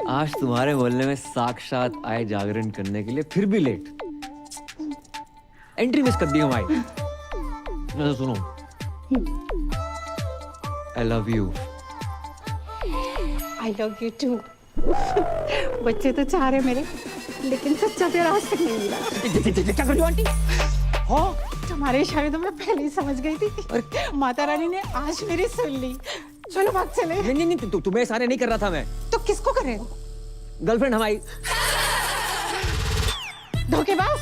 आज तुम्हारे मोहल्ले में साक्षात आए जागरण करने के लिए फिर भी लेट। एंट्री मिस कर दी हमारी। तो सुनो, I love you. I love you too. बच्चे तो चाह रहे मेरे, लेकिन सच्चा प्यार आज तक नहीं मिला। क्या कर रही हो आंटी? हाँ, तुम्हारे इशारे तो मैं पहले ही समझ गई थी। माता रानी ने आज मेरी सुन ली। चलो भाग चले। नहीं, तुम्हें सारे नहीं कर रहा था मैं। तो किसको करे? गर्लफ्रेंड हमारी। धोखेबाज।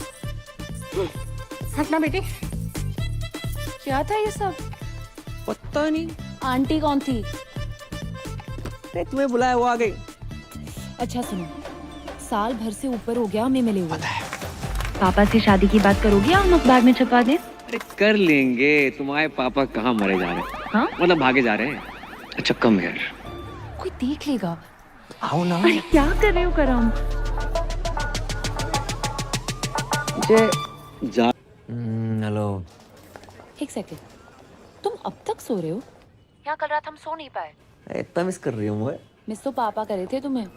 हटना बेटी। क्या था ये सब? पता नहीं। आंटी कौन थी? अरे तुम्हें बुलाया, वो आ गई। अच्छा सुनो, साल भर से ऊपर हो गया हमें मिले हुए। पापा से शादी की बात करोगे या हम अखबार में छपवा दें? अरे कर लेंगे। तुम्हारे पापा कहाँ मरे जा रहे हैं? हाँ? मतलब भागे जा रहे हैं। अच्छा कम यार, कोई देख लेगा। आओ ना। अरे क्या कर रहे हो करम? जा। हेलो। एक सेकंड, तुम अब तक सो रहे हो? यहाँ कल रात हम सो नहीं पाए। इतना मिस कर रही हूँ मुझे। मिस तो पापा करे थे तुम्हें।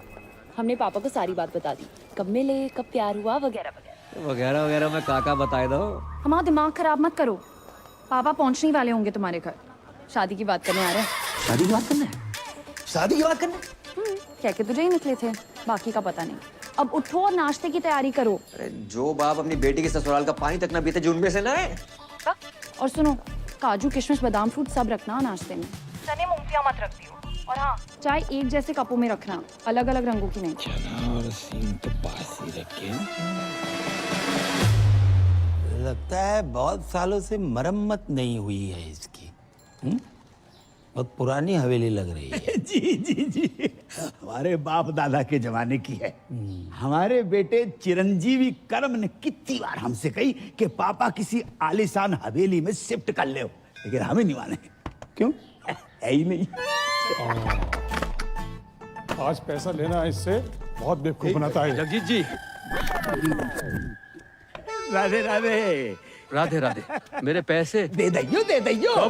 हमने पापा को सारी बात बता दी, कब मिले, कब प्यार हुआ, वगैरह वगैरह। वगैरह वगैरह मैं काका बताए दो। हमारा दिमाग खराब मत करो। पापा पहुंचने वाले होंगे तुम्हारे घर, शादी की बात करने आ रहे हैं। शादी की बात करना है? शादी की बात करना है? कह के तुझे ही निकले थे, बाकी का पता नहीं। अब उठो और नाश्ते की तैयारी करो। अरे जो बाप अपनी बेटी के ससुराल का पानी तक ना पीते, जो उनमें से ना है। और सुनो, काजू किशमिश बादाम फ्रूट सब रखना नाश्ते में। चने मूंगफलियां मत रख दियो। और हाँ, चाय एक जैसे कपों में रखना, अलग अलग रंगों की नहीं। चना और सींग तो पास ही रखे। लगता है बहुत सालों से मरम्मत नहीं हुई है इसकी। बहुत पुरानी हवेली लग रही है। जी जी जी, हमारे बाप दादा के जमाने की है। हमारे बेटे चिरंजीवी कर्म ने कितनी बार हमसे कही कि पापा किसी आलीशान हवेली में शिफ्ट कर ले, लेकिन हमें नहीं माने। क्यों? है ही नहीं। आज पैसा लेना है इससे बहुत बेवकूफ बनाता है। जगजीत जी, राधे राधे। राधे राधे। मेरे पैसे दे दैयो।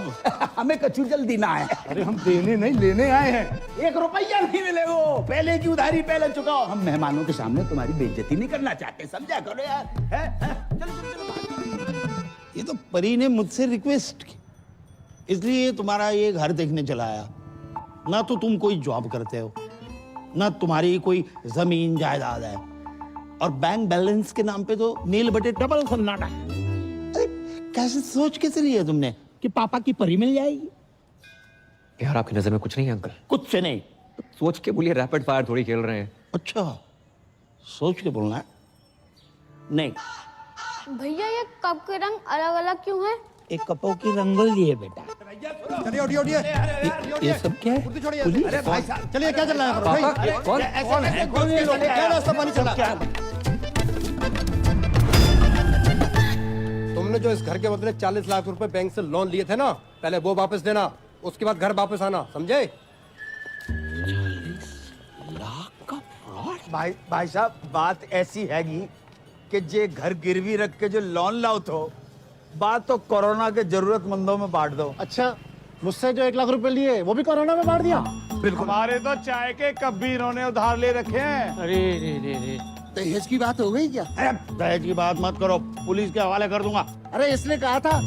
हमें कछु जल्दी ना है। अरे हम देने नहीं लेने आए हैं। 1 रुपया नहीं मिलेगा। पहले की उधारी पहले चुकाओ। हम मेहमानों के सामने तुम्हारी बेइज्जती नहीं करना चाहते, समझा करो यार। चलो। ये तो परी ने मुझसे रिक्वेस्ट की, इसलिए तुम्हारा ये घर देखने चला आया। ना तो तुम कोई जॉब करते हो, ना तुम्हारी कोई जमीन जायदाद है, और बैंक बैलेंस के नाम पे तो नील बटे डबल सन्नाटा। अरे कैसे सोच के चली है तुमने कि पापा की परी मिल जाएगी? यार आपकी नजर में कुछ नहीं है अंकल? कुछ से नहीं। सोच के बोलिए, रैपिड फायर थोड़ी खेल रहे हैं। अच्छा, सोच के बोलना है। नहीं, भैया ये कप के रंग अलग अलग क्यों हैं? एक कपों की रंगोली है बेटा। ये सब क्या है? अरे भाई साहब, चलिए क्या चल रहा है? पापा कौन है? क्या रास्ता पानी चला? तुमने जो इस घर के बदले 40 लाख रुपए बैंक से लोन लिए थे ना, पहले वो वापस देना, उसके बाद घर वापस आना, समझे? 40 लाख का फ्रॉड? भाई साहब, बात ऐसी हैगी कि जे घर गिरवी रख के जो लोन लाओ तो बात तो कोरोना के जरूरतमंदों में बांट दो। अच्छा, मुझसे जो 1 लाख रुपए लिए वो भी कोरोना में बांट दिया? बिल्कुल। हमारे तो चाय के कप भी इन्होंने उधार ले रखे हैं। अरे रे, दहेज की बात हो गई क्या? अरे दहेज की बात मत करो, पुलिस के हवाले कर दूंगा। अरे इसने कहा था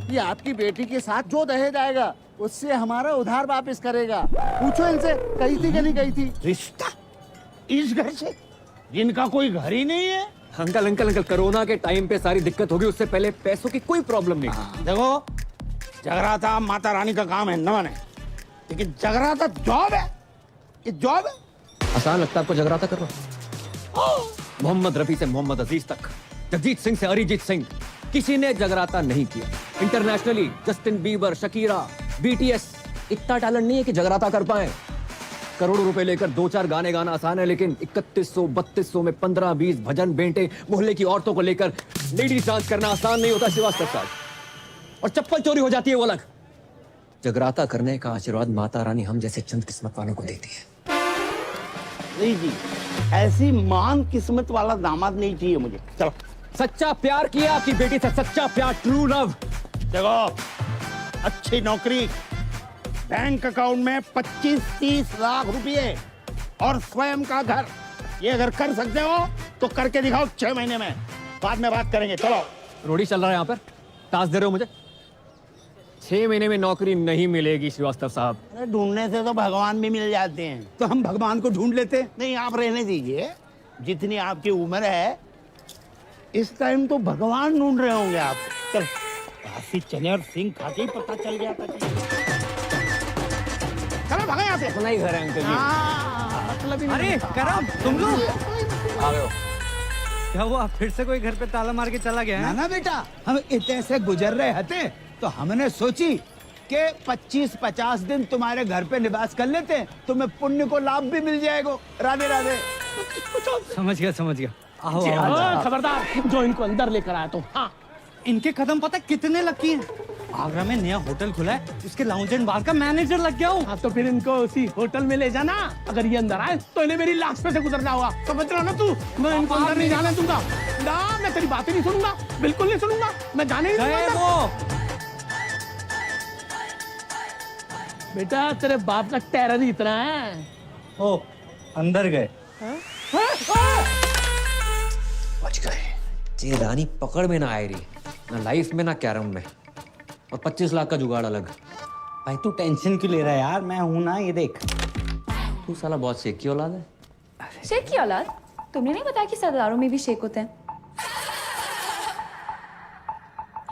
कि आपकी बेटी के साथ जो दहेज आएगा उससे हमारा उधार वापस करेगा। पूछो इनसे, कही थी कि नहीं कही थी? रिश्ता इस घर से, जिनका कोई घर ही नहीं है। अंकल, कोरोना के टाइम पे सारी दिक्कत होगी, उससे पहले पैसों की कोई प्रॉब्लम नहीं। देखो, जगराता माता रानी का काम है न माने, लेकिन जगराता जॉब है। ये जॉब है। आसान लगता है आपको जगराता करना? मोहम्मद रफी से मोहम्मद अजीज तक, जगजीत सिंह से अरिजीत सिंह, किसी ने जगराता नहीं किया। Internationally Justin Bieber, Shakira, BTS, इतना टैलेंट नहीं है कि जगराता कर पाए। करोड़ों रुपए लेकर 2-4 गाने गाना आसान है, लेकिन 3100-3200 में 15-20 भजन बेंटे मोहल्ले की औरतों को लेकर लेडीज डांस करना आसान नहीं होता सिवा सत्ता। और चप्पल चोरी हो जाती है वो अलग। जगराता करने का आशीर्वाद माता रानी हम जैसे चंद किस्मत वालों को देती है। नहीं जी, ऐसी महान किस्मत वाला दामाद नहीं चाहिए मुझे। चलो। सच्चा प्यार किया आपकी बेटी से, सच्चा प्यार, ट्रू लव। देखो, अच्छी नौकरी, बैंक अकाउंट में 25-30 लाख रुपए, और स्वयं का घर। ये अगर कर सकते हो तो करके दिखाओ 6 महीने में, बाद में बात करेंगे। चलो। रोडी चल रहा है यहाँ पर, टास्क दे रहे हो मुझे। 6 महीने में नौकरी नहीं मिलेगी श्रीवास्तव साहब। अरे ढूंढने से तो भगवान भी मिल जाते हैं। तो हम भगवान को ढूंढ लेते। नहीं, आप रहने दीजिए। जितनी आपकी उम्र है इस टाइम तो भगवान ढूंढ रहे होंगे आप। चल, काफी चने और सिंह खा के ही पता चल गया था। चलो भागो यहाँ से। अपना ही घर है अंकल जी। मतलब ही नहीं अरे होता। करम, तुम लोग आ गए हो। क्या हुआ? फिर से कोई घर पे ताला मार के चला गया ना है? ना बेटा, हम इतने से गुजर रहे थे तो हमने सोची कि 25-50 दिन तुम्हारे घर पे निवास कर लेते हैं, तुम्हें पुण्य को लाभ भी मिल जाएगा। राधे राधे। समझ गया। आओ आओ। हाँ, खबरदार जो इनको अंदर लेकर आया तो। हाँ, इनके कदम पता कितने लगती हैं? आगरा में नया होटल खुला है, उसके लाउंज एंड बार का मैनेजर लग गया हूँ। हाँ तो फिर इनको उसी होटल में ले जाना। अगर ये अंदर आए तो इन्हें मेरी लाश पे से गुजरना होगा। समझ रहा ना तू? मैं इनको अंदर नहीं जाने दूंगा। ना, मैं तेरी बातें नहीं सुनूंगा, बिल्कुल नहीं सुनूंगा। मैं जाने ही नहीं गए दूंगा। वो। बेटा तेरे बाप का टेरर ही इतना है। ओ, अंदर गए। बच गए। ये रानी पकड़ में ना आए रही, ना लाइफ में ना कैरम में, और 25 लाख का जुगाड़ अलग। भाई तू टेंशन क्यों ले रहा है यार? मैं हूं ना, ये देख। तू साला बहुत शेख की औलाद है। शेख की औलाद? तुमने नहीं बताया कि सरदारों में भी शेख होते हैं?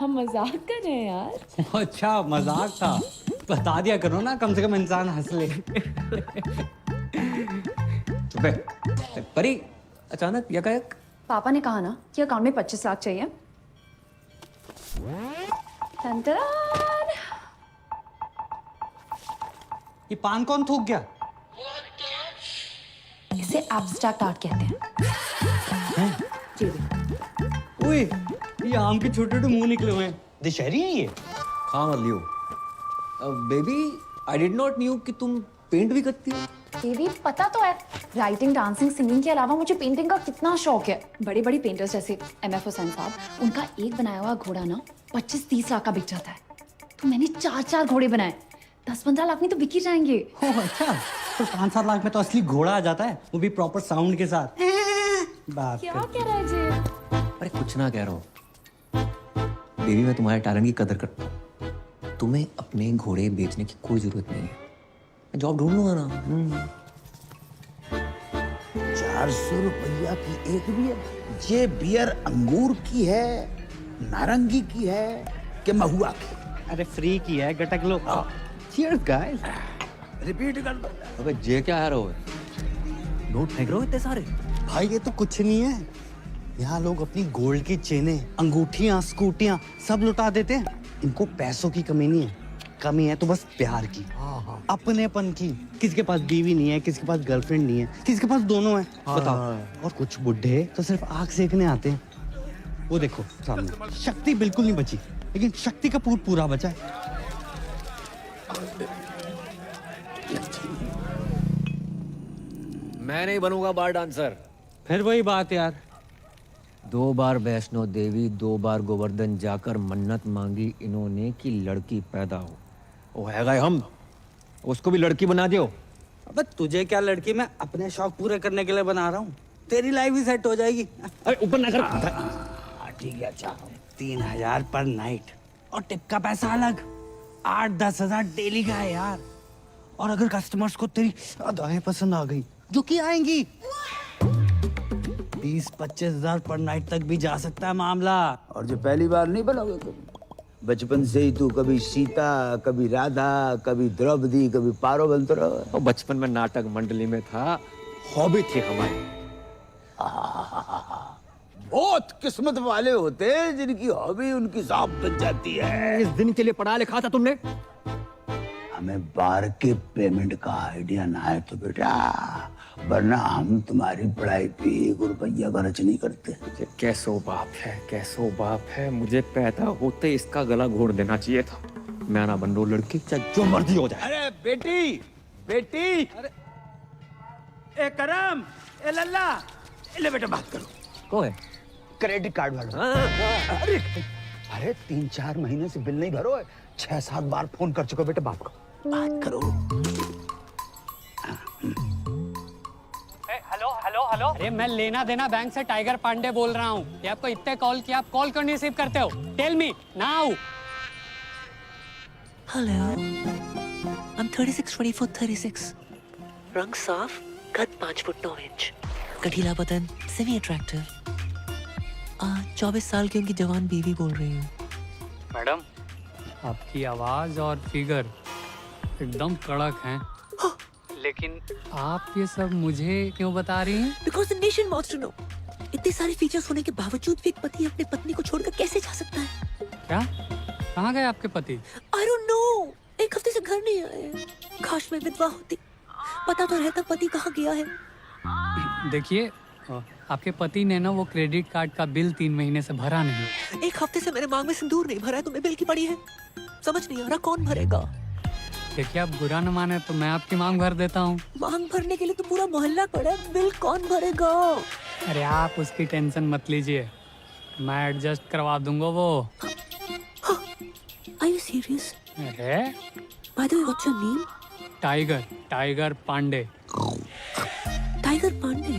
हम मजाक कर रहे हैं यार। अच्छा मजाक था, बता दिया करो ना, कम से कम इंसान हंस ले। चुप है। परी अचानक यकायक। पापा ने कहा ना कि अकाउंट में 25 लाख चाहिए। टन-टन-टन। ये पान कौन थूक गया? इसे एब्स्ट्रैक्ट आर्ट कहते हैं। जी देखो। ओए, ये आम के छोटे छोटे मुंह निकले हुए हैं। दशहरी है ये? खा मत लियो। Baby I did not knew कि तुम पेंट भी करती हो। बेबी पता तो है, राइटिंग, डांसिंग, सिंगिंग के अलावा मुझे पेंटिंग का कितना शौक है। बड़ी बड़ी पेंटर्स जैसे MF हुसैन साहब, उनका एक बनाया हुआ घोड़ा ना 25-30 लाख का बिक जाता है। तो मैंने 4 घोड़े बनाए, 10-15 लाख में तो बिक ही जाएंगे। ओह अच्छा, तो 5-7 लाख में तो असली घोड़ा आ जाता है, वो भी प्रॉपर साउंड के साथ। बात क्या कर। कह रहा है जी? अरे कुछ ना कह रहा हूँ बेबी, मैं तुम्हारे टैलेंट की कदर करता हूँ। तुम्हें अपने घोड़े बेचने की कोई जरूरत नहीं है, मैं जॉब ढूंढ लूंगा ना। 400 रुपया की एक बियर। ये बियर अंगूर की है, नारंगी की है कि महुआ की? अरे फ्री की है, गटक लो। Cheers guys. रिपीट कर दो। अबे जे क्या है रो? नोट फेंक रहे हो इतने सारे? भाई ये तो कुछ नहीं है, यहाँ लोग अपनी गोल्ड की चेनें, अंगूठियां, स्कूटियां सब लुटा देते हैं। इनको पैसों की कमी नहीं है, कमी है तो बस प्यार की, अपनेपन की। किसी के पास बीवी नहीं है, किसी के पास गर्लफ्रेंड नहीं है, किसी के पास दोनों है। बताओ। और कुछ बुढ़े तो सिर्फ आग सेकने आते हैं। वो देखो सामने, शक्ति बिल्कुल नहीं बची, लेकिन शक्ति का पूरा बचा है। मैं नहीं बनूंगा बार डांसर। फिर वही बात यार। 2 बार वैष्णो देवी, 2 बार गोवर्धन जाकर मन्नत मांगी इन्होंने कि लड़की पैदा हो। वो है गए हम, उसको भी लड़की बना दियो। अब तुझे क्या लड़की, मैं अपने शौक पूरे करने के लिए बना रहा हूँ। तेरी लाइफ भी सेट हो जाएगी। अरे ऊपर ना कर। ठीक है, अच्छा 3000 पर नाइट, और टिप का पैसा अलग। 8-10 हजार डेली का है यार। और अगर कस्टमर्स को तेरी अदाएं पसंद आ गई, जो कि आएंगी, 20-25 हजार पर नाइट तक भी जा सकता है मामला। और जो पहली बार नहीं बनोगे तुम, बचपन से ही तू कभी सीता, कभी राधा, कभी द्रौपदी, कभी पारो बनते रहो। और बचपन में नाटक मंडली में था, हॉबी थी हमारी। बहुत किस्मत वाले होते हैं जिनकी हॉबी उनकी जॉब बन जाती है। इस दिन के लिए पढ़ा लिखा था तुमने? हमें बार के पेमेंट का आइडिया ना है तो बेटा, वरना हम तुम्हारी पढ़ाई पे 1 रुपया खर्च नहीं करते। कैसो बाप है, मुझे पैदा होते इसका गला घोड़ देना चाहिए था। मैं ना बन रो लड़की, चाहे जो मर्जी हो जाए। अरे बेटी, अरे ए करम, ए लल्ला, ले बेटा बात करो। को है? क्रेडिट कार्ड वाला। अरे 3-4 महीने से बिल नहीं भरो है, 6-7 बार फोन कर चुका बेटा बाप को। बात करो। हेलो हेलो, अरे मैं लेना देना बैंक से टाइगर पांडे बोल रहा हूँ। ये आपको इतने कॉल किया, आप कॉल क्यों नहीं रिसीव करते हो? Tell me now. Hello, I'm 36, 24, 36. रंग साफ, कद 5 फुट 9 इंच, गठीला बदन, सेमी अट्रैक्टिव। 24 साल की उनकी जवान बीवी बोल रही हूँ। मैडम, आपकी आवाज और फिगर एकदम कड़क हैं। लेकिन आप ये सब मुझे क्यों बता रही हैं? Because the nation wants to know. इतने सारे फीचर्स होने के बावजूद भी एक पति अपनी पत्नी को छोड़कर कैसे जा सकता है? क्या? कहाँ गए आपके पति? I don't know. एक हफ्ते से घर नहीं आए। काश मैं विधवा होती, पता तो रहता पति कहाँ गया है। देखिए, आपके पति ने ना वो क्रेडिट कार्ड का बिल 3 महीने से भरा नहीं। एक हफ्ते से मेरे मांग में सिंदूर नहीं भरा है, तो मैं बिल की पड़ी है। समझ नहीं आ रहा कौन भरेगा। देखिए, आप बुरा न माने तो मैं आपकी मांग भर देता हूँ। मांग भरने के लिए तो पूरा मोहल्ला खड़ा है, बिल कौन भरेगा? अरे आप उसकी टेंशन मत लीजिए, मैं एडजस्ट करवा दूंगा वो। Are you serious? अरे By the way, what's your name? Tiger Pandey. Tiger Pandey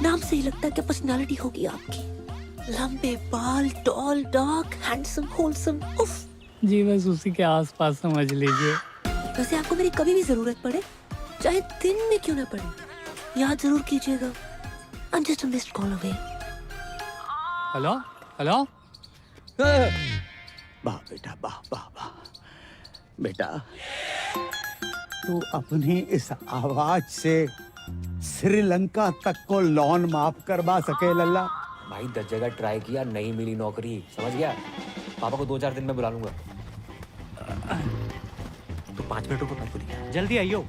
नाम से ही लगता है कि पर्सनालिटी होगी आपकी। लंबे बाल, टॉल, डार्क, हैंडसम, होलसम। उफ। जी बस उसी के आसपास समझ लीजिए। वैसे आपको मेरी कभी भी जरूरत पड़े, चाहे दिन में क्यों ना पड़े, याद जरूर कीजिएगा। I'm just a missed call away. Hello hello, वाह बेटा, वाह वाह वाह। बेटा, तू अपनी इस आवाज से श्रीलंका तक को लोन माफ करवा सके लल्ला। भाई 10 जगह ट्राई किया, नहीं मिली नौकरी, समझ गया? पापा को 2-4 दिन में बुला लूंगा। तो 5 मिनट रुको, मत बोलिए। जल्दी आइयो।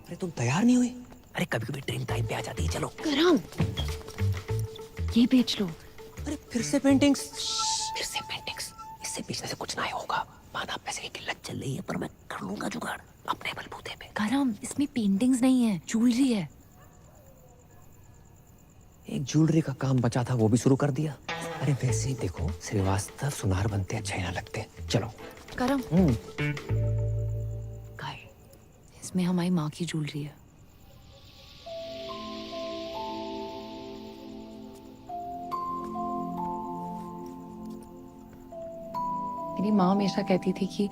अरे तुम तैयार नहीं हुई? अरे कभी कभी ट्रेन टाइम पे आ जाती है। चलो करम, ये बेच लो। अरे फिर से पेंटिंग्स, इससे बेचने से कुछ नहीं होगा। माना पैसे की किल्लत चल रही है, पर मैं कर लूंगा जुगाड़ अपने बलबूते पे। करम, इसमें पेंटिंग्स नहीं है, ज्वेलरी है। एक ज्वेलरी का काम बचा था, वो भी शुरू कर दिया। अरे वैसे ही देखो, श्रीवास्तव सुनार बनते अच्छे ना लगते। चलो करम, काय, इसमें हमारी माँ की ज्वेलरी है। मेरी माँ हमेशा कहती थी कि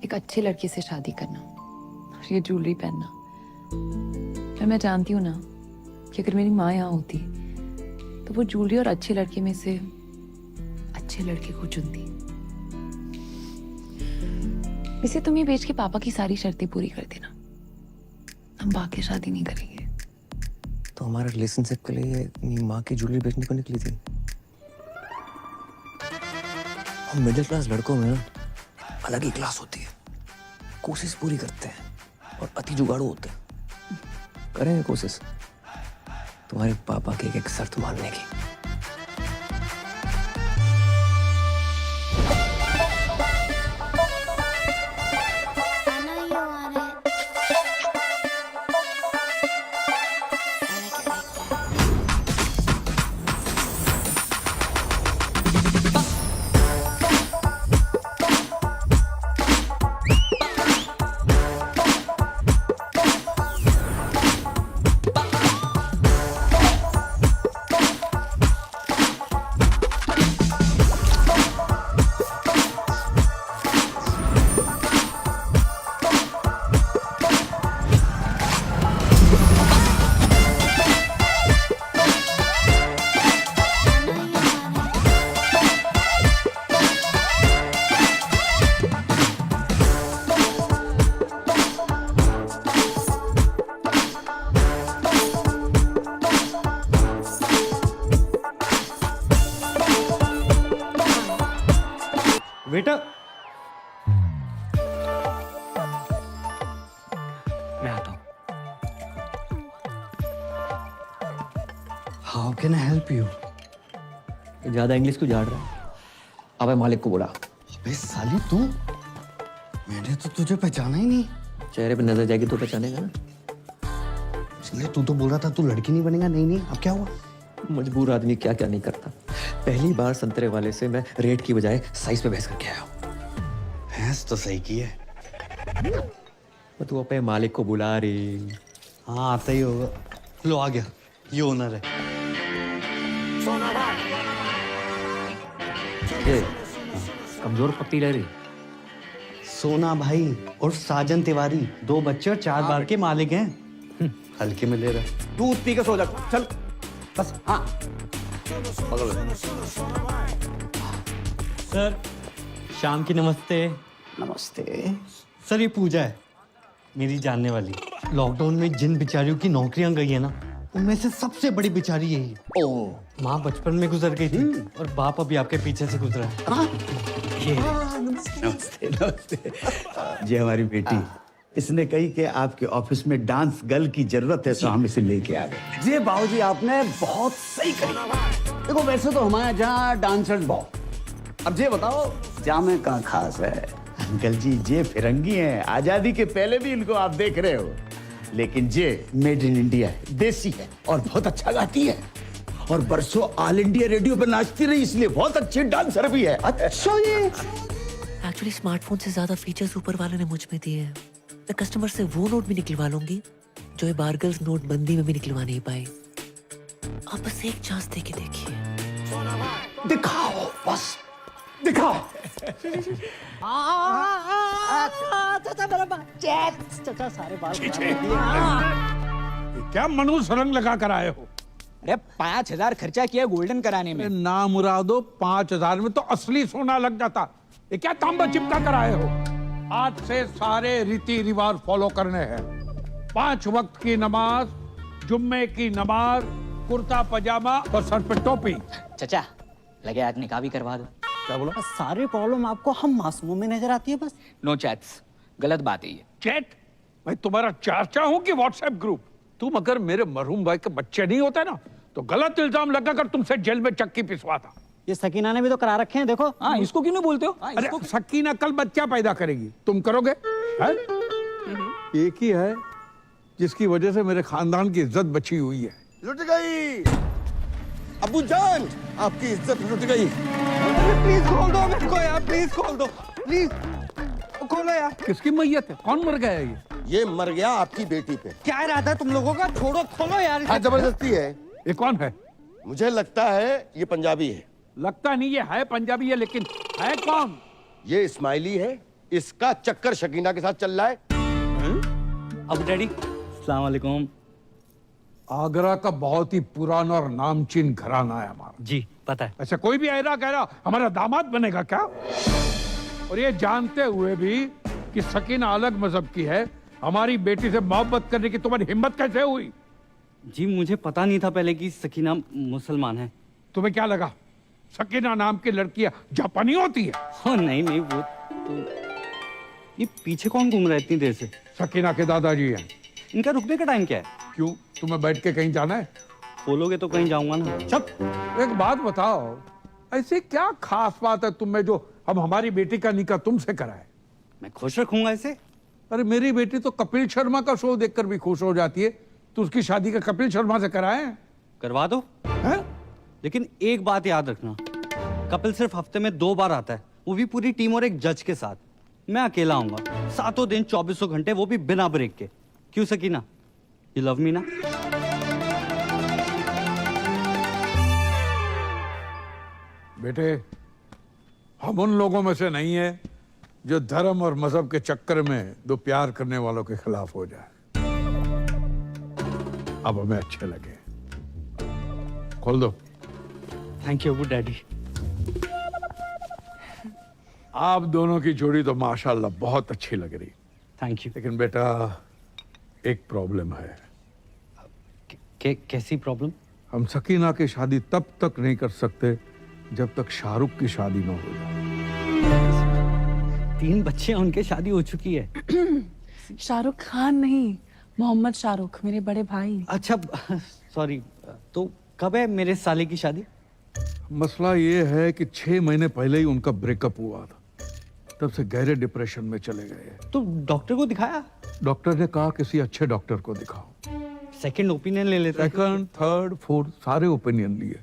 एक अच्छे लड़के से शादी करना और ये ज्वेलरी पहनना। पर मैं जानती हूँ ना कि अगर मेरी माँ यहाँ होती तो वो ज्वेलरी और अच्छे लड़के में से अच्छे लड़के को चुनती। वैसे तुम ये बेच के पापा की सारी शर्तें पूरी कर देना, हम बाकी शादी नहीं करेंगे। तो हमारे रिलेशनशिप के लिए अपनी माँ की ज्वेलरी बेचने को निकली थी। हम मिडिल क्लास लड़कों में ना अलग ही क्लास होती है, कोशिश पूरी करते हैं और अति जुगाड़ू होते हैं। करेंगे कोशिश तुम्हारे पापा की एक शर्त मानने की। बेटा, मैं आता हूँ। How can I help you? ज्यादा इंग्लिश क्यों झाड़ रहा है? अबे मालिक को बुला। अबे साली तू, मैंने तो तुझे पहचाना ही नहीं। चेहरे पे नजर जाएगी तो पहचानेगा ना। इसलिए तू तो बोल रहा था तू लड़की नहीं बनेगा। नहीं नहीं, अब क्या हुआ? मजबूर आदमी क्या क्या नहीं करता। पहली बार संतरे वाले से मैं रेट की बजाय साइज पे बहस करके आया हूँ। भैंस तो सही की है। तू अपने मालिक को बुला रही। हाँ आता ही होगा। लो आ गया, ये ओनर है। ये कमजोर पत्ती ले रही। सोना भाई और साजन तिवारी 2 बच्चे और 4 बार के मालिक हैं। हल्के में ले रहा। दूध पी के सो जा, चल बस। हाँ सर शाम की नमस्ते। नमस्ते। सर ये पूजा है, मेरी जानने वाली। लॉकडाउन में जिन बेचारियों की नौकरियां गई है ना, उनमें से सबसे बड़ी बेचारी यही है। ओ माँ बचपन में गुजर गई थी और बाप अभी आपके पीछे से गुजरा है। ये नमस्ते नमस्ते। ये हमारी बेटी, इसने कही कि आपके ऑफिस में डांस गर्ल की जरूरत है, तो हम इसे लेके आ गए। जी बाबूजी, आपने बहुत सही करी। देखो वैसे तो हमारे यहाँ डांसर्स बहुत, अब ये बताओ जामे कहाँ खास है। अंकल जी ये फिरंगी हैं, आजादी के पहले भी इनको आप देख रहे हो, लेकिन ये मेड इन इंडिया है, देसी है और बहुत अच्छा गाती है और बरसों ऑल इंडिया रेडियो पे नाचती रही, इसलिए बहुत अच्छी डांसर भी है। अच्छा ये एक्चुअली स्मार्टफोन से ज्यादा फीचर्स ऊपर वाले ने मुझ में दिए हैं। मैं कस्टमर से वो नोट भी निकलवा लूंगी जो ये बारगर्ल्स नोटबंदी में भी निकलवा नहीं पाई। आप बस एक चांस दे के देखिए। दिखाओ, बस दिखाओ। क्या मनुष्य रंग लगा कर आए हो? अरे 5,000 खर्चा किया गोल्डन कराने में। ना मुरादो, 5,000 में तो असली सोना लग जाता। ये क्या तांबा चिपका कर आए हो? आज से सारे रीति रिवाज फॉलो करने हैं। 5 वक्त की नमाज, जुम्मे की नमाज, कुर्ता पजामा और सर पे टोपी। चचा लगे आज निकाह भी करवा दो। क्या बोला? सारी प्रॉब्लम आपको हम मासूमों में नजर आती है बस। नो चैट्स, गलत बात है ये। चैट? मैं तुम्हारा चाचा हूं कि व्हाट्सएप ग्रुप? तुम अगर मेरे मरहूम भाई के बच्चे नहीं होते ना, तो गलत इल्जाम लगाकर तुमसे जेल में चक्की पिसवाता। ये सकीना ने भी तो करा रखे हैं, देखो। हाँ, इसको क्यों नहीं बोलते हो? अरे सकीना कल बच्चा पैदा करेगी, तुम करोगे? है? एक ही है जिसकी वजह से मेरे खानदान की इज्जत बची हुई है। लुट गई अबू जान, आपकी इज्जत लुट गई। प्लीज खोल दो मेरे को यार, प्लीज खोल दो, प्लीज खोलो यार। किसकी मैयत है? कौन मर गया है? ये मर गया आपकी बेटी पे। क्या इरादा है तुम लोगों का? छोड़ो, खोलो यार। हाँ, जबरदस्ती है। ये कौन है? मुझे लगता है ये पंजाबी है। लगता नहीं ये है पंजाबी है, लेकिन है कौन? ये इस्माइली है, इसका चक्कर शकीना के साथ चल रहा है। अब डैडी अस्सलाम वालेकुम। आगरा का बहुत ही पुराना और नामचीन घराना है हमारा। जी पता है। अच्छा, कोई भी ऐरा कह रहा हमारा दामाद बनेगा क्या? और ये जानते हुए भी कि सकीना अलग मजहब की है, हमारी बेटी से मोहब्बत करने की तुम्हारी हिम्मत कैसे हुई? जी मुझे पता नहीं था पहले कि सकीना मुसलमान है। तुम्हें क्या लगा सकीना नाम की लड़कियां जापानी होती है? हाँ नहीं नहीं, वो तो ये पीछे कौन घूम रहा है इतनी देर से? सकीना के दादाजी हैं। इनका रुकने का टाइम क्या है? क्यों, तुम्हें बैठ के कहीं जाना है? खोलोगे तो कहीं जाऊंगा ना। चुप। एक बात बताओ, ऐसी क्या खास बात है तुम में जो हम हमारी बेटी का निकाह तुमसे कराए? मैं खुश रखूंगा इसे। अरे मेरी बेटी तो कपिल शर्मा का शो देखकर भी खुश हो जाती है, तो उसकी शादी का कपिल शर्मा से कराए? करवा दो। हैं? लेकिन एक बात याद रखना, कपिल सिर्फ हफ्ते में 2 बार आता है, वो भी पूरी टीम और एक जज के साथ। मैं अकेला आऊंगा, 7 दिन 24 घंटे, वो भी बिना ब्रेक के। क्यों सकीना, यू लव मी ना? बेटे, हम उन लोगों में से नहीं है जो धर्म और मजहब के चक्कर में दो प्यार करने वालों के खिलाफ हो जाए। अब हमें अच्छे लगे। खोल दो। Thank you Abu daddy. आप दोनों की जोड़ी तो माशाल्लाह बहुत अच्छी लग रही। Thank you. लेकिन बेटा एक प्रॉब्लम है। कैसी प्रॉब्लम? हम सकीना की शादी तब तक नहीं कर सकते जब तक शाहरुख की शादी न हो जाए। 3 बच्चे हैं, उनके शादी हो चुकी है। शाहरुख खान नहीं, मोहम्मद शाहरुख, मेरे बड़े भाई। अच्छा सॉरी, तो कब है मेरे साले की शादी? मसला ये है कि 6 महीने पहले ही उनका ब्रेकअप हुआ था, तब से गहरे डिप्रेशन में चले गए। तो डॉक्टर को दिखाया? डॉक्टर ने कहा किसी अच्छे डॉक्टर को दिखाओ। सेकंड ओपिनियन ले लेते हैं। सेकंड, थर्ड, फोर्थ सारे ओपिनियन लिए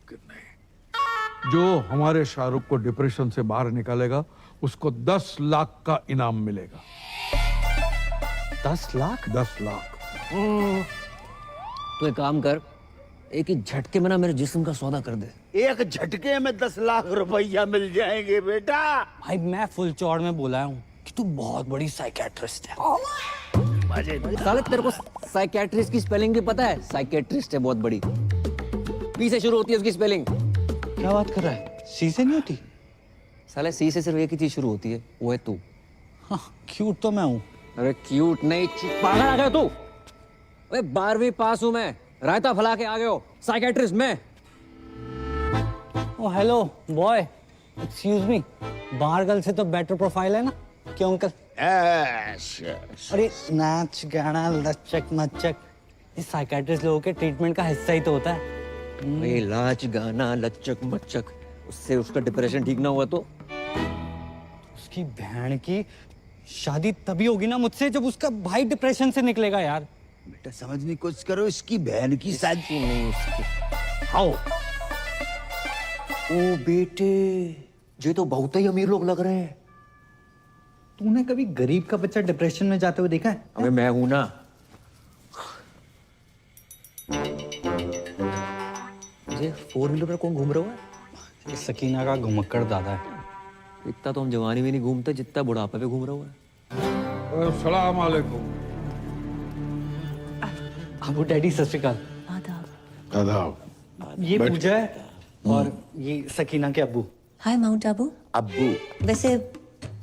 कि नहीं, जो हमारे शाहरुख को डिप्रेशन से बाहर निकालेगा उसको 10 लाख का इनाम मिलेगा। 10 लाख? 10 लाख। तो एक काम कर, एक ही झटके में ना मेरे जिस्म का सौदा कर दे। एक झटके में 10 लाख रुपया मिल जाएंगे बेटा। भाई मैं फुल चौड़ में बोला हूँ कि तू बहुत बड़ी साइकेट्रिस्ट है। साले तेरे को साइकेट्रिस्ट की स्पेलिंग भी पता है? साइकेट्रिस्ट है बहुत बड़ी, पी से शुरू होती है उसकी स्पेलिंग। क्या बात कर रहा है? सी से नहीं होती? साले सी से सिर्फ एक ही चीज शुरू होती है, वो है तू। हाँ, क्यूट तो मैं हूँ। अरे क्यूट नहीं, पागल आ गया तू। अरे 12वीं पास हूं मैं, रायता फैला के आ गए हो। साइकेट्रिस्ट मैं। ओ हेलो बॉय, एक्सक्यूज मी, बाहर गर्ल से तो बेटर प्रोफाइल है ना? क्यों अंकल? अरे नाच गाना लचक मचक ये साइकेट्रिस्ट लोगों के ट्रीटमेंट का हिस्सा ही तो होता है। ये लाच गाना लचक मचक, उससे उसका डिप्रेशन ठीक ना हुआ तो? उसकी बहन की शादी तभी होगी ना मुझसे जब उसका भाई डिप्रेशन से निकलेगा यार। बेटा समझने की कोशिश करो, इसकी बहन की शादी नहीं उसकी। आओ। ओ बेटे, ये तो बहुत ही अमीर लोग लग रहे हैं। तूने कभी गरीब का बच्चा डिप्रेशन में जाते हुए देखा है? अबे मैं हूं ना। ये 4 व्हीलर पर कौन घूम रहा है? ये सकीना का घुमक्कड़ दादा है। इतना तो हम जवानी में नहीं घूमते जितना बुढ़ापे पे घूम रहा है। अस्सलाम वालेकुम। अबू डैडी सत श्री अकाल। आदाब। ये पूजा है और ये सकीना के अब्बू। हाय माउंट आबू। अब्बू। वैसे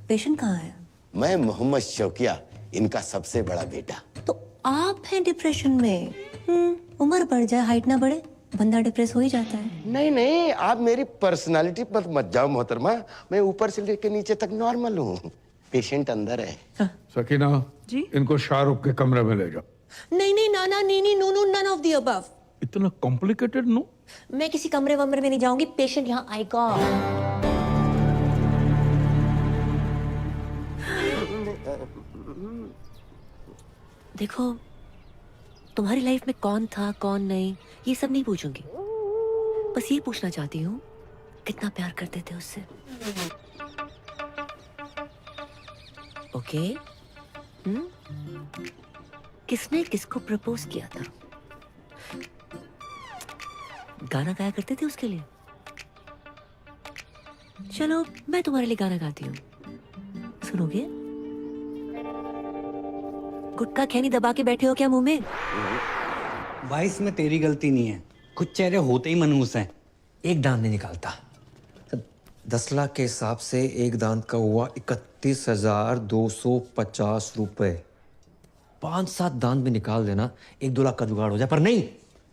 पेशेंट कहाँ है? मैं मोहम्मद शौकिया, इनका सबसे बड़ा बेटा। तो आप हैं डिप्रेशन में? उम्र बढ़ जाए हाइट ना बढ़े, बंदा डिप्रेस हो ही जाता है। नहीं नहीं, आप मेरी पर्सनालिटी पर मत जाओ मोहतरमा, मैं ऊपर से लेकर नीचे तक नॉर्मल हूँ। पेशेंट अंदर है। सकीना जी, इनको शाहरुख के कमरे में ले जाओ। नहीं नहीं नाना नीनी नूनू नन ऑफ द अबव। इतना कॉम्प्लिकेटेड नो? मैं किसी कमरे वमरे में नहीं जाऊंगी, पेशेंट यहाँ आएगा। देखो, तुम्हारी लाइफ में कौन था कौन नहीं ये सब नहीं पूछूंगी, बस ये पूछना चाहती हूँ कितना प्यार करते थे उससे। ओके? किसने किसको प्रपोज किया था? गाना गाया करते थे उसके लिए? चलो मैं तुम्हारे लिए गाना गाती हूँ, सुनोगे? गुटखा खैनी दबा के बैठे हो क्या मुंह में? भाई इसमें तेरी गलती नहीं है, कुछ चेहरे होते ही मनहूस हैं। एक दांत नहीं निकालता। 10 लाख के हिसाब से एक दांत का हुआ 31,250 रुपए। 5-7 दांत भी निकाल देना, 1-2 लाख का जुगाड़ हो जाए। पर नहीं।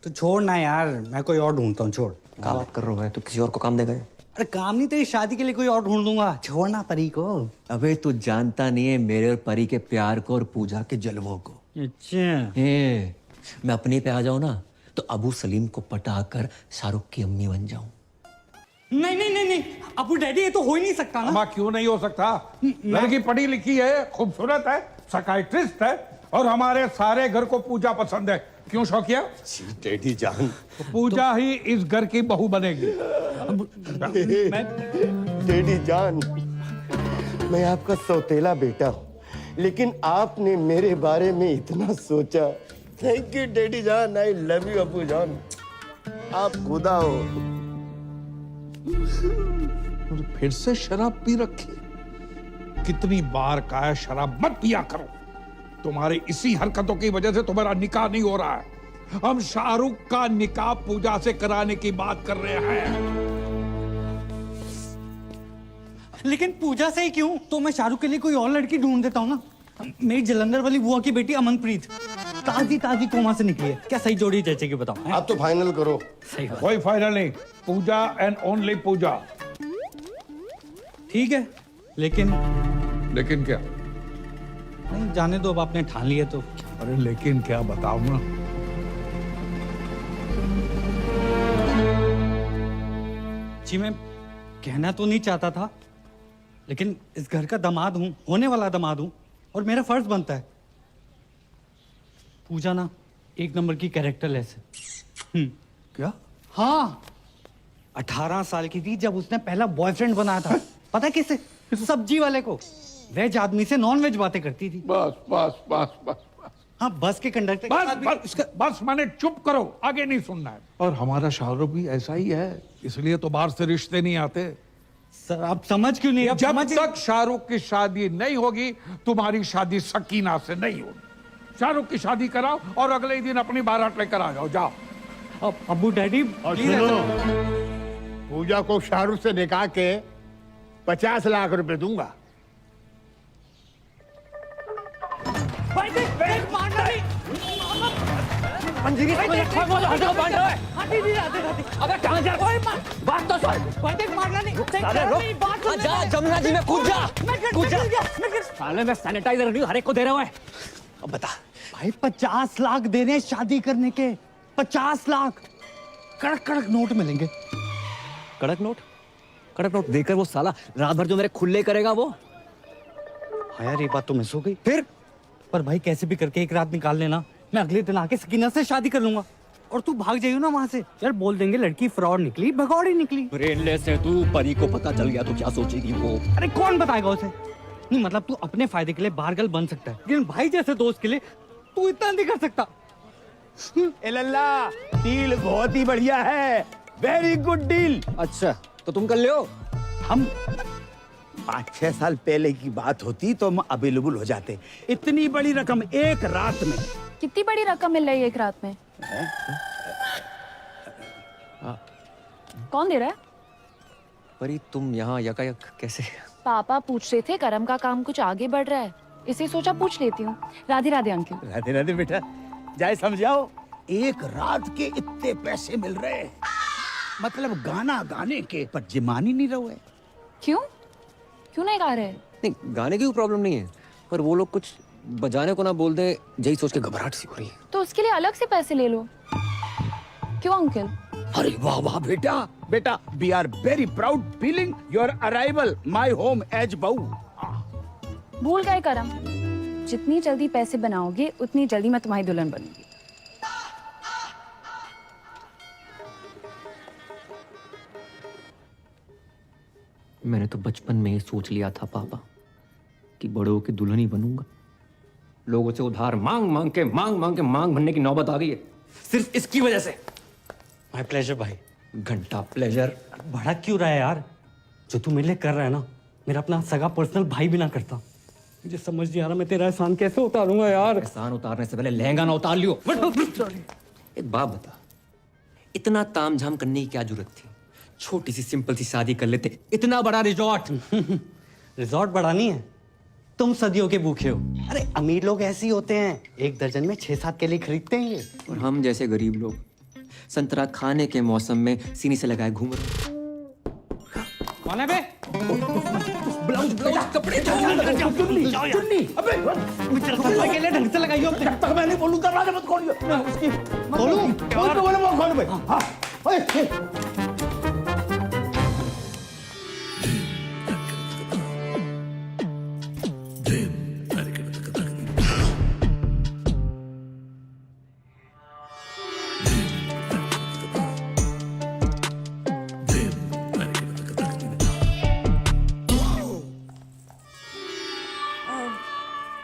तो छोड़ ना यार, मैं कोई और ढूंढता हूँ। छोड़। क्या बात कर रहा है? तू किसी और को काम देगा? अरे काम नहीं, तेरी शादी के लिए कोई और ढूंढ दूंगा। छोड़ना परी को। अबे तू जानता नहीं है मेरे और परी के प्यार को और पूजा के जलवों को। अच्छा। मैं अपने पे आ जाऊं ना तो अबू सलीम को पटाकर शाहरुख की अम्मी बन जाऊं। नहीं नहीं नहीं नहीं अबू डैडी, ये तो हो ही नहीं सकता ना। अम्मा क्यों नहीं हो सकता? लड़की पढ़ी लिखी है, खूबसूरत है, साइकियाट्रिस्ट है और हमारे सारे घर को पूजा पसंद है। क्यों शौकिया? डैडी जान, तो पूजा ही इस घर की बहू बनेगी। डैडी जान, मैं आपका सौतेला बेटा हूँ, लेकिन आपने मेरे बारे में इतना सोचा। थैंक यू डैडी जान, आई लव यू अबू जान, आप खुदा हो। फिर से शराब पी रखी। कितनी बार कहा है शराब मत पिया करो। तुम्हारी इसी हरकतों की वजह से तुम्हारा निकाह नहीं हो रहा है। हम शाहरुख का निकाह पूजा से कराने की बात कर रहे हैं। लेकिन पूजा से ही क्यों? तो मैं शाहरुख के लिए कोई और लड़की ढूंढ देता हूँ ना। मेरी जलंधर वाली बुआ की बेटी अमनप्रीत ताजी ताजी कोमा से निकली है। क्या सही जोड़ी जैसे बताओ? आप तो फाइनल करो। सही बात। कोई फाइनल नहीं, पूजा एंड ओनली पूजा। ठीक है, लेकिन क्या? नहीं जाने दो, अब आपने ठान लिया तो। अरे लेकिन क्या बताओ ना। जी मैं कहना तो नहीं चाहता था, लेकिन इस घर का दामाद हूं, होने वाला दामाद हूं, और मेरा फर्ज बनता है। पूजा ना एक नंबर की कैरेक्टरलेस है। क्या? हाँ, 18 साल की थी जब उसने पहला बॉयफ्रेंड बनाया था। पता है किसे? सब्जी वाले को। वेज आदमी से नॉन वेज बातें करती थी। बस बस बस बस हाँ, बस के कंडक्टर बस मैंने चुप करो, आगे नहीं सुनना है। और हमारा शाहरुख भी ऐसा ही है, इसलिए तो बाहर से रिश्ते नहीं आते। सर आप समझ क्यों नहीं? जब तक शाहरुख की शादी नहीं होगी, तुम्हारी शादी सकीना से नहीं होगी। शाहरुख की शादी कराओ और अगले ही दिन अपनी बारात लेकर आ जाओ। जाओ। अबू डैडी, और सुनो, पूजा को शाहरुख से निकाह के 50 लाख रुपए दूंगा। जमुना जी में कूद जा। साले मैं सैनिटाइजर नहीं हर एक को दे रहा हूँ। अब बता भाई 50 लाख देने हैं शादी करने के। 50 लाख कड़क कड़क नोट मिलेंगे। कड़क नोट देकर वो साला रात भर जो मेरे खुले करेगा वो। हाँ यार, ये बात तो मिस हो गई। फिर पर भाई कैसे भी करके एक रात निकाल लेना, मैं अगले दिन आके सकीना से शादी कर लूंगा। और तू भाग जाइयो ना वहां से। यार बोल देंगे लड़की फ्रॉड निकली, भगौड़ी निकली। ब्रेनलेस है तू, परी को पता चल गया तो क्या सोचेगी वो? अरे कौन बताएगा उसे? नहीं मतलब तू अपने फायदे के लिए बाहर गल बन सकता है, लेकिन भाई जैसे दोस्त के लिए तू इतना नहीं कर सकता। ए लल्ला, डील बहुत ही बढ़िया है, वेरी गुड डील। अच्छा तो तुम कर लो। हम 5-6 साल पहले की बात होती तो हम अवेलेबल हो जाते। इतनी बड़ी रकम एक रात में। कितनी बड़ी रकम मिल रही है एक रात में? कौन दे रहा है? परी तुम यहाँ यकायक कैसे? पापा पूछ रहे थे करम का काम कुछ आगे बढ़ रहा है, इसे सोचा पूछ लेती हूँ। राधे राधे अंकल। राधे राधे बेटा, जाए समझाओ। एक रात के इतने पैसे मिल रहे हैं, मतलब गाना गाने के, पर जिमान ही नहीं रहे। क्यों नहीं गा रहे? नहीं गाने की प्रॉब्लम नहीं है, पर वो लोग कुछ बजाने को ना बोल दे, यही सोच के घबराहट सी हो रही है। तो उसके लिए अलग से पैसे ले लो। क्यों अंकल? अरे वाह वाह बेटा, बेटा we are very proud feeling your arrival my home as बहू। भूल गए करम, जितनी जल्दी पैसे बनाओगे उतनी जल्दी मैं तुम्हारी दुल्हन बनूंगी। मैंने तो बचपन में ही सोच लिया था पापा कि बड़ों की दुल्हन ही बनूंगा। लोगों से उधार मांग मांग के मांग भरने की नौबत आ गई है, सिर्फ इसकी वजह से। माय प्लेजर भाई। घंटा प्लेजर। बड़ा क्यों रहा है यार? जो तू मेरे लिए कर रहा है ना, मेरा अपना सगा पर्सनल भाई भी ना करता। मुझे समझ नहीं आ रहा मैं तेरा एहसान कैसे उतारूंगा यार। एहसान उतारने से पहले लहंगा ना उतार लियो। एक बात बता, इतना तामझाम करने की क्या जरूरत थी? छोटी सी सिंपल सी शादी कर लेते। इतना बड़ा रिजॉर्ट। रिजॉर्ट बड़ा नहीं है, तुम सदियों के भूखे हो। अरे अमीर लोग ऐसे ही होते हैं, 1 दर्जन में 6-7 केले खरीदते हैं ये। और हम जैसे गरीब लोग संतरा खाने के मौसम में सीनी से लगाए घूम रहे। कौन है बे? ब्लाउज कपड़े चुन्नी। अबे सफाई के लिए ढंग से लगाइयो। जब तक मैं नहीं बोलूं दरवाजा मत खोलियो। उसकी खोलूं? बोलो वो खोल बे। हां ओए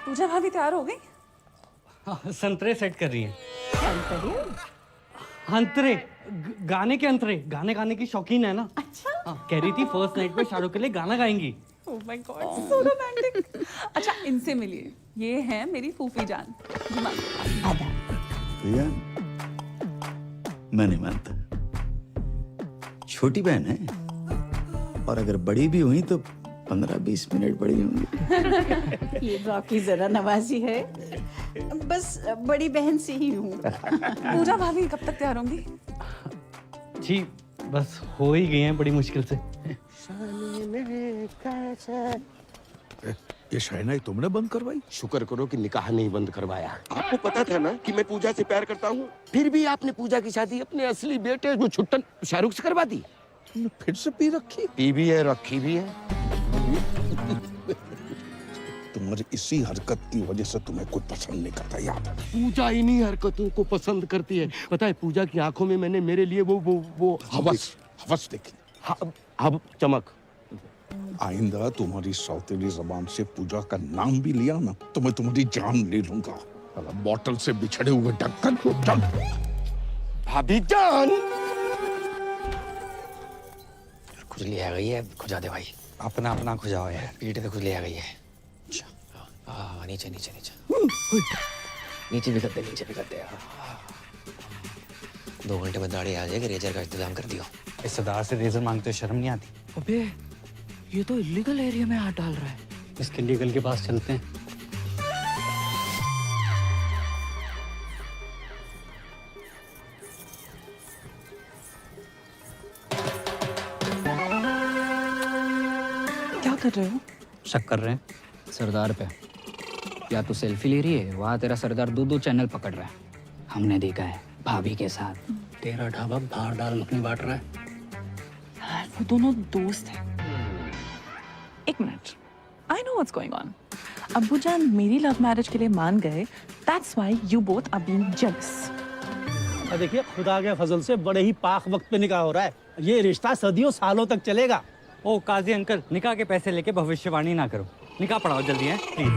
पूजा भाभी तैयार हो गई? संतरे सेट कर रही हैं। अंतरे गाने के अंतरे, गाने गाने की शौकीन है ना। अच्छा कह रही थी फर्स्ट नाइट पे शाहरुख के लिए गाना गाएंगी। Oh my god, so romantic. अच्छा इनसे मिलिए, ये है मेरी फूफी जान। भैया मैं नहीं मानता, छोटी बहन है और अगर बड़ी भी हुई तो 15-20 मिनट बड़ी होंगी। ये तो आपकी जरा नवाजी है, बस बड़ी बहन से ही हूँ। पूजा भाभी कब तक तैयार होंगी? जी बस हो ही गई हैं बड़ी मुश्किल से। ये शहनाई तुमने बंद करवाई? शुक्र करो कि निकाह नहीं बंद करवाया। आपको पता था ना कि मैं पूजा से प्यार करता हूँ, फिर भी आपने पूजा की शादी अपने असली बेटे जो छुट्टन शाहरुख से करवा दी। तुमने फिर से पी रखी? पी भी है, रखी भी है। तुम तुम्हारी इसी हरकत की वजह से तुम्हें कोई पसंद नहीं करता, याद है? पूजा इन्हीं हरकतों को पसंद करती है। पता है पूजा की आंखों में मैंने मेरे लिए वो हवस देखी। अब चमक। आइंदा तुम्हारी सौतेली जबान से पूजा का नाम भी लिया ना तो मैं तुम्हारी जान ले लूंगा। बॉटल से बिछड़े हुए ढक्कन को चल। भाभी जान, खुजली आ गई है, खुजा दे भाई। अपना अपना खुजाओ यार। पीठ पे खुजली आ गई है। हाँ, नीचे नीचे नीचे नीचे भी करते, नीचे भी करते। 2 घंटे में दाढ़ी आ जाएगी, रेजर का इंतजाम कर दियो। इस सरदार से रेजर मांगते शर्म नहीं आती? अबे ये तो इलीगल एरिया में हाथ डाल रहा है। इसके लीगल के पास चलते हैं। क्या कर रहे हो? शक कर रहे हैं सरदार पे। या तो सेल्फी ले रही है, वहाँ तेरा सरदार 2 चैनल पकड़ रहा है। हमने देखा है भाभी के साथ। तेरा ढाबा बाहर दाल मखनी बांट रहा है। वो दोनों दोस्त हैं। एक minute, I know what's going on. अब्बू जान मेरी लव मैरिज के लिए मान गए, that's why you both are being jealous. देखिए खुदा के फजल से बड़े ही पाक वक्त पे निकाह हो रहा है। ये रिश्ता सदियों सालों तक चलेगा। ओ काजी अंकल, निकाह के पैसे लेके भविष्यवाणी ना करो। निकाह पढ़ाओ जल्दी है प्लीज।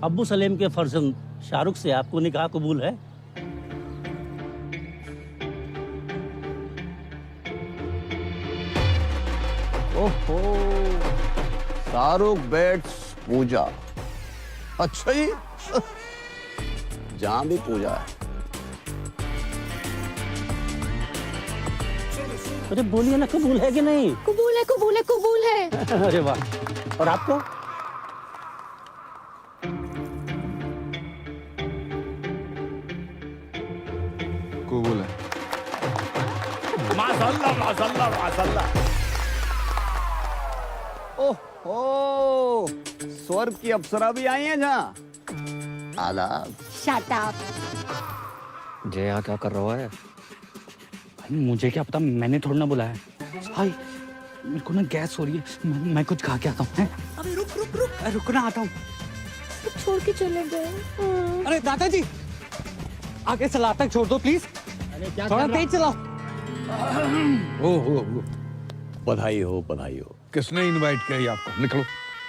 अब्बू सलेम के फर्जंद शाहरुख से आपको निकाह कबूल है? ओहो, शाहरुख बेट्स पूजा। अच्छा ही जहां भी पूजा है। अरे बोलिए ना, कबूल है कि नहीं? कबूल है, कबूल है, कबूल है। अरे वाह। और आपको? कबूल है। माशाल्लाह माशाल्लाह माशाल्लाह। ओह, स्वर्ग की अप्सरा भी आई हैं जहाँ। आदाब। Shut up. जय यहाँ क्या कर रहा है? भाई मुझे क्या पता, मैंने थोड़ा ना बुलाया। भाई मेरे को ना गैस हो रही है, मैं कुछ खा के आता हूँ। अबे रुक, रुकना, आता हूँ। छोड़ के चले गए। अरे दादाजी, आगे सलाद तक छोड़ दो प्लीज। थोड़ा तेज चलाओ। ओ बधाई हो, बधाई हो। किसने इनवाइट किया आपको? निकलो।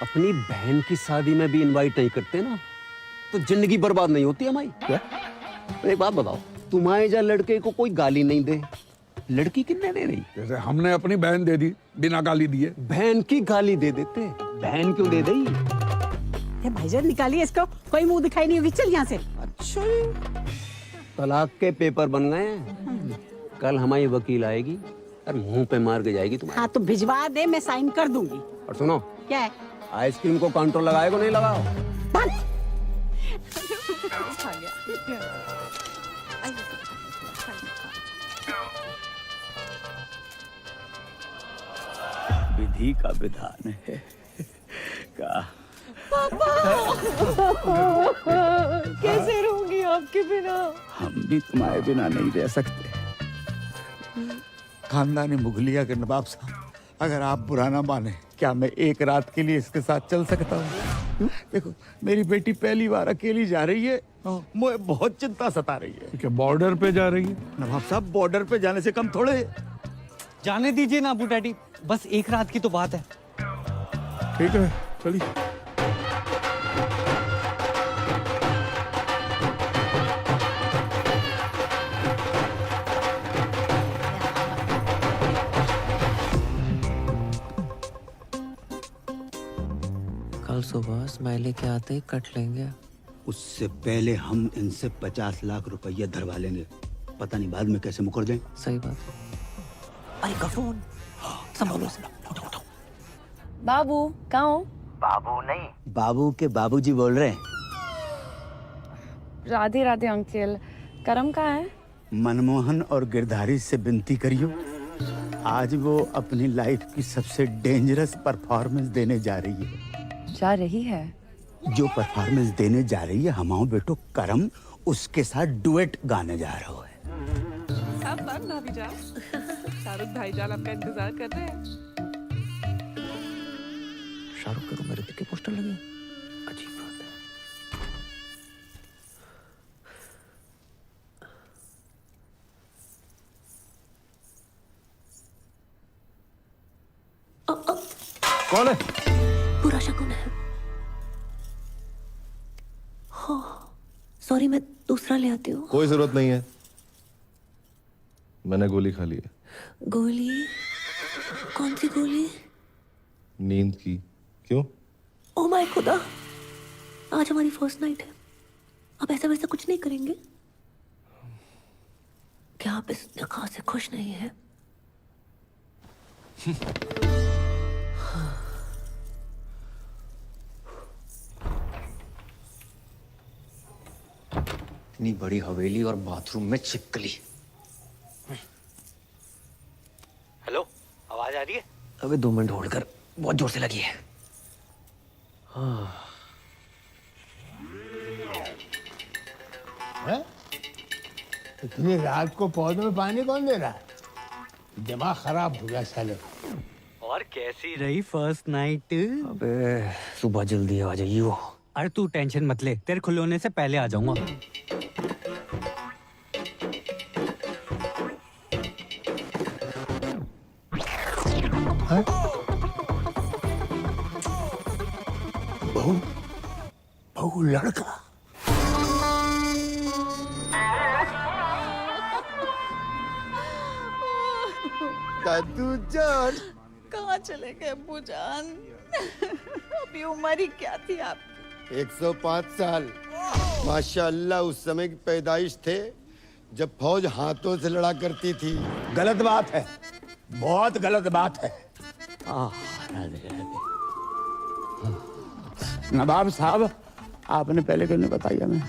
अपनी बहन की शादी में भी इनवाइट नहीं करते ना तो जिंदगी बर्बाद नहीं होती हमारी। एक बात बताओ, तुम्हारे जा लड़के को कोई गाली नहीं दे, लड़की किन्ने दे रही? जैसे हमने अपनी बहन दे दी बिना गाली दिए। बहन की गाली दे देते, बहन क्यों दे दी? भाईजान निकालिए इसको, कोई मुंह दिखाई नहीं होगी। चल यहाँ से। अच्छा, तलाक के पेपर बन गए हैं। कल हमारी वकील आएगी और मुंह पे मार के जाएगी तुम्हारे। हाँ तो भिजवा दे, मैं साइन कर दूंगी। और सुनो, क्या है? आइसक्रीम को काउंटर लगाए को नहीं लगाओ। विधि का विधान है का। कैसे रहूंगी आपके बिना? हम भी तुम्हारे बिना नहीं रह सकते। खानदानी मुगलिया के नवाब साहब, अगर आप बुरा ना माने, क्या मैं एक रात के लिए इसके साथ चल सकता हूँ? देखो मेरी बेटी पहली बार अकेली जा रही है, मुझे बहुत चिंता सता रही है। क्या बॉर्डर पे जा रही है? नवाब साहब, बॉर्डर पे जाने से कम थोड़े। जाने दीजिए ना अबू डैडी, बस एक रात की तो बात है। ठीक है, चलिए। कल सुबह स्माइली के आते ही कट लेंगे। उससे पहले हम इनसे 50 लाख रुपया धरवा लेंगे। पता नहीं बाद में कैसे मुकर जाएं। सही बात। अरे का फोन संभालो। बाबू कहाँ हो? बाबू नहीं, बाबू के बाबूजी बोल रहे हैं। राधे राधे अंकल। करम कहाँ है? मनमोहन और गिरधारी से विनती करियो, आज वो अपनी लाइफ की सबसे डेंजरस परफॉर्मेंस देने जा रही है। जा रही है? जो परफॉर्मेंस देने जा रही है, हमाओ बेटो करम उसके साथ डुएट गाने जा रहा है। सब बंद भाभी जान। शाहरुख भाईजान आपका इंतजार कर रहे हैं। शाहरुख के रूम में ऋतिक के पोस्टर लगे हैं। अजीब बात है। कौन है? बुरा शकुन है। हो सॉरी, मैं दूसरा ले आती हूँ। कोई जरूरत नहीं है, मैंने गोली खा ली है। गोली? कौन सी गोली? नींद की। क्यों? ओ माय खुदा, आज हमारी फर्स्ट नाइट है। आप ऐसा वैसा कुछ नहीं करेंगे? क्या आप इस निकाह से खुश नहीं हैं? इतनी बड़ी हवेली और बाथरूम में छिपकली। हेलो, आवाज आ रही है? अबे 2 मिनट होल्ड कर, बहुत जोर से लगी है। इतनी रात को पौधों में पानी कौन दे रहा है? दिमाग खराब हो गया साले। और कैसी रही फर्स्ट नाइट? अबे सुबह जल्दी आ जाइयो। अरे तू टेंशन मत ले, तेरे खुले होने से पहले आ जाऊंगा। बहू लड़का। दादू जान, कहाँ चले गए अब्बू जान? अभी उम्र ही क्या थी आपकी? 105 साल। माशाअल्लाह उस समय की पैदाइश थे जब फौज हाथों से लड़ा करती थी। गलत बात है, बहुत गलत बात है। नवाब साहब, आपने पहले क्यों नहीं बताया? हमें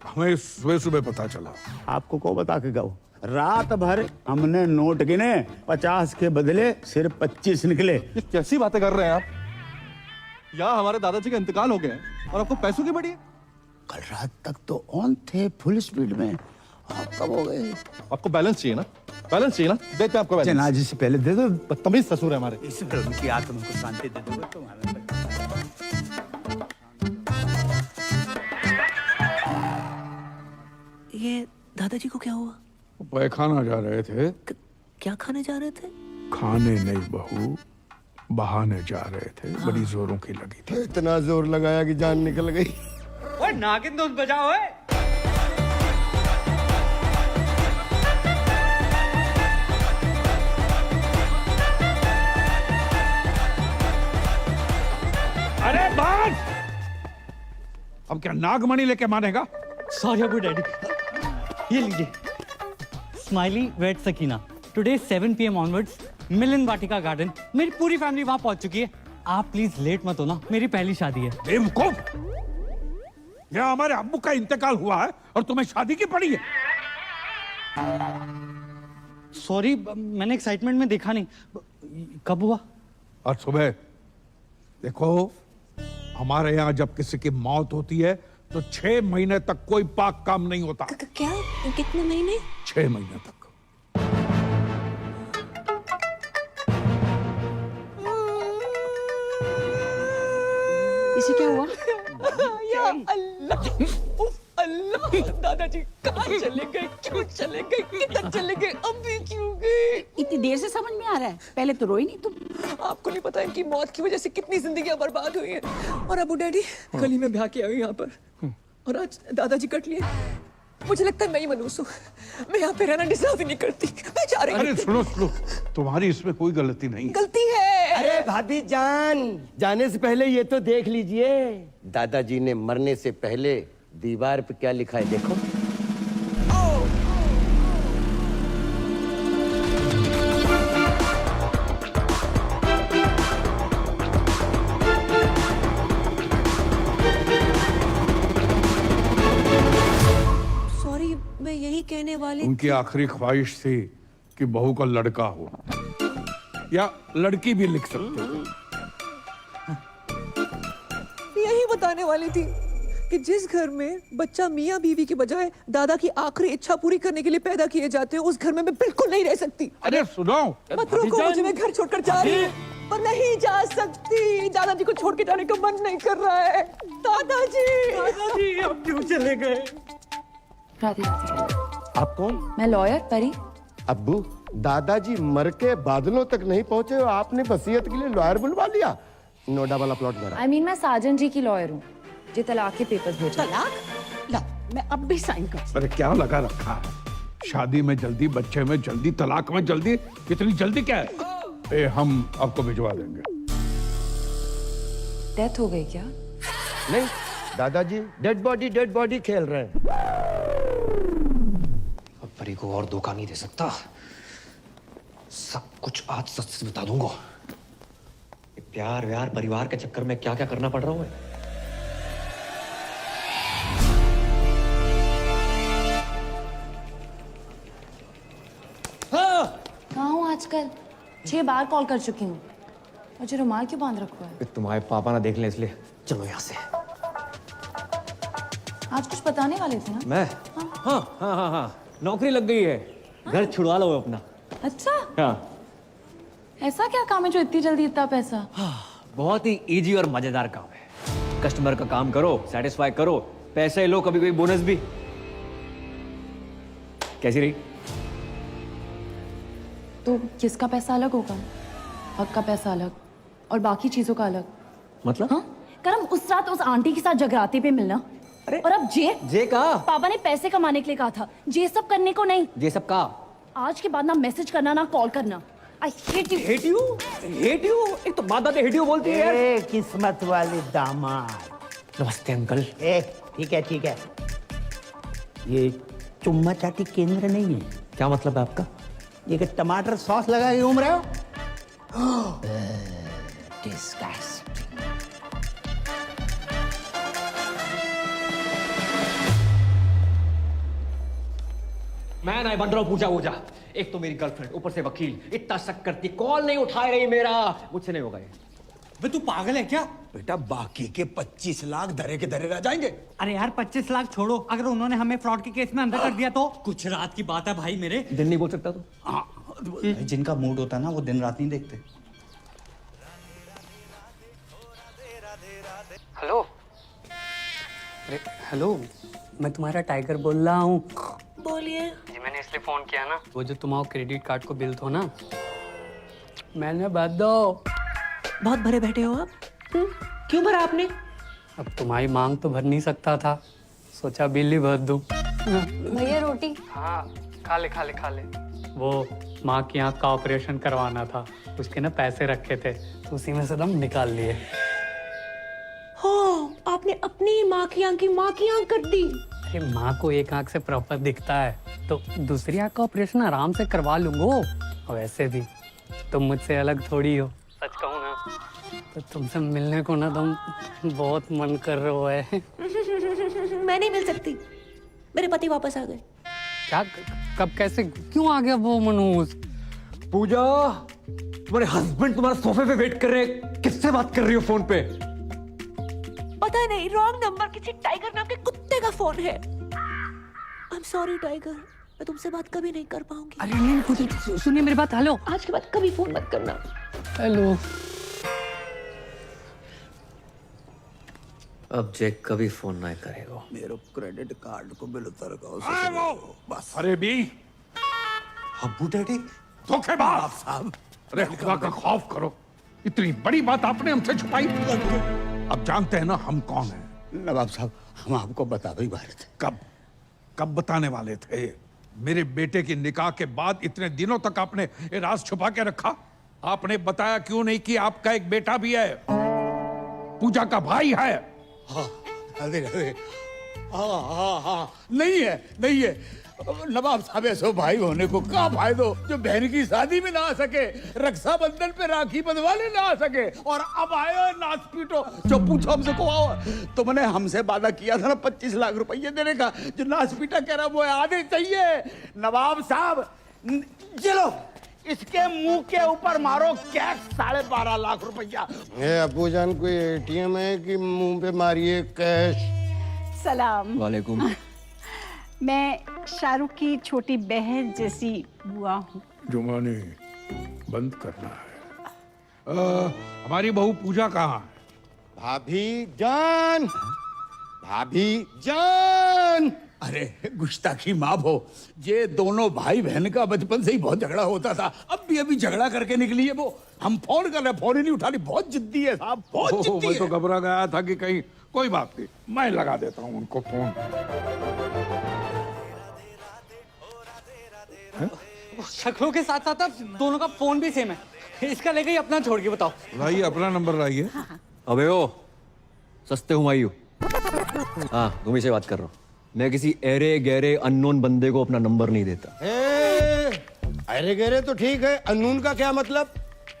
हमें सुबह सुबह पता चला। आपको को बता के गए? रात भर हमने नोट गिने, 50 के बदले सिर्फ 25 निकले। ये कैसी बातें कर रहे हैं आप? यहाँ हमारे दादाजी का इंतकाल हो गया है और आपको पैसों की बड़ी है। कल रात तक तो ऑन थे फुल स्पीड में, आप कब हो गए? आपको बैलेंस चाहिए ना? बैलेंस चाहिए ना? देते हैं आपको बैलेंस। जनाजे से पहले दे दो। बदतमीज ससुर है हमारे। इस फिल्म की आत्मा को शांति दे दो तुम्हारा। ये दादाजी को क्या हुआ? पैखाना जा रहे थे। क्या खाने जा रहे थे? खाने नहीं बहू, बहाने जा रहे थे। बड़ी जोरों की लगी थी। इतना जोर लगाया कि जान निकल गई। ओए नागिन दोस्त बजाओ है। अरे बात! अब क्या नागमणि लेके मानेगा? सॉरी अबू डैडी, ये लीजिए। Smiley wed Sakina, today 7 PM onwards Milan Vatika garden. मेरी पूरी फैमिली वहां पहुंच चुकी है। आप प्लीज लेट मत होना, मेरी पहली शादी है। बेवकूफ! यहाँ हमारे अब्बू का इंतकाल हुआ है और तुम्हें शादी की पड़ी है। सॉरी, मैंने एक्साइटमेंट में देखा नहीं। कब हुआ? और सुबह देखो, हमारे यहाँ जब किसी की मौत होती है तो 6 महीने तक कोई पाक काम नहीं होता। क्या? कितने महीने? 6 महीने तक। इसे क्या हुआ? या अल्लाह, उफ अल्लाह, दादाजी कहाँ चले गए? क्यों चले गए? किधर चले गए? अभी क्यों गए? इतनी देर से समझ में आ रहा है, पहले तो रोई नहीं तुम। आपको नहीं पता इनकी मौत की वजह से कितनी जिंदगियां बर्बाद हुई हैं। और अबू डैडी गली में ब्याह के आए यहाँ पर, और आज दादाजी कट लिए। मुझे लगता है मैं ही मनूस हूँ। मैं यहाँ पे रहना डिजर्व ही नहीं करती। मैं जा रही हूँ। अरे सुनो सुनो, तुम्हारी इसमें कोई गलती नहीं है। गलती है। अरे भाभी जान, जाने से पहले ये तो देख लीजिए, दादाजी ने मरने से पहले दीवार पे क्या लिखा है, देखो। सॉरी, मैं यही कहने वाली। उनकी आखिरी ख्वाहिश थी कि बहू का लड़का हो, या लड़की भी लिख सकते हो। यही बताने वाली थी कि जिस घर में बच्चा मियाँ बीवी की बजाय दादा की आखिरी इच्छा पूरी करने के लिए पैदा किए जाते हैं, उस घर में मैं बिल्कुल नहीं रह सकती। अरे सुनो, मत रोको मुझे, मैं घर छोड़कर जा रही हूँ। पर नहीं जा सकती। दादाजी को छोड़ के जाने का मन नहीं कर रहा है। दादाजी अब क्यों चले गए? राधे राधे। आप कौन? मैं लॉयर परी। अब्बू, दादाजी मर के बादलों तक नहीं पहुंचे और आपने वसीयत के लिए लॉयर बुलवा लिया। नो डबल अपलॉड करा। I mean, मैं साजन जी की लॉयर हूँ जो तलाक के पेपर्स भेज। तलाक? ला, मैं अब भी साइन कर। अरे क्या लगा रखा है? शादी में जल्दी, बच्चे में जल्दी, तलाक में जल्दी, कितनी जल्दी क्या है? हम आपको भिजवा देंगे। डेथ हो गई क्या? नहीं, दादाजी डेड बॉडी खेल रहे हैं। अब परी को और धोखा नहीं दे सकता। सब कुछ आज सच से बता दूंगा। ये प्यार व्यार परिवार के चक्कर में क्या क्या करना पड़ रहा है। कहाँ हूँ आजकल? 6 बार कॉल कर चुकी हूँ। और जो रुमाल क्यों बांध रखा है? तुम्हारे पापा ना देख लें इसलिए। चलो यहाँ से। आज कुछ बताने वाले थे ना? मैं? हाँ। नौकरी लग गई है। घर छुड़वा लो अपना। अच्छा? हाँ। ऐसा क्या काम है जो इतनी जल्दी इतना पैसा? बहुत ही इजी और मजेदार काम है। कस्टमर का काम करो, सेटिस्फाई करो, पैसे लो, कभी कभी बोनस भी। कैसी रही? तो किसका पैसा अलग होगा? हक का पैसा अलग और बाकी चीजों का अलग। मतलब? हाँ? करम उस रात उस आंटी के साथ जगराते पे मिलना। अरे और अब जे का पापा ने पैसे कमाने के लिए कहा था, जे सब करने को नहीं। जे सब का आज के बाद ना मैसेज करना ना कॉल करना। I hate you. Hate you? Hate you? एक तो बात hate you बोलती है यार। किस्मत वाले दामाद। नमस्ते अंकल। ठीक है। ये चुम्मा चाटी केंद्र नहीं है। क्या मतलब है आपका? ये कि टमाटर सॉस लगा के घूम रहे हो? Disgusting. मैं नहीं बन रहा हूँ पूजा वूजा। एक तो मेरी गर्लफ्रेंड, ऊपर से वकील, इतना शक करती, कॉल नहीं उठा रही मेरा। मुझसे नहीं होगा ये। वे तू पागल है क्या? बेटा बाकी के 25 लाख धरे के धरे रह जाएंगे। अरे यार 25 लाख छोड़ो, अगर उन्होंने हमें फ्रॉड के केस में अंदर कर दिया तो? कुछ रात की बात है भाई मेरे। दिन नहीं बोल सकता तू? जिनका मूड होता है ना वो दिन रात नहीं देखते। हेलो। अरे हेलो, मैं तुम्हारा टाइगर बोल रहा हूँ। बोलिए। जी मैंने इसलिए फोन किया ना, वो जो तुम्हारा क्रेडिट कार्ड को बिल थो ना, मैंने भर दो। बहुत भरे बैठे हो आप? क्यों भरा आपने? अब तुम्हारी मांग तो भर नहीं सकता था, सोचा बिल ही भर दूं। भैया रोटी। हाँ खा ले। वो माँ की आँख का ऑपरेशन करवाना था, उसके ना पैसे रखे थे तो उसी में से दम निकाल लिए। हो, आपने अपनी माँ की आँख कर दी। अरे माँ को एक आँख से प्रॉपर दिखता है तो दूसरी आँख का ऑपरेशन आराम से करवा लूंगो। और वैसे भी तुम मुझसे अलग थोड़ी हो, सच कहूँ ना तो तुमसे मिलने को ना तुम बहुत मन कर रहे है। मैं नहीं मिल सकती, मेरे पति वापस आ गए। क्या? कब? कैसे? क्यों आ गया वो मनोज? पूजा, तुम्हारे हस्बैंड तुम्हारे सोफे पे वेट कर रहे हैं। किससे बात कर रही हो फोन पे? पता नहीं, रॉन्ग नंबर, किसी टाइगर नाम के कुत्ते का फोन है। आई एम सॉरी टाइगर, मैं तुमसे बात कभी नहीं कर पाऊंगी। अरे नहीं कुछ सुनिए मेरी बात। हेलो, आज के बाद कभी फोन मत करना। हेलो। अब जैक कभी फोन नहीं करेगा। मेरे क्रेडिट कार्ड को बिल उतर बस। अरे भी अब्बू डैडी धोखेबाज साहब। अरे खुदा का खौफ करो, इतनी बड़ी बात आपने हमसे छुपाई। अब जानते हैं ना हम कौन हैं। नवाब साहब, हम आपको बता भी वाले थे। कब बताने वाले थे? मेरे बेटे की निकाह के बाद इतने दिनों तक आपने ये राज छुपा के रखा। आपने बताया क्यों नहीं कि आपका एक बेटा भी है, पूजा का भाई है। हाँ, नहीं है। नवाब साहब ऐसो भाई होने को क्या फायदो जो बहन की शादी में ना आ सके, रक्षाबंधन पे राखी बंधवाने ना आ सके, और अब आयो नाच पीटो। जो पूछो हमसे को आओ, तो मैंने हमसे वादा किया था ना 25 लाख रुपये देने का। जो नाच पीटा कह रहा वो आधे चाहिए। नवाब साहब चलो इसके मुंह के ऊपर मारो कैश 12.5 लाख रुपया। अबू जान कोई एटीएम है कि मुंह पे मारिए कैश? सलाम। वालेकुम। मैं शाहरुख की छोटी बहन जैसी बुआ हूँ। जुमानी बंद करना है। हमारी बहू पूजा कहाँ है? भाभी जान, भाभी जान। अरे गुस्ताखी माफ हो, ये दोनों भाई बहन का बचपन से ही बहुत झगड़ा होता था। अब भी अभी झगड़ा करके निकली है वो। हम फोन कर रहे, फोन ही नहीं उठा रही। बहुत जिद्दी है साहब, बहुत जिद्दी मैं है। तो घबरा गया था कि कहीं, कोई बात नहीं, मैं लगा देता हूँ उनको फोन। शक्लों के साथ साथ अब दोनों का फोन भी सेम है। इसका लेके ही अपना छोड़ के बताओ। लाइए अपना नंबर लाइए। अबे ओ सस्ते हुमायूं। हाँ तुम से बात कर रहा हूँ। मैं किसी एरे गहरे अननोन बंदे को अपना नंबर नहीं देता। अरे गहरे तो ठीक है, अनून का क्या मतलब?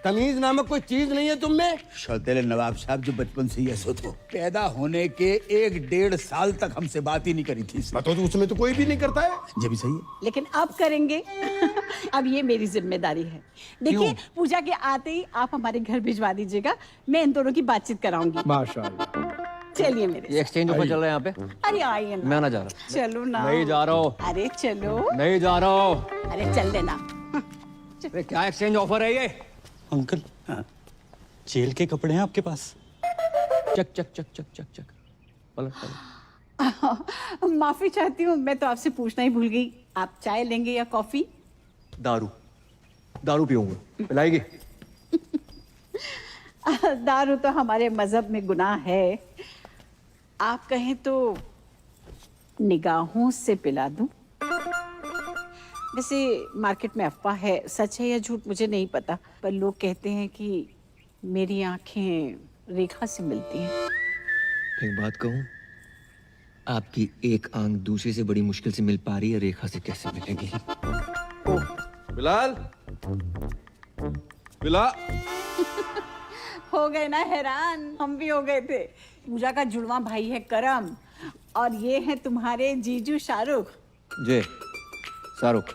तमीज नामक कोई चीज नहीं है तुम में? शौतेले नवाब साहब जो बचपन से ही ऐसे थे, पैदा होने के 1-1.5 साल तक हमसे बात ही नहीं करी थी। तो उसमें तो कोई भी नहीं करता है। ये भी सही है, लेकिन अब करेंगे। अब ये मेरी जिम्मेदारी है। देखिए पूजा के आते ही आप हमारे घर भिजवा दीजिएगा, मैं इन दोनों की बातचीत कराऊंगी। माशाल्लाह। चलिए मेरे ये एक्सचेंज ऑफर चल रहा है यहाँ पे। अरे आइए ना। मैं ना जा रहा। चलो ना। नहीं जा रहा हूँ। अरे चलो। नहीं जा रहा हूँ। अरे चल देना। अरे क्या एक्सचेंज ऑफर है ये? अंकल, जेल के कपड़े हैं आपके पास? चक चक चक चक चक चक। पलट पलट। माफी चाहती हूँ, मैं तो आपसे पूछना ही भूल गई। आप चाय लेंगे या कॉफी? दारू। दारू पीऊंगा, पिलाएगी? दारू तो हमारे मजहब में गुनाह है। आप कहें तो निगाहों से पिला दूं? वैसे मार्केट में अफवाह है, सच है या झूठ मुझे नहीं पता, पर लोग कहते हैं कि मेरी आंखें रेखा से मिलती हैं। एक बात कहूँ, आपकी एक आंख दूसरे से बड़ी मुश्किल से मिल पा रही है, रेखा से कैसे मिलेगी? बिलाल, बिलाल। हो गए ना हैरान? हम भी हो गए थे। पूजा का जुड़वा भाई है करम, और ये है तुम्हारे जीजू शाहरुख। जे शाहरुख,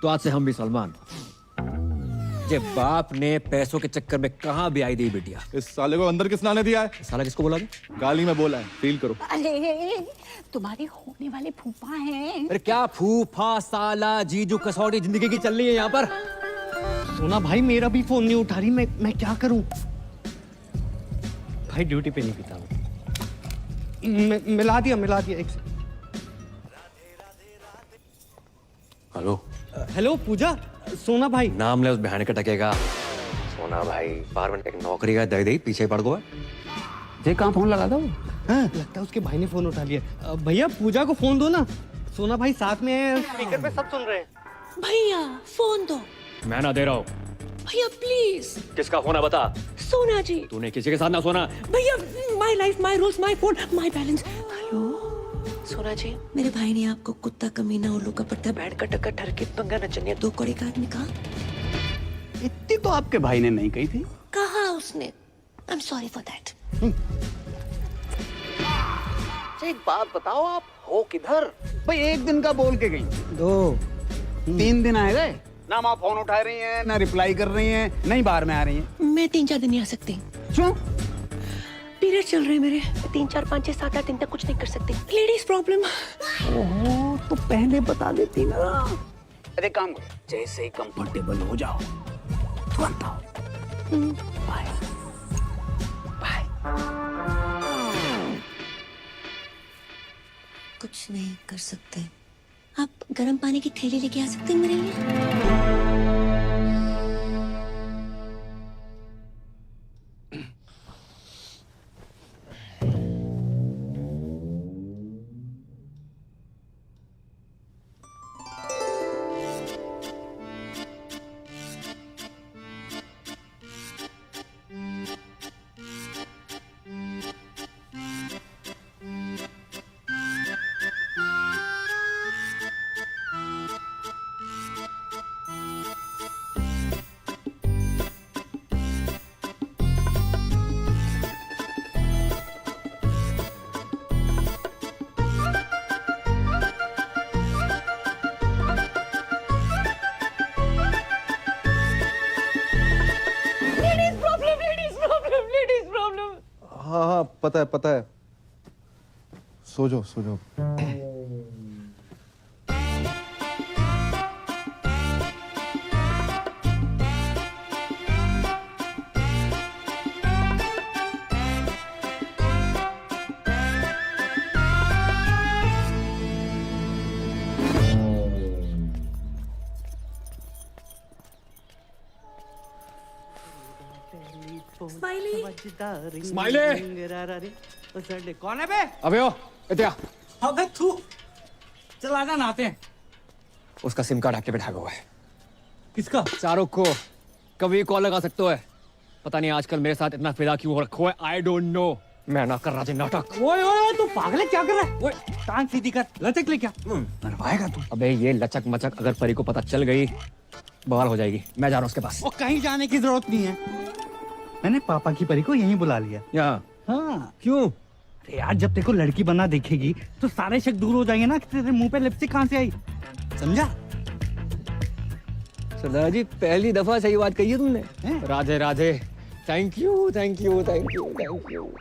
तो आज से हम भी सलमान। जे बाप ने पैसों के चक्कर में कहाँ भी आई दी बिटिया। इस साले को अंदर किस नाने दिया है? साला किसको बोला? गाली में बोला है, फील करो। अरे तुम्हारे होने वाले फूफा हैं। अरे क्या फूफा, साला, जीजू, कसौटी जिंदगी की चल रही है यहाँ पर। सोना भाई मेरा भी फोन नहीं उठा रही, मैं क्या करूं? भाई ड्यूटी पे नहीं पीता मैं। मिला दिया एक से। हेलो हेलो पूजा, सोना भाई। नाम ले उस बहन के टकेगा। सोना भाई बार बार एक नौकरी का दे दे पीछे पड़ गया। जे कहाँ फोन लगा दो? हाँ, लगता है उसके भाई ने फोन उठा लिया। भैया पूजा को फोन दो ना, सोना भाई साथ में है, स्पीकर पे सब सुन रहे हैं। भैया फोन दो। मैं ना दे रहा हूँ। भैया प्लीज। किसका फोन है बता? सोना जी। तूने किसी के साथ ना सोना। भैया my life my rules my phone my balance. Hello सोना जी, मेरे भाई ने आपको कुत्ता, कमीना, उल्लू का पट्टा, बैठ का टक्कर, ठरके, पंगा, नचनिया, 2 कौड़ी का आदमी कहा? इतनी तो आपके भाई ने नहीं कही थी। कहा उसने। I am sorry for that. एक बात बताओ, आप हो किधर? भाई एक दिन का बोल के गई, 2-3 दिन आए गए ना। आप फोन उठा रही हैं, ना रिप्लाई कर रही हैं, नहीं बाहर में आ रही हैं। मैं 3-4 दिन नहीं आ सकती। क्यों? पीरियड चल रहे हैं मेरे। 3, 4, 5, 6, 7, 8 दिन तक कुछ नहीं कर सकती। Ladies problem. ओहो, तो पहले बता देती ना। अरे काम करो, जैसे ही कंफर्टेबल हो जाओ तुरंत आओ। Bye bye. कुछ नहीं कर सकते। आप गर्म पानी की थैली लेके आ सकते हैं मेरे लिए? हाँ पता है। सो जाओ। स्माइली कौन है बे? अबे ओ इत्या अबे तू चल आजा नहाते हैं। उसका सिम कार्ड एक्टिवेट हुआ है। किसका? शाहरुख को कभी कॉल लगा सकते हो। पता नहीं आजकल मेरे साथ इतना फिदा क्यों हो रखो है। I don't know. मैं ना कर रहा था नाटक। ओए ओए तू पागल है, क्या कर रहा है? ओए टांग सीधी कर, लचक ले क्या मरवाएगा तू? अबे ये लचक मचक अगर परी को पता चल गई बवाल हो जाएगी। मैं जा रहा हूँ उसके पास। वो कहीं जाने की जरूरत नहीं है, मैंने पापा की परी को यहीं बुला लिया। यहाँ? हाँ। क्यों? अरे यार जब तेरे को लड़की बना देखेगी तो सारे शक दूर हो जाएंगे ना कि तेरे मुंह पे लिपस्टिक कहाँ से आई, समझा? सरदार जी पहली दफा सही बात कही है तुमने। Radhe Radhe. Thank you thank you thank you thank you.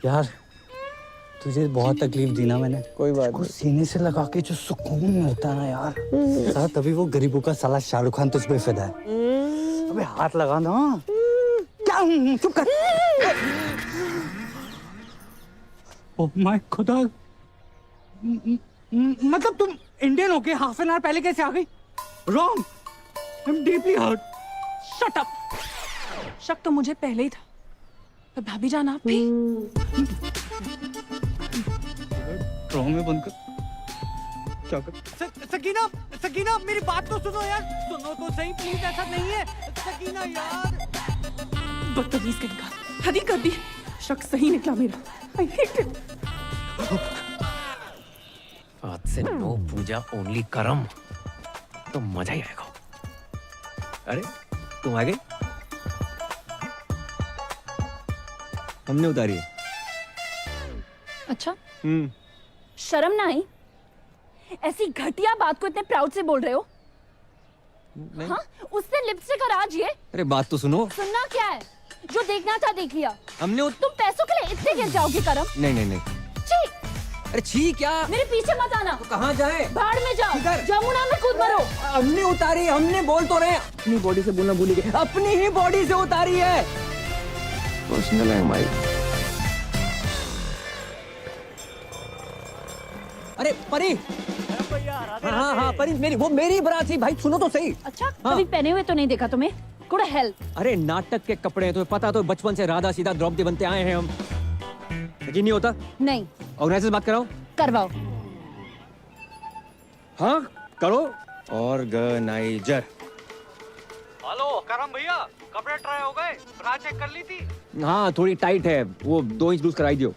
यार तुझे बहुत तकलीफ दी ना मैंने। कोई बात नहीं। सीने से लगा के जो सुकून मिलता है ना यार, साला तभी वो गरीबों का साला शाहरुख खान तुझ पे फिदा है। अबे हाथ लगा ना। क्या? चुप कर। ओह माय खुदा, मतलब तुम इंडियन होके हाफ एन आवर पहले कैसे आ गई? Wrong, I am deeply hurt. Shut up. शक तो मुझे पहले ही था, पर भाभी जान आप भी। में बंद कर। क्या कर? सकीना सकीना मेरी बात तो सुनो यार, सुनो तो सही प्लीज, ऐसा नहीं है सकीना यार। बदतमीज कहेगा, हद ही कर दी। शक सही निकला मेरा। I hate it. आज से नो पूजा ओनली करम, तो मजा ही आएगा। अरे तुम आ गई? हमने उतारी है। अच्छा शर्म ना आई? ऐसी घटिया बात को इतने प्राउड से बोल रहे हो? हाँ? उससे लिपस्टिक और आज ये? अरे बात तो सुनो। सुनना क्या है? जो देखना था देख लिया। हमने तुम पैसों के लिए इतने गिर जाओगे करम? नहीं नहीं नहीं। छी! अरे छी क्या? मेरे पीछे मत आना। तो कहाँ जाए? बाढ़ में जाओ, जमुना में कूद मरो। हमने उतारी, हमने बोल तो रहे। अपनी बॉडी से बोलना भूल गए। अपनी ही बॉडी से उतारी है। पर्सनल है हमारी। अरे परी। हाँ हाँ परी मेरी, वो मेरी बारात थी भाई, सुनो तो सही। अच्छा कभी पहने हुए तो नहीं देखा तुम्हें? Good help. अरे नाटक के कपड़े हैं, तुम्हें पता तो बचपन से राधा सीधा द्रौपदी बनते आए हैं हम। यकीन नहीं होता? नहीं। ऑर्गेनाइजर से बात कराओ। करवाओ। हाँ करो। ऑर्गेनाइजर। हेलो करम भैया, कपड़े ट्राई हो गए? ब्रा चेक कर ली थी? हाँ थोड़ी टाइट है, वो 2 इंच लूज कराई दियो।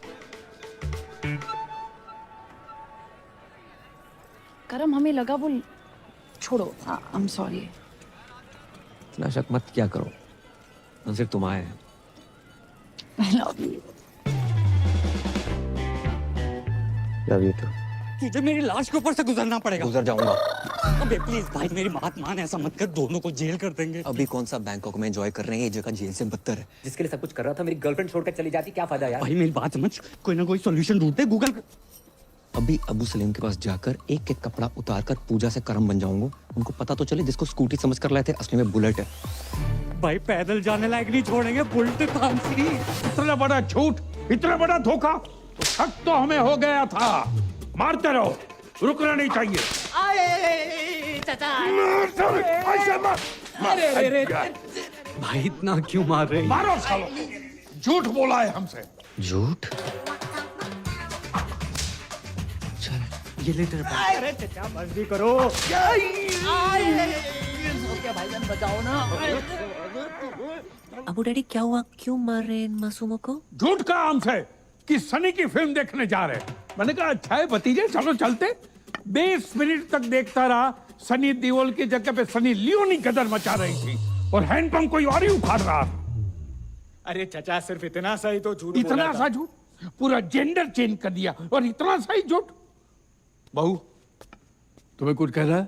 करम हमें लगा वो, छोड़ो। I am sorry. इतना शक मत क्या करो, हम सिर्फ तुम आए हैं। I love you. Love you too. तुझे मेरी लाश के ऊपर से गुजरना पड़ेगा। गुजर जाऊंगा। अबे प्लीज भाई मेरी बात मान, ऐसा मत कर, दोनों को जेल कर देंगे। अभी कौन सा बैंकॉक में एंजॉय कर रहे हैं, ये जगह जेल से बदतर है। जिसके लिए सब कुछ कर रहा था मेरी गर्लफ्रेंड छोड़कर चली जाती, क्या फायदा यार? भाई मेरी बात समझ, कोई ना कोई सॉल्यूशन ढूंढते, गूगल कर। अभी अबू सलीम के पास जाकर एक एक कपड़ा उतारकर पूजा से करम बन जाऊंगा। उनको पता तो चले जिसको स्कूटी समझ कर लाए थे असली में बुलेट है। भाई पैदल जाने लायक नहीं छोड़ेंगे, बुलेट तामसी। इतना बड़ा झूठ, इतना बड़ा धोखा, तो शक तो हमें हो गया था। मारते रहो, रुकना नहीं चाहिए। भाई इतना क्यों मार रहे? मारो सालो, झूठ बोला है हमसे। झूठ? ये ले तेरे पास। अरे चाचा बस भी करो। भाईजान बचाओ ना। अबू डैडी क्या हुआ, क्यों मार रहे हैं इन मासूमों को? झूठ कहा हमसे कि सनी की फिल्म देखने जा रहे हैं। मैंने कहा अच्छा है भतीजे, चलो चलते। 20 मिनट तक देखता रहा, सनी देओल की जगह पे सनी लियोनी गदर मचा रही थी और हैंडपंप कोई और ही उखाड़ रहा था। अरे चाचा सिर्फ इतना सा ही तो झूठ इतना सा झूठ? पूरा जेंडर चेंज कर दिया और इतना सा ही झूठ? बहू तुम्हें कुछ कह रहा है?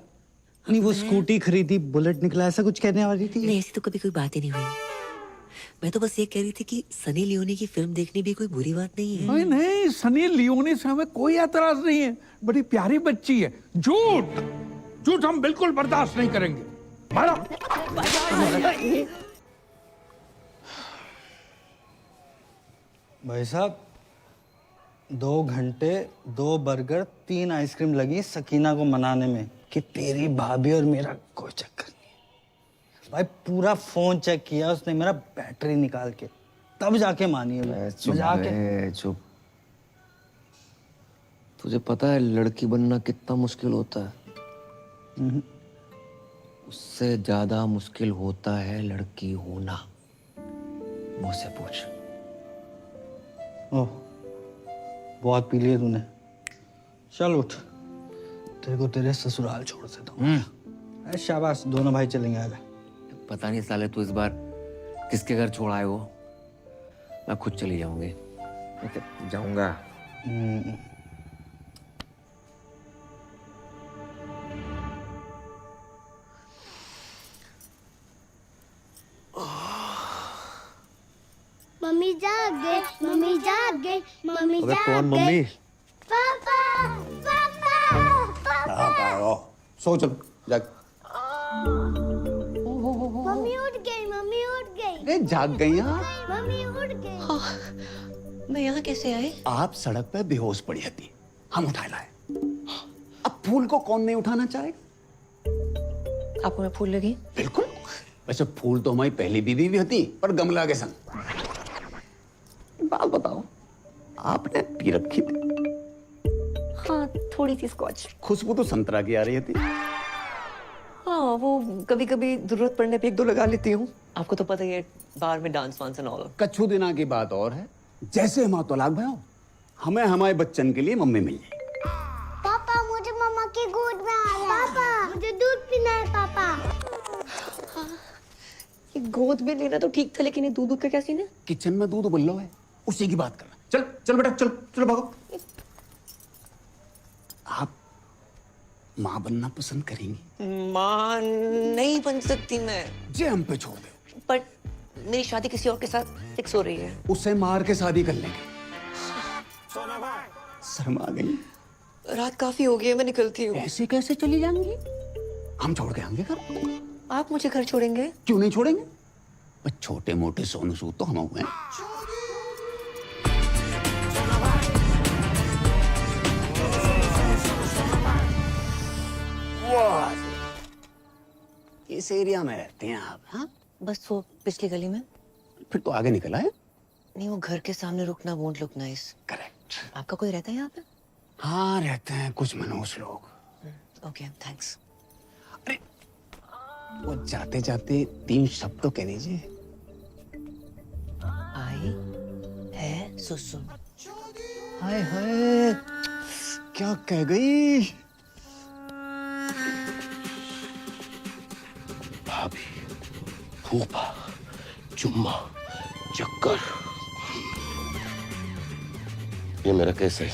नहीं वो स्कूटी खरीदी, बुलेट निकला, ऐसा कुछ कहने वाली थी। नहीं ऐसी तो कभी कोई बात ही नहीं हुई। मैं तो बस ये कह रही थी कि सनी लियोनी की फिल्म देखनी भी कोई बुरी बात नहीं है। नहीं नहीं, सनी लियोनी से हमें कोई एतराज नहीं है, बड़ी प्यारी बच्ची है। झूठ झूठ हम बिल्कुल बर्दाश्त नहीं करेंगे। मारो। भाई साहब 2 घंटे 2 बर्गर 3 आइसक्रीम लगी सकीना को मनाने में कि तेरी भाभी और मेरा कोई चक्कर नहीं है। भाई पूरा फोन चेक किया उसने मेरा, बैटरी निकाल के, तब जाके मानी है। चुप। तुझे पता है लड़की बनना कितना मुश्किल होता है? उससे ज्यादा मुश्किल होता है लड़की होना। मुझसे पूछ। ओह, बहुत पी लिया तूने। चल उठ, तेरे को तेरे ससुराल छोड़ देता हूँ। शाबाश, दोनों भाई चलेंगे। आजा। पता नहीं साले तू इस बार किसके घर छोड़ आए हो। मैं खुद चली जाऊंगी। जाऊंगा। मम्मी जाग गई, मम्मी जाग गई, मम्मी अबे जाग कौन गई। मम्मी? पापा, पापा, पापा। सो चलो जाग। मम्मी उठ गई, मम्मी उठ गई। अरे जाग गई यार। मम्मी उठ गई। मैं यहाँ कैसे आई? आप सड़क पे बेहोश पड़ी थी, हम उठा लाए। अब फूल को कौन नहीं उठाना चाहेगा? आपको मैं फूल लगी? बिल्कुल। वैसे फूल तो हमारी पहली बीवी भी होती, पर गमला के संग। बात बताओ, आपने पी रखी थी? हाँ, थोड़ी सी स्कॉच। खुशबू तो संतरा की आ रही थी। हाँ, वो कभी कभी जरूरत पड़ने पे एक दो लगा लेती हूँ। आपको तो पता ही है, बाहर में डांस वांस एंड ऑल। कच्छू दिना की बात और है। जैसे हम तलाक भयो, हमें हमारे बच्चन के लिए मम्मी मिल जाए। पापा मुझे मम्मा की गोद में आना है। पापा मुझे दूध पीना है। पापा ये गोद में लेना तो ठीक था, लेकिन ये दूध का क्या सीन है? किचन में दूध उबल है, उसी की बात करना। चल चल बेटा, चल चलो भागो। आप माँ बनना पसंद करेंगी? माँ नहीं बन सकती मैं। जे हम पे छोड़ दो। पर मेरी शादी किसी और के साथ फिक्स हो रही है। उसे मार के शादी कर लेंगे। शर्मा गई? रात काफी हो गई है, मैं निकलती हूँ। ऐसे कैसे चली जाएंगी? हम छोड़ के आएंगे घर। आप मुझे घर छोड़ेंगे? क्यों नहीं छोड़ेंगे? बस छोटे मोटे सोनू सूद तो हम हुए हैं। इस एरिया में रहते हैं आप? हाँ, बस वो पिछली गली में। फिर तो आगे निकला है। नहीं, वो घर के सामने रुकना वोंट लुक नाइस। करेक्ट। आपका कोई रहता है यहाँ पे? हाँ, रहते हैं कुछ मनोज लोग। Okay, thanks. अरे वो जाते जाते 3 शब्द तो कह दीजिए। आई है सुसु। हाय हाय, क्या कह गई? भाभी, फूफा, चुम्मा, चक्कर। ये मेरा केस है।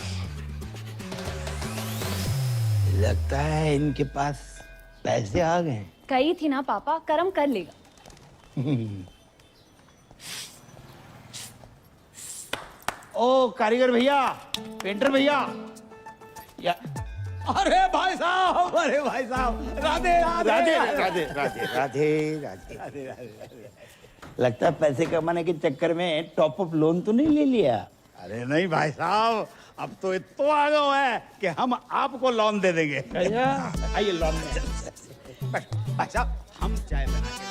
लगता है इनके पास पैसे आ गए। कही थी ना पापा, कर्म कर लेगा। ओ कारीगर भैया, पेंटर भैया, या अरे भाई साहब, अरे भाई साहब, राधे राधे राधे राधे राधे राधे राधे राधे। लगता है पैसे कमाने के चक्कर में टॉप अप लोन तो नहीं ले लिया? अरे नहीं भाई साहब, अब तो इतना आ गया है कि हम आपको लोन दे देंगे। आइए लोन में। भाई साहब, हम चाय बना के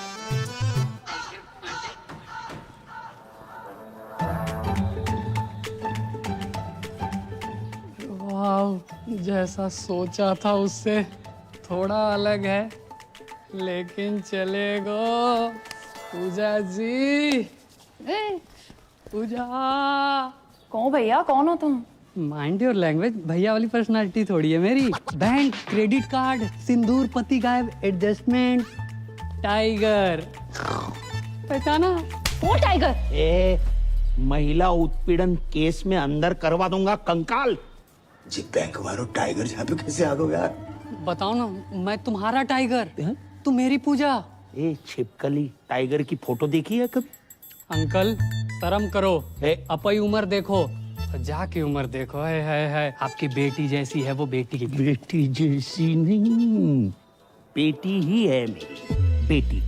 वाह, जैसा सोचा था उससे थोड़ा अलग है, लेकिन चलेगा। पूजा जी, पूजा। कौन भैया, कौन हो तुम? माइंड योर लैंग्वेज, भैया वाली पर्सनालिटी थोड़ी है मेरी। बैंक, क्रेडिट कार्ड, सिंदूर, पति गायब, एडजस्टमेंट, टाइगर। पहचाना? वो टाइगर? ए, महिला उत्पीड़न केस में अंदर करवा दूंगा कंकाल। जी बैंक वालों टाइगर यहाँ पे कैसे आ गए यार? बताओ ना, मैं तुम्हारा टाइगर, तुम मेरी पूजा। ए छिपकली, टाइगर की फोटो देखी है कभी? अंकल शर्म करो, अपनी उम्र देखो, जाके उम्र देखो। है आपकी बेटी जैसी है वो, बेटी की बेटी जैसी नहीं, बेटी ही है मेरी बेटी।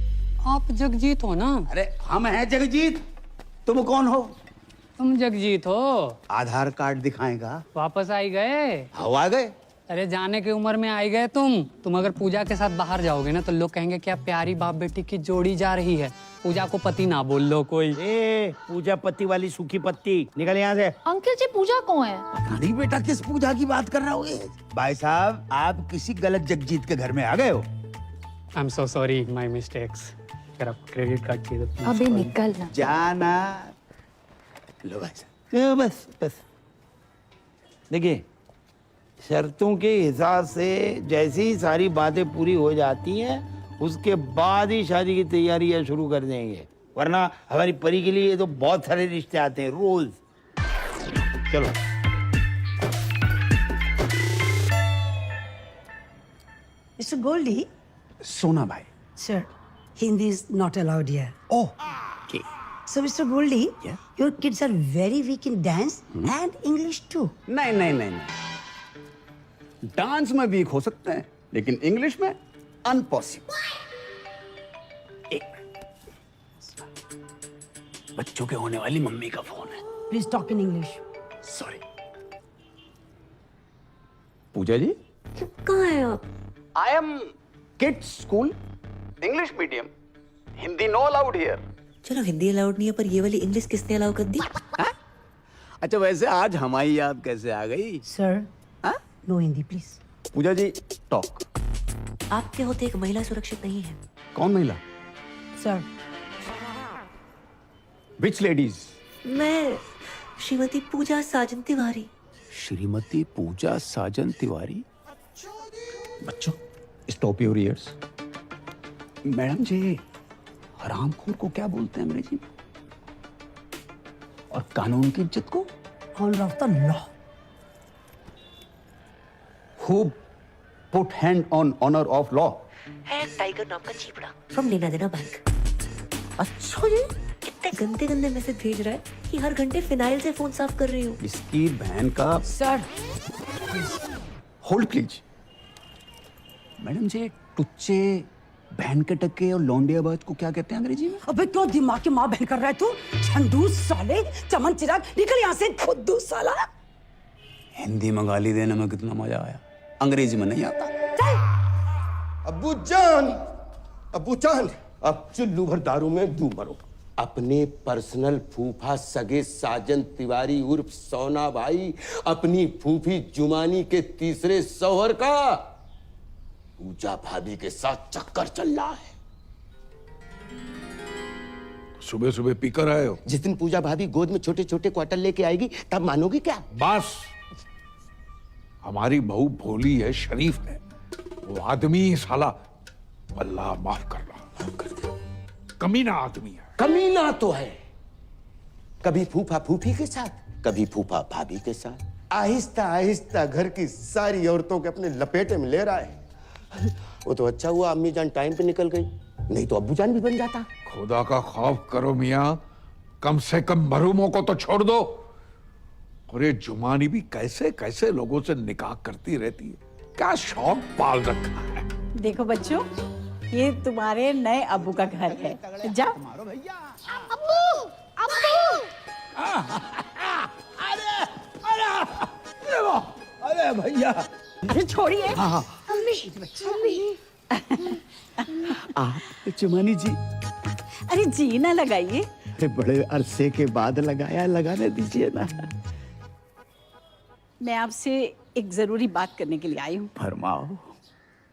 आप जगजीत हो ना? अरे हम हैं जगजीत, तुम कौन हो? तुम जगजीत हो? आधार कार्ड दिखाएगा। वापस आई गए? हवा गए? अरे जाने की उम्र में आई गए तुम अगर पूजा के साथ बाहर जाओगे ना तो लोग कहेंगे क्या प्यारी बाप बेटी की जोड़ी जा रही है। पूजा को पति ना बोल लो कोई। ए, पूजा पत्ती वाली सूखी पत्ती, निकल यहाँ से। अंकल जी पूजा कौन है? पता नहीं बेटा किस पूजा की बात कर रहा हो। भाई साहब आप किसी गलत जगजीत के घर में आ गए हो। I am so sorry, my mistakes. अगर आप क्रेडिट कार्ड चाहिए तो अबे निकल ना। जाना। लो भाई साहब। ए, बस बस देखिए, शर्तों के हिसाब से जैसे ही सारी बातें पूरी हो जाती हैं उसके बाद ही शादी की तैयारियां शुरू कर देंगे, वरना हमारी परी के लिए तो बहुत सारे रिश्ते आते हैं रोज। चलो। Mr. Goldie, सोना भाई। sir, Hindi is not allowed here. Oh, okay. So, Mr. Goldie, Yeah? your kids are very weak in dance and English too. नहीं नहीं नहीं नहीं, डांस में वीक हो सकते हैं लेकिन इंग्लिश में अनपॉसिबल। एक बच्चों के होने वाली मम्मी का फोन है। Please talk in English. Sorry. Pooja ji, कहाँ है आप? I am kids school, English medium, Hindi no allowed here. चलो हिंदी अलाउड नहीं है पर ये वाली इंग्लिश किसने अलाउ कर दी? अच्छा वैसे आज हमारी याद कैसे आ गई? Sir, no Hindi, please. Pooja ji talk. आपके होते एक महिला सुरक्षित नहीं है। कौन महिला? Sir, विच लेडीज? मैं श्रीमती पूजा साजन तिवारी। श्रीमती पूजा साजन तिवारी। बच्चों स्टॉप योर ईयर्स। मैडम जी, हरामखोर को क्या बोलते हैं अंग्रेजी में? और कानून की इज्जत को? honor of the law. Who put hand on honor of law? है टाइगर नाम का चीपड़ा फ्रॉम लेना देना बैंक। अच्छा जी, कितने गंदे गंदे मैसेज भेज रहा है कि हर घंटे फिनाइल से फोन साफ कर रही हूँ। इसकी बहन का। Sir, hold please. मैडम जी, टुच्चे, बहन के टक्के और लौंडियाबाज को क्या कहते हैं अंग्रेजी में? अबे क्यों दिमाग की माँ बहन कर रहा है तू? झंडूस साले, चमन चिराग, निकल यहाँ से खुद्दू साला। हिंदी में गाली देने में कितना मजा आया, अंग्रेजी में नहीं आता। अब्बू जान, अब्बू जान, अब चुल्लू भर दारू में डूब मरो। अपने पर्सनल फूफा सगे साजन तिवारी उर्फ सोना भाई अपनी फूफी जुमानी के तीसरे शौहर का पूजा भाभी के साथ चक्कर चल रहा है। सुबह सुबह पीकर आए हो? जिस दिन पूजा भाभी गोद में छोटे छोटे क्वार्टर लेके आएगी तब मानोगे क्या? बस, हमारी बहू भोली है, शरीफ है, वो आदमी साला अल्लाह माफ कर रहा, कमीना आदमी है। कमीना तो है, कभी फूफा फूफी के साथ, कभी फूफा भाभी के साथ, आहिस्ता आहिस्ता घर की सारी औरतों के अपने लपेटे में ले रहा है। वो तो अच्छा हुआ अम्मी जान टाइम पे निकल गई, नहीं तो अब्बू जान भी बन जाता। खुदा का खौफ करो मियाँ, कम से कम मरूमों को तो छोड़ दो। और ये जुमानी भी कैसे कैसे लोगों से निकाह करती रहती है, क्या शौक पाल रखा है। देखो बच्चों, ये तुम्हारे नए अब्बू का घर है, जाओ। अब्बू, अब्बू। अरे भैया, छोड़िए। Mummy, mummy. आप जुमानी जी? अरे जी ना लगाइए। अरे बड़े अरसे के बाद लगाया, लगाने दीजिए ना। मैं आपसे एक जरूरी बात करने के लिए आई हूँ। फरमाओ।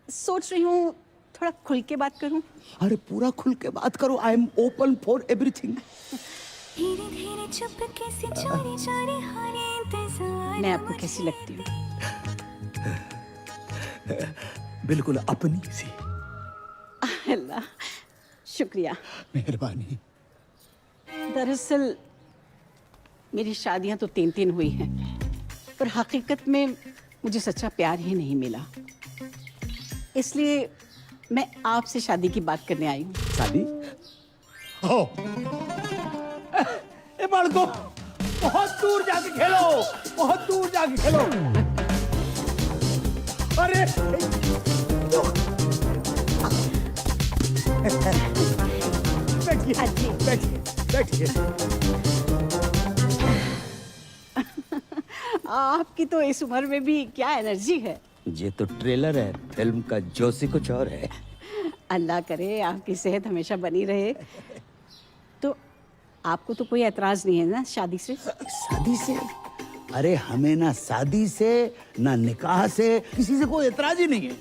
सोच रही हूँ थोड़ा खुल के बात करूँ। अरे पूरा खुल के बात करो, I am open for everything. मैं आपको कैसी लगती हूँ? बिल्कुल अपनी सी। अल्लाह, शुक्रिया। मेहरबानी। दरअसल मेरी शादियां तो 3 हुई हैं, पर हकीकत में मुझे सच्चा प्यार ही नहीं मिला। इसलिए मैं आपसे शादी की बात करने आई हूँ। शादी? हो। ए बालको, बहुत दूर जाके खेलो, बहुत दूर जाके खेलो। अरे बैठिए, बैठिए, बैठिए। आपकी तो इस उम्र में भी क्या एनर्जी है। ये तो ट्रेलर है, फिल्म का जोशी कुछ और है। अल्लाह करे आपकी सेहत हमेशा बनी रहे। तो आपको तो कोई एतराज नहीं है ना शादी से? शादी से? अरे हमें ना शादी से ना निकाह से किसी से कोई एतराज ही नहीं है।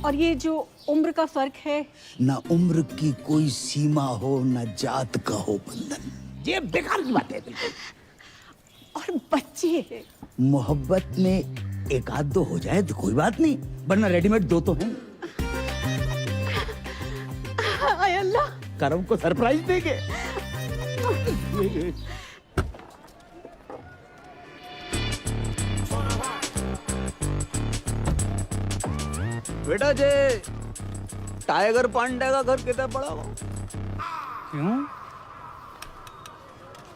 और ये जो उम्र का फर्क है? ना उम्र की कोई सीमा हो, ना जात का हो बंधन। ये बेकार की बात है बिल्कुल। और बच्चे? मोहब्बत में एक आध दो हो जाए तो कोई बात नहीं, वरना रेडीमेड दो तो हैं। आय अल्लाह, करम को सरप्राइज देंगे। बेटा जे टाइगर पांडे का घर कितना बड़ा हो? क्यों?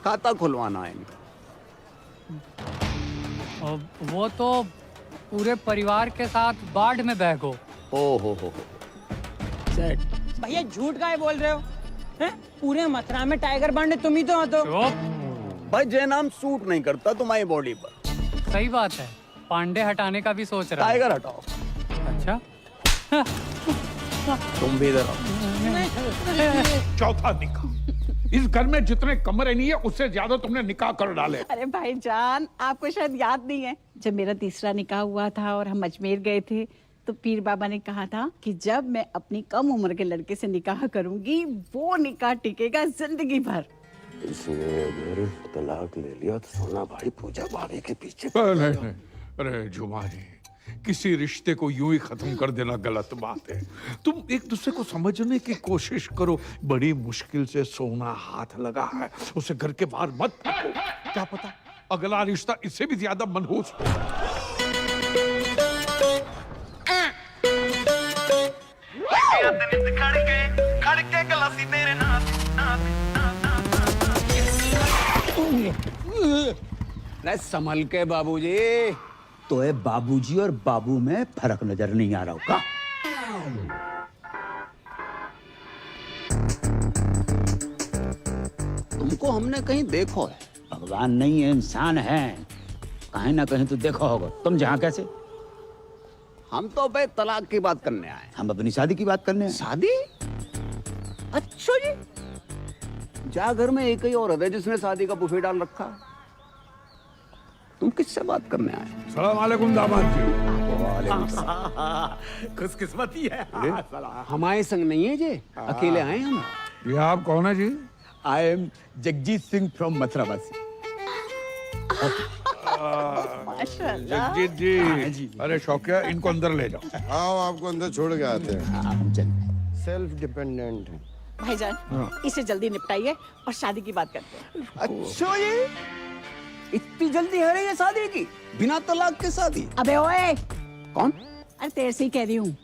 खाता खुलवाना है इनका। वो तो पूरे परिवार के साथ बाढ़ में बह गो। ओ हो। सेट। भैया झूठ काहे बोल रहे हो? हैं? पूरे मथुरा में टाइगर बांधे तुम ही तो हो। तो भाई जय नाम सूट नहीं करता तुम्हारी बॉडी पर। सही बात है, पांडे हटाने का भी सोच रहा है। टाइगर हटाओ। अच्छा तुम भी इधर आओ। चौथा निकाह। इस घर में जितने कमरे नहीं है उससे ज्यादा तुमने निकाह कर डाले। अरे भाईजान, आपको शायद याद नहीं है, जब मेरा तीसरा निकाह हुआ था और हम अजमेर गए थे तो पीर बाबा ने कहा था कि जब मैं अपनी कम उम्र के लड़के से निकाह करूंगी वो निकाह टिकेगा जिंदगी भर। इसने अगर तलाक ले लिया तो सोना भाई पूजा भाभी के पीछे। नहीं। अरे जुमा जी, किसी रिश्ते को यूं ही खत्म कर देना गलत बात है। तुम एक दूसरे को समझने की कोशिश करो। बड़ी मुश्किल से सोना हाथ लगा है, उसे घर के बाहर मत फेंको। क्या पता अगला रिश्ता इससे भी ज्यादा मनहूस हो। संभल के बाबूजी। तो है बाबूजी और बाबू में फर्क नजर नहीं आ रहा होगा। तुमको हमने कहीं देखो है? भगवान नहीं है, इंसान है, कहीं ना कहीं तो देखा होगा। तुम जहाँ कैसे? हम तो भाई तलाक की बात करने आए। हम अपनी शादी की बात करने आए। शादी? अच्छा जी, जा घर में एक ही औरत है जिसने शादी का बुफे डाल रखा है। तुम किससे बात करने आए? सलाम अलैकुम दामाद जी। खुशकिस्मती है। हमारे संग नहीं है जे, अकेले आए हम। ये आप कौन है जी? I am Jagjit Singh from मथुरावासी। जगजीत जी। अरे शौकिया, इनको अंदर ले जाओ। हाँ, आपको अंदर छोड़ के आते हैं। सेल्फ डिपेंडेंट है भाईजान, इसे जल्दी निपटाइए और शादी की बात करते हैं। अच्छा, ये इतनी जल्दी है ये शादी की? बिना तलाक के शादी? अबे ओए, कौन? अरे तेरे से ही कह रही हूँ,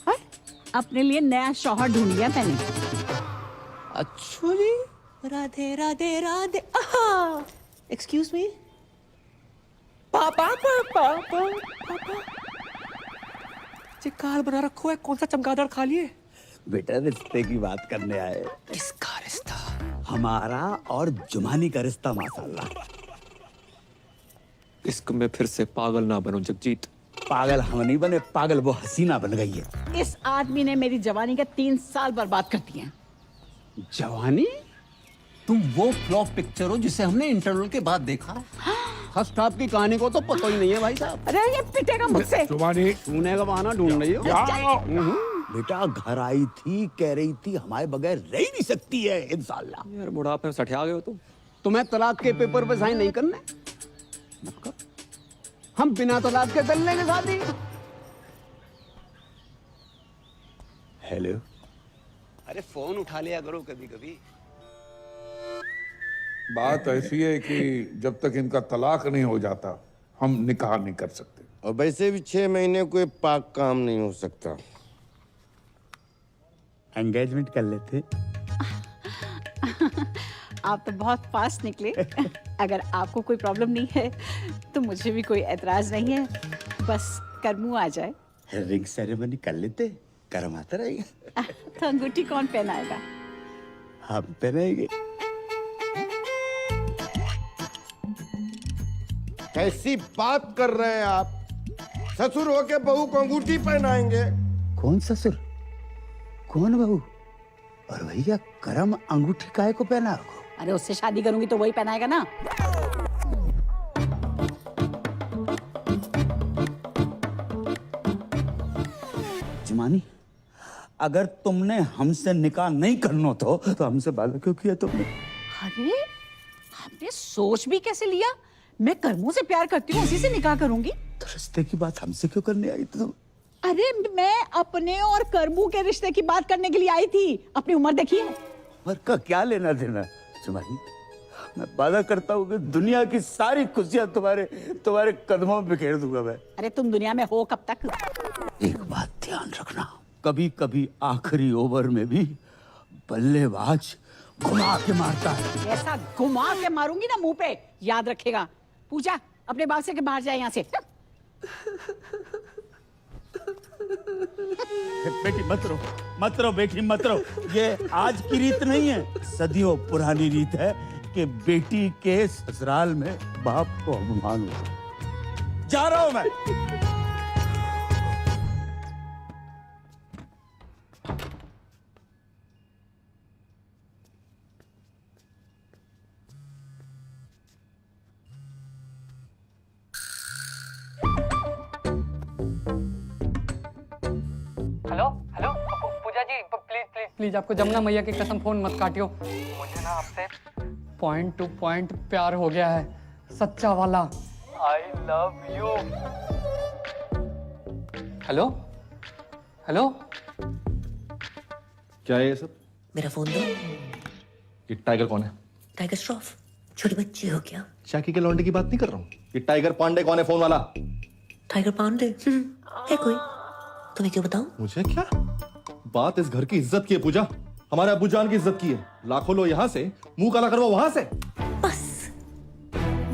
अपने लिए नया शौहर ढूंढ लिया मैंने। अच्छा जी। राधे राधे राधे। Excuse me. पापा ये कार बना रखो है, कौन सा चमगादड़ खा लिए? बेटा रिश्ते की बात करने आए। किसका रिश्ता? हमारा और जुमानी का रिश्ता माशाल्लाह। इश्क में फिर से पागल ना बनो जगजीत। पागल हम नहीं बने, पागल वो हसीना बन गई है। इस आदमी ने मेरी जवानी का 3 साल बर्बाद कर दिए। जवानी? तुम वो फ्लॉप पिक्चर हो जिसे हमने इंटरवल के बाद देखा। फर्स्ट हाफ की कहानी को तो पता ही नहीं है भाई साहब। अरे ये पिटेगा मुझसे। जुमानी, छूने का बहाना ढूंढ रही हो? बेटा घर आई थी, कह रही थी हमारे बगैर रह ही नहीं सकती है इंशाल्लाह। यार बुढ़ापे में सठिया गए हो तुम। तुम्हें तलाक के पेपर पे साइन नहीं करने? हम बिना तलाक के कर लेंगे शादी। हेलो। अरे फोन उठा लिया करो कभी कभी। बात ऐसी है कि जब तक इनका तलाक नहीं हो जाता हम निकाह नहीं कर सकते। और वैसे भी 6 महीने कोई पाक काम नहीं हो सकता। एंगेजमेंट कर लेते। आप तो बहुत फास्ट निकले। अगर आपको कोई प्रॉब्लम नहीं है तो मुझे भी कोई एतराज नहीं है, बस करमू आ जाए। रिंग सेरेमनी कर लेते, कर्म आता रहेगा। तो अंगूठी कौन पहनाएगा? हम पहनेंगे। कैसी बात कर रहे हैं आप? ससुर होके बहू को अंगूठी पहनाएंगे? कौन ससुर, कौन बहू? और भैया करम अंगूठी काहे को पहना? अरे उससे शादी करूंगी तो वही पहनाएगा ना। जमानी, अगर तुमने हमसे निकाह नहीं करना तो हमसे वादा क्यों किया तुमने? अरे आपने सोच भी कैसे लिया? मैं कर्मों से प्यार करती हूँ, उसी से निकाह करूंगी। तो रिश्ते की बात हमसे क्यों करने आई तुम? अरे मैं अपने और कर्मू के रिश्ते की बात करने के लिए आई थी। अपनी उम्र देखी है? उम्र का क्या लेना देना? जमानी, मैं वादा करता हूँ कि दुनिया की सारी खुशियां तुम्हारे कदमों में बिखेर दूंगा मैं। अरे तुम दुनिया में हो कब तक? एक बात ध्यान रखना, कभी कभी आखिरी ओवर में भी बल्लेबाज घुमा के मारता है। ऐसा घुमा के मारूंगी ना मुंह पे, याद रखेगा। पूजा अपने बाल से के बाहर जाए यहाँ से। बेटी मत रो बेटी मत रो। ये आज की रीत नहीं है, सदियों पुरानी रीत है कि बेटी के ससुराल में बाप को अपमान हो। जा रहा हूं मैं। Hello hello Pooja ji, please please please, आपको जमुना मैया की कसम फोन मत काटियो। मुझे ना आपसे पॉइंट टू पॉइंट प्यार हो गया है, सच्चा वाला। आई लव यू। हेलो हेलो, क्या है ये सब? मेरा फोन दो। ये टाइगर कौन है? टाइगर श्रॉफ, छोटी बच्ची हो क्या? चाकी के लौंडे की बात नहीं कर रहा हूँ। ये टाइगर पांडे कौन है फोन वाला? टाइगर पांडे है कोई? तुम्हें क्यों बताऊं? मुझे क्या? बात इस घर की इज्जत की है पूजा, हमारे अब्बू जान की इज्जत की है। लाखों लो यहाँ से, मुंह काला करवा वहां से। बस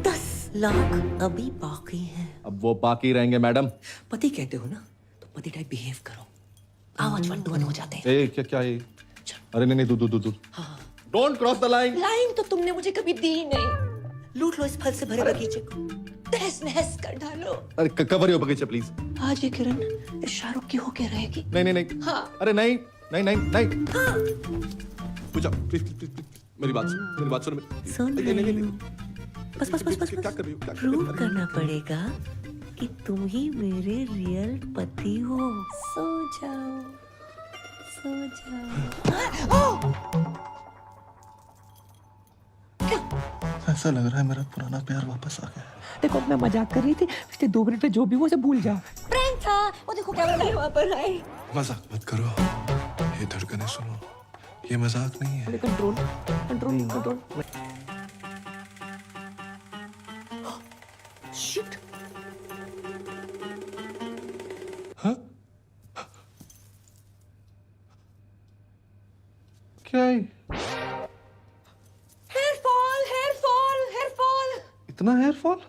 10 लाख अभी बाकी हैं। अब वो बाकी रहेंगे मैडम। पति कहते हो ना, तो पति टाइप बिहेव करो। आवाज 1 to 1 हो जाते हैं। ए क्या ये? अरे नहीं दूध। Don't cross the line. Line तो तुमने मुझे कभी दी नहीं। लूट लो इस फल से भरे बगीचे को, तहस नहस कर डालो। अरे कवर यो बगीचे प्लीज। आज ये किरण इस शाहरुख की होके रहेगी। नहीं। हाँ। अरे नहीं। हाँ। पूजा प्लीज मेरी बात सुन। सुन रही हूँ। बस क्या कर रही हो? प्रूव करना पड़ेगा कि तुम ही मेरे रियल पति हो। सो जाओ। ऐसा लग रहा है मेरा पुराना प्यार वापस आ गया। देखो मैं मजाक कर रही थी, पिछले 2 मिनट में जो भी वो सब भूल जाओ। प्रैंक था वो, देखो कैमरा वहां पर है। मजाक मत करो, ये धड़कनें सुनो, ये मजाक नहीं है। कंट्रोल। शिट। हाँ? क्या है? Hair fall. इतना हेयर फॉल?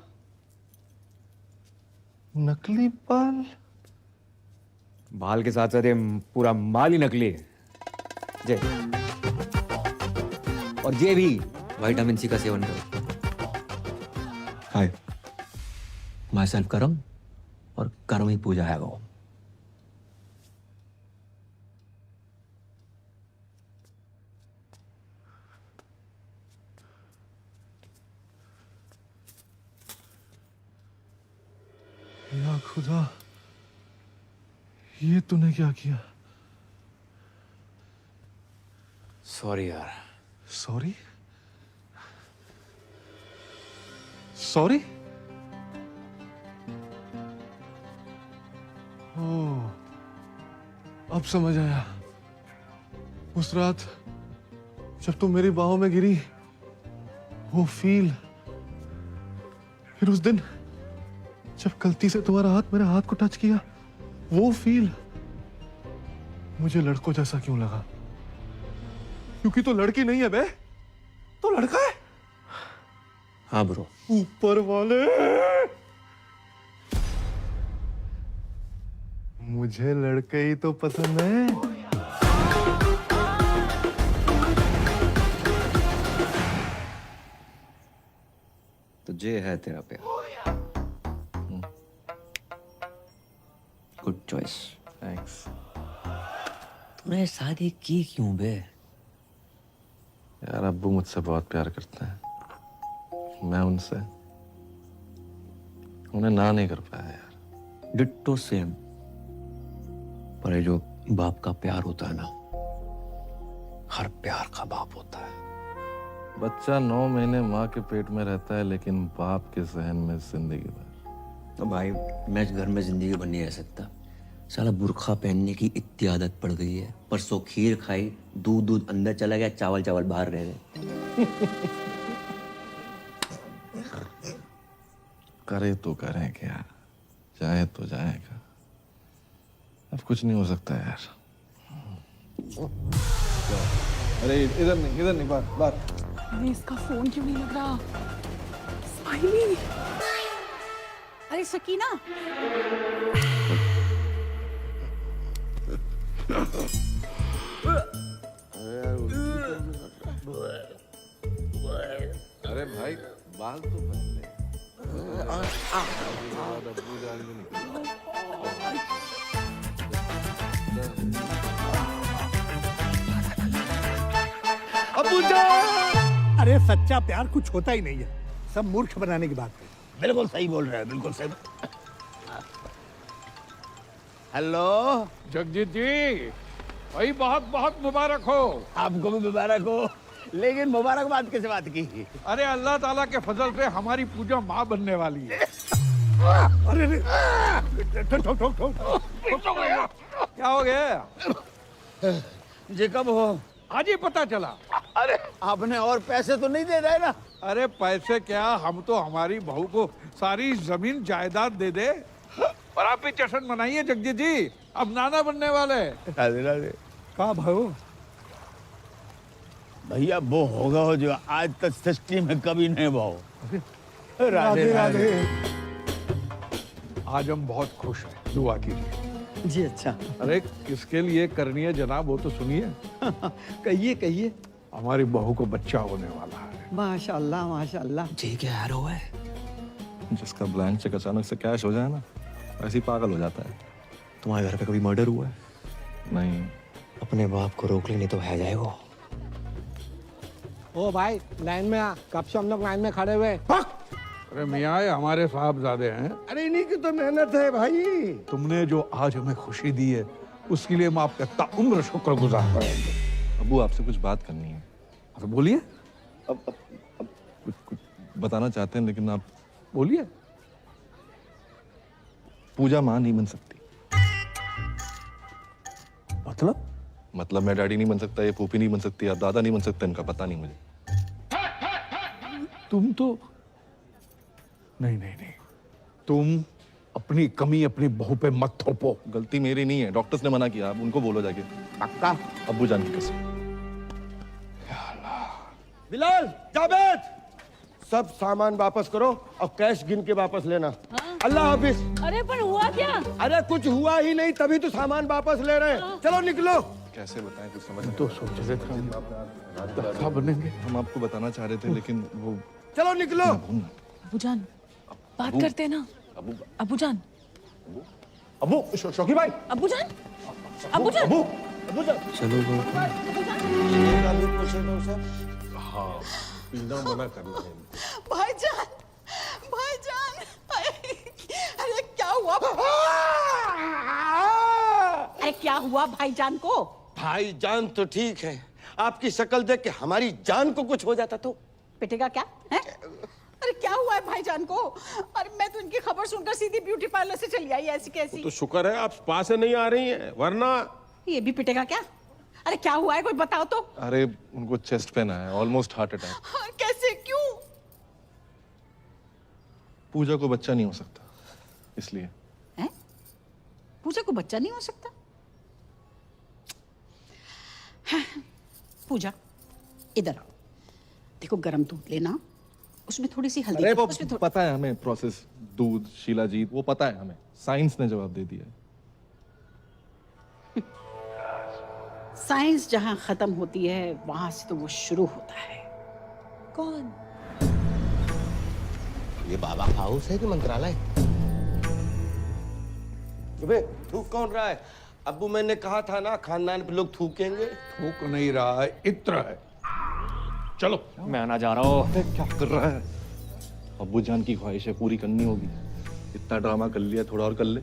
नकली बाल? बाल के साथ साथ ये पूरा माल ही नकली है। जय और ये भी विटामिन सी का सेवन करो। हाय, माई सेल्फ करम और करम ही पूजा है वो। या खुदा, ये तूने क्या किया? सॉरी यार। सॉरी? ओह, अब समझ आया। उस रात जब तुम मेरी बाहों में गिरी, वो फील, फिर उस दिन जब गलती से तुम्हारा हाथ मेरे हाथ को टच किया, वो फील मुझे लड़कों जैसा क्यों लगा? क्योंकि तो लड़की नहीं है बे, तो लड़का है। हाँ ब्रो। ऊपर वाले, मुझे लड़के ही तो पसंद है। तो ये है तेरा प्यार। चॉइस। थैंक्स। तूने शादी की क्यों बे? यार अब्बू मुझसे बहुत प्यार करते हैं, मैं उनसे उन्हें ना नहीं कर पाया यार। Ditto same. पर ये जो बाप का प्यार होता है ना, हर प्यार का बाप होता है। बच्चा 9 महीने माँ के पेट में रहता है, लेकिन बाप के जहन में जिंदगी भर। तो भाई मैं इस घर में जिंदगी भर नहीं रह सकता। साला बुर्खा पहनने की इतनी आदत पड़ गई है। परसों खीर खाई, दूध अंदर चला गया, चावल चावल बाहर रह गए। करे तो करें क्या, जाए तो जाएगा, अब कुछ नहीं हो सकता यार। अरे इधर नहीं, बाहर। अरे इसका फोन क्यों नहीं लग रहा? स्माइली। अरे सकीना। अरे भाई बाल तो पहले। अरे सच्चा प्यार कुछ होता ही नहीं है, सब मूर्ख बनाने की बात है। बिल्कुल सही बोल रहे हैं, बिल्कुल सही। हेलो जगजीत जी, भाई बहुत बहुत मुबारक हो। आपको भी मुबारक हो, लेकिन मुबारकबाद किस बात की? अरे अल्लाह ताला के फजल से हमारी पूजा माँ बनने वाली है। अरे ठोक क्या हो गया? जी कब हो? आज ही पता चला। अरे आपने और पैसे तो नहीं दे रहे ना? अरे पैसे क्या, हम तो हमारी बहू को सारी जमीन जायदाद दे दे। और आप भी जश्न मनाइए जगजीत जी, अब नाना बनने वाले। राधे राधे। कहाँ भाऊ? भैया वो होगा हो जो आज तक सृष्टि में कभी नहीं भाव। राधे राधे। आज हम बहुत खुश हैं, दुआ कीजिए। जी अच्छा। अरे किसके लिए करनी है जनाब, वो तो सुनिए। कहिए कहिए। हमारी बहू को बच्चा होने वाला है। माशाल्लाह माशाल्लाह। जी क्या यार हुआ है? जिसका ब्लैंक चेक अचानक से कैश हो जाए ना, ऐसे ही पागल हो जाता है। तुम्हारे घर पे कभी मर्डर हुआ है? नहीं। अपने बाप को रोक लेने तो है जाएगा। ओ भाई लाइन में आ, कब से हम लोग लाइन में खड़े हुए। अरे मियाँ, ये हमारे साहबजादे हैं। अरे इन्हीं की तो मेहनत है भाई। तुमने जो आज हमें खुशी दी है, उसके लिए हम आपका ताउम्र शुक्रगुजार रहेंगे। अब्बू आपसे कुछ बात करनी है। तो बोलिए। कुछ बताना चाहते हैं, लेकिन आप बोलिए। पूजा माँ नहीं बन सकती। मतलब मैं डैडी नहीं बन सकता, ये फूफी नहीं बन सकती, आप दादा नहीं बन सकते, इनका पता नहीं मुझे। तुम तो नहीं, तुम अपनी कमी अपनी बहू पे मत थोपो। गलती मेरी नहीं है, डॉक्टर्स ने मना किया, आप उनको बोलो जाके। पक्का? अब्बू जान की कसम। बिलाल, जावेद, सब सामान वापस करो और कैश गिन के वापस लेना। अल्लाह हाफिज। अरे पर हुआ क्या? अरे कुछ हुआ ही नहीं, तभी तो सामान वापस ले रहे हैं। चलो निकलो। कैसे बताएं, कुछ समझ तो सोच रहे थे हम बनेंगे। हम आपको बताना चाह रहे थे, लेकिन वो। चलो निकलो। अबूजान बात करते हैं ना। अबूजान। अबू शौकी भाई। अबूजान। चलो हाँ, पीना मना करना है। भाईजान, भाईजान, अरे क्या हुआ? अरे क्या हुआ भाईजान को? भाईजान तो ठीक है, आपकी शक्ल देख के हमारी जान को कुछ हो जाता तो। पिटेगा क्या है? अरे क्या हुआ है भाईजान को? अरे मैं तो इनकी खबर सुनकर सीधी ब्यूटी पार्लर से चली आई, ऐसी कैसी। तो शुक्र है आप स्पा से नहीं आ रही हैं, वरना। ये भी पिटेगा क्या? अरे क्या हुआ है, कोई बताओ तो। अरे उनको चेस्ट पेन आया, ऑलमोस्ट हार्ट अटैक। कैसे, क्यों? पूजा को बच्चा नहीं हो सकता, इसलिए। हैं? पूजा को बच्चा नहीं हो सकता? हाँ, पूजा इधर आओ, देखो गरम दूध लेना, उसमें थोड़ी सी हल्दी। अरे वो पता है हमें प्रोसेस, दूध, शीलाजीत, वो पता है हमें, साइंस ने जवाब दे दिया है। साइंस जहां खत्म होती है, वहां से तो वो शुरू होता है। कौन? ये बाबा हाउस है कि मंत्रालय? अबे थूक कौन रहा है? अब्बू मैंने कहा था ना खानदान पे लोग थूकेंगे। थूक नहीं रहा है, इत्र है। चलो। मैं आना जा रहा हूँ। क्या कर रहा है? अब्बू जान की ख्वाहिशें पूरी करनी होगी। इतना ड्रामा कर लिया, थोड़ा और कर ले।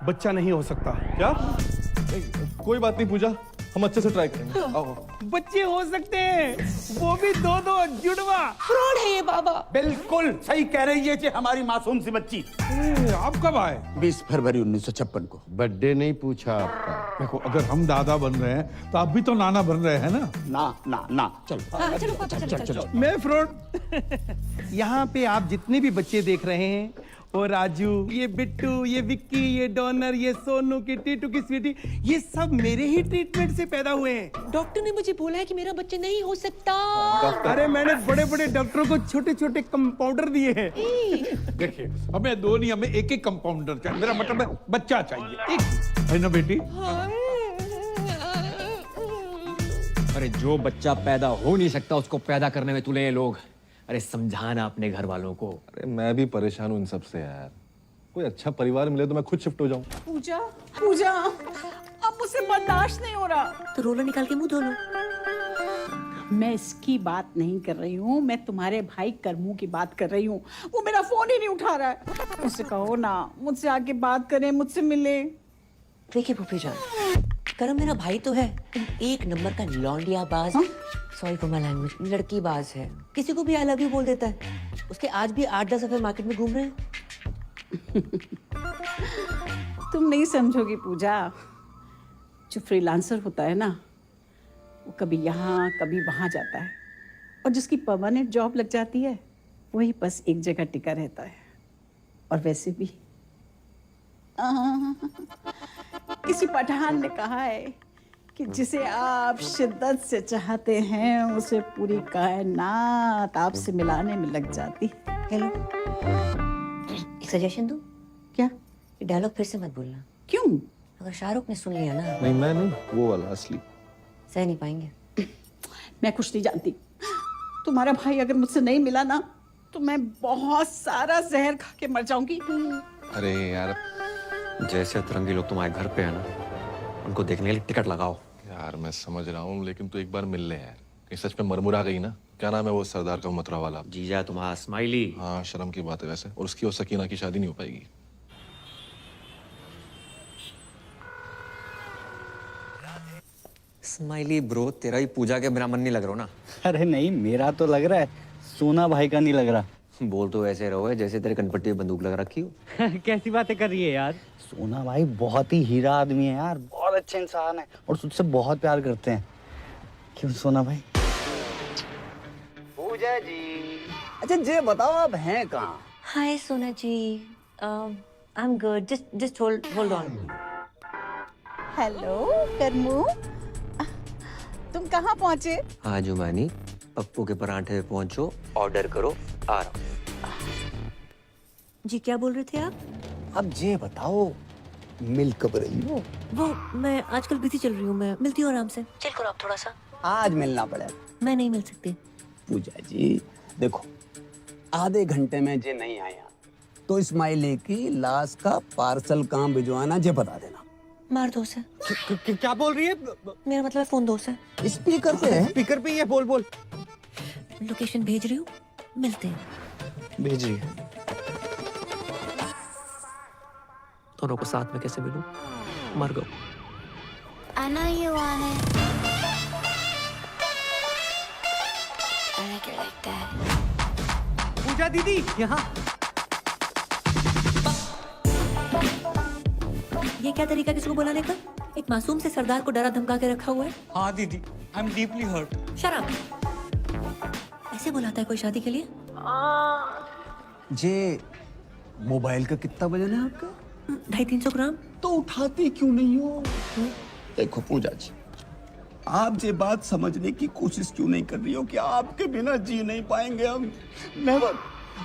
बच्चा नहीं हो सकता। क्या? कोई बात नहीं पूजा, हम अच्छे से ट्राई करेंगे। आओ। बच्चे हो सकते हैं, वो भी दो जुड़वा। फ्रॉड है ये बाबा। बिल्कुल सही कह रही है जी हमारी मासूम सी बच्ची। आप कब आए? 20 फरवरी 1956 को। बर्थडे नहीं पूछा आपका। देखो, अगर हम दादा बन रहे हैं तो आप भी तो नाना बन रहे हैं ना? ना चलो चलो। मैं फ्रॉड। यहाँ पे आप जितने भी बच्चे देख रहे हैं, वो राजू, ये बिट्टू, ये विक्की, ये डॉनर, ये सोनू की टीटू की स्वीटी, ये सब मेरे ही ट्रीटमेंट से पैदा हुए हैं। डॉक्टर ने मुझे बोला है कि मेरा बच्चा नहीं हो सकता। अरे मैंने बड़े बड़े डॉक्टरों को छोटे छोटे कंपाउंडर दिए हैं। देखिए, हमें दो नहीं, हमें एक कंपाउंडर चाहिए। मेरा मतलब है बच्चा चाहिए एक, है ना बेटी? अरे जो बच्चा पैदा हो नहीं सकता उसको पैदा करने में तुले ये लोग। अरे समझाना अपने घर वालों को। अरे मैं भी परेशान हूँ इन सब से यार। कोई अच्छा परिवार मिले तो मैं खुद शिफ्ट हो जाऊँ। पूजा अब मुझसे बर्दाश्त नहीं हो रहा। तो रोला निकाल के मुंह धो लो। मैं इसकी बात नहीं कर रही हूँ, मैं तुम्हारे भाई करमू की बात कर रही हूँ। वो मेरा फोन ही नहीं उठा रहा है। उससे कहो ना मुझसे आके बात करे, मुझसे मिले। देखिए फूफी जान, करम मेरा भाई तो है, एक नंबर का लौंडिया बाज। सॉरी फॉर माय लैंग्वेज, लड़की बाज है। किसी को भी आई लव यू बोल देता है। उसके आज भी 8-10 अफेयर मार्केट में घूम रहे हैं। तुम नहीं समझोगी पूजा। जो फ्रीलांसर होता है ना, वो कभी यहाँ कभी वहाँ जाता है, और जिसकी परमानेंट जॉब लग जाती है वही बस एक जगह टिका रहता है। और वैसे भी किसी पठान ने कहा है कि जिसे आप शिद्दत से चाहते हैं उसे पूरी कायनात आपसे मिलाने में लग जाती। हेलो, एक सजेशन दूं? क्या? ये डायलॉग फिर से मत बोलना। क्यों? अगर शाहरुख ने सुन लिया ना। नहीं मैं नहीं, वो वाला असली। सह नहीं पाएंगे। मैं कुछ नहीं जानती। तुम्हारा भाई अगर मुझसे नहीं मिला ना तो मैं बहुत सारा जहर खा के मर जाऊंगी। अरे यार, जैसे अतरंगी लोग तुम्हारे घर पे है ना, उनको देखने के लिए टिकट लगाओ। यार मैं समझ रहा हूँ, लेकिन तू एक बार मिल ले यार। कहीं सच में मरमुरा गई ना? क्या नाम है वो सरदार का मथुरा वाला? जीजा तुम्हारा स्माइली। हाँ, शर्म की बात है वैसे। और उसकी और सकीना की शादी नहीं हो पाएगी। स्माइली ब्रो, तेरा ही पूजा के बिना मन नहीं लग रहा ना? अरे नहीं, मेरा तो लग रहा है, सोना भाई का नहीं लग रहा। बोल तो ऐसे रहो जैसे तेरे कनपट्टी में बंदूक लगा रखी हो। कैसी बातें कर रही है यार? सोना भाई बहुत ही हीरा आदमी है यार, बहुत अच्छे इंसान है और तुझसे बहुत प्यार करते हैं। क्यों सोना भाई? पूजा जी, अच्छा ये बताओ आप हैं कहाँ? Hi Sona ji, I am good, just hold on. Hello Karmu, तुम कहाँ पहुँचे? हाँ जुमानी, पप्पू के परांठे पे पहुंचो, ऑर्डर करो, आ रहा हूं। जी क्या बोल रहे थे आप? अब ये बताओ, मिल कब रही हो? वो मैं आजकल बिजी चल रही हूँ, मैं मिलती हूँ आराम से। चिल करो आप थोड़ा सा। आज मिलना पड़ेगा। मैं नहीं मिल सकती। पूजा जी देखो, आधे घंटे में जे नहीं आया तो स्माइली की लाश का पार्सल कहाँ भिजवाना जे बता देना। मार दो से। क्या बोल रही है? मेरा मतलब फोन दो से। स्पीकर पे है? स्पीकर पे ही है, बोल। लोकेशन भेज रही हूँ, मिलते हैं। भेजिए। दोनों को साथ में कैसे मिलूं? मर गो। I know you want it. I like it like that. पूजा दीदी यहाँ। ये क्या तरीका किसी को बुलाने का? एक मासूम से सरदार को डरा धमका के रखा हुआ है। हाँ दीदी, आई एम डीपली हर्ट। शराब ऐसे बुलाता है कोई शादी के लिए? जे मोबाइल का कितना वजन है आपका? 250-300 ग्राम। तो उठाती क्यों नहीं हो? देखो पूजा जी, आप ये बात समझने की कोशिश क्यों नहीं कर रही हो कि आपके बिना जी नहीं पाएंगे हम? नेवर।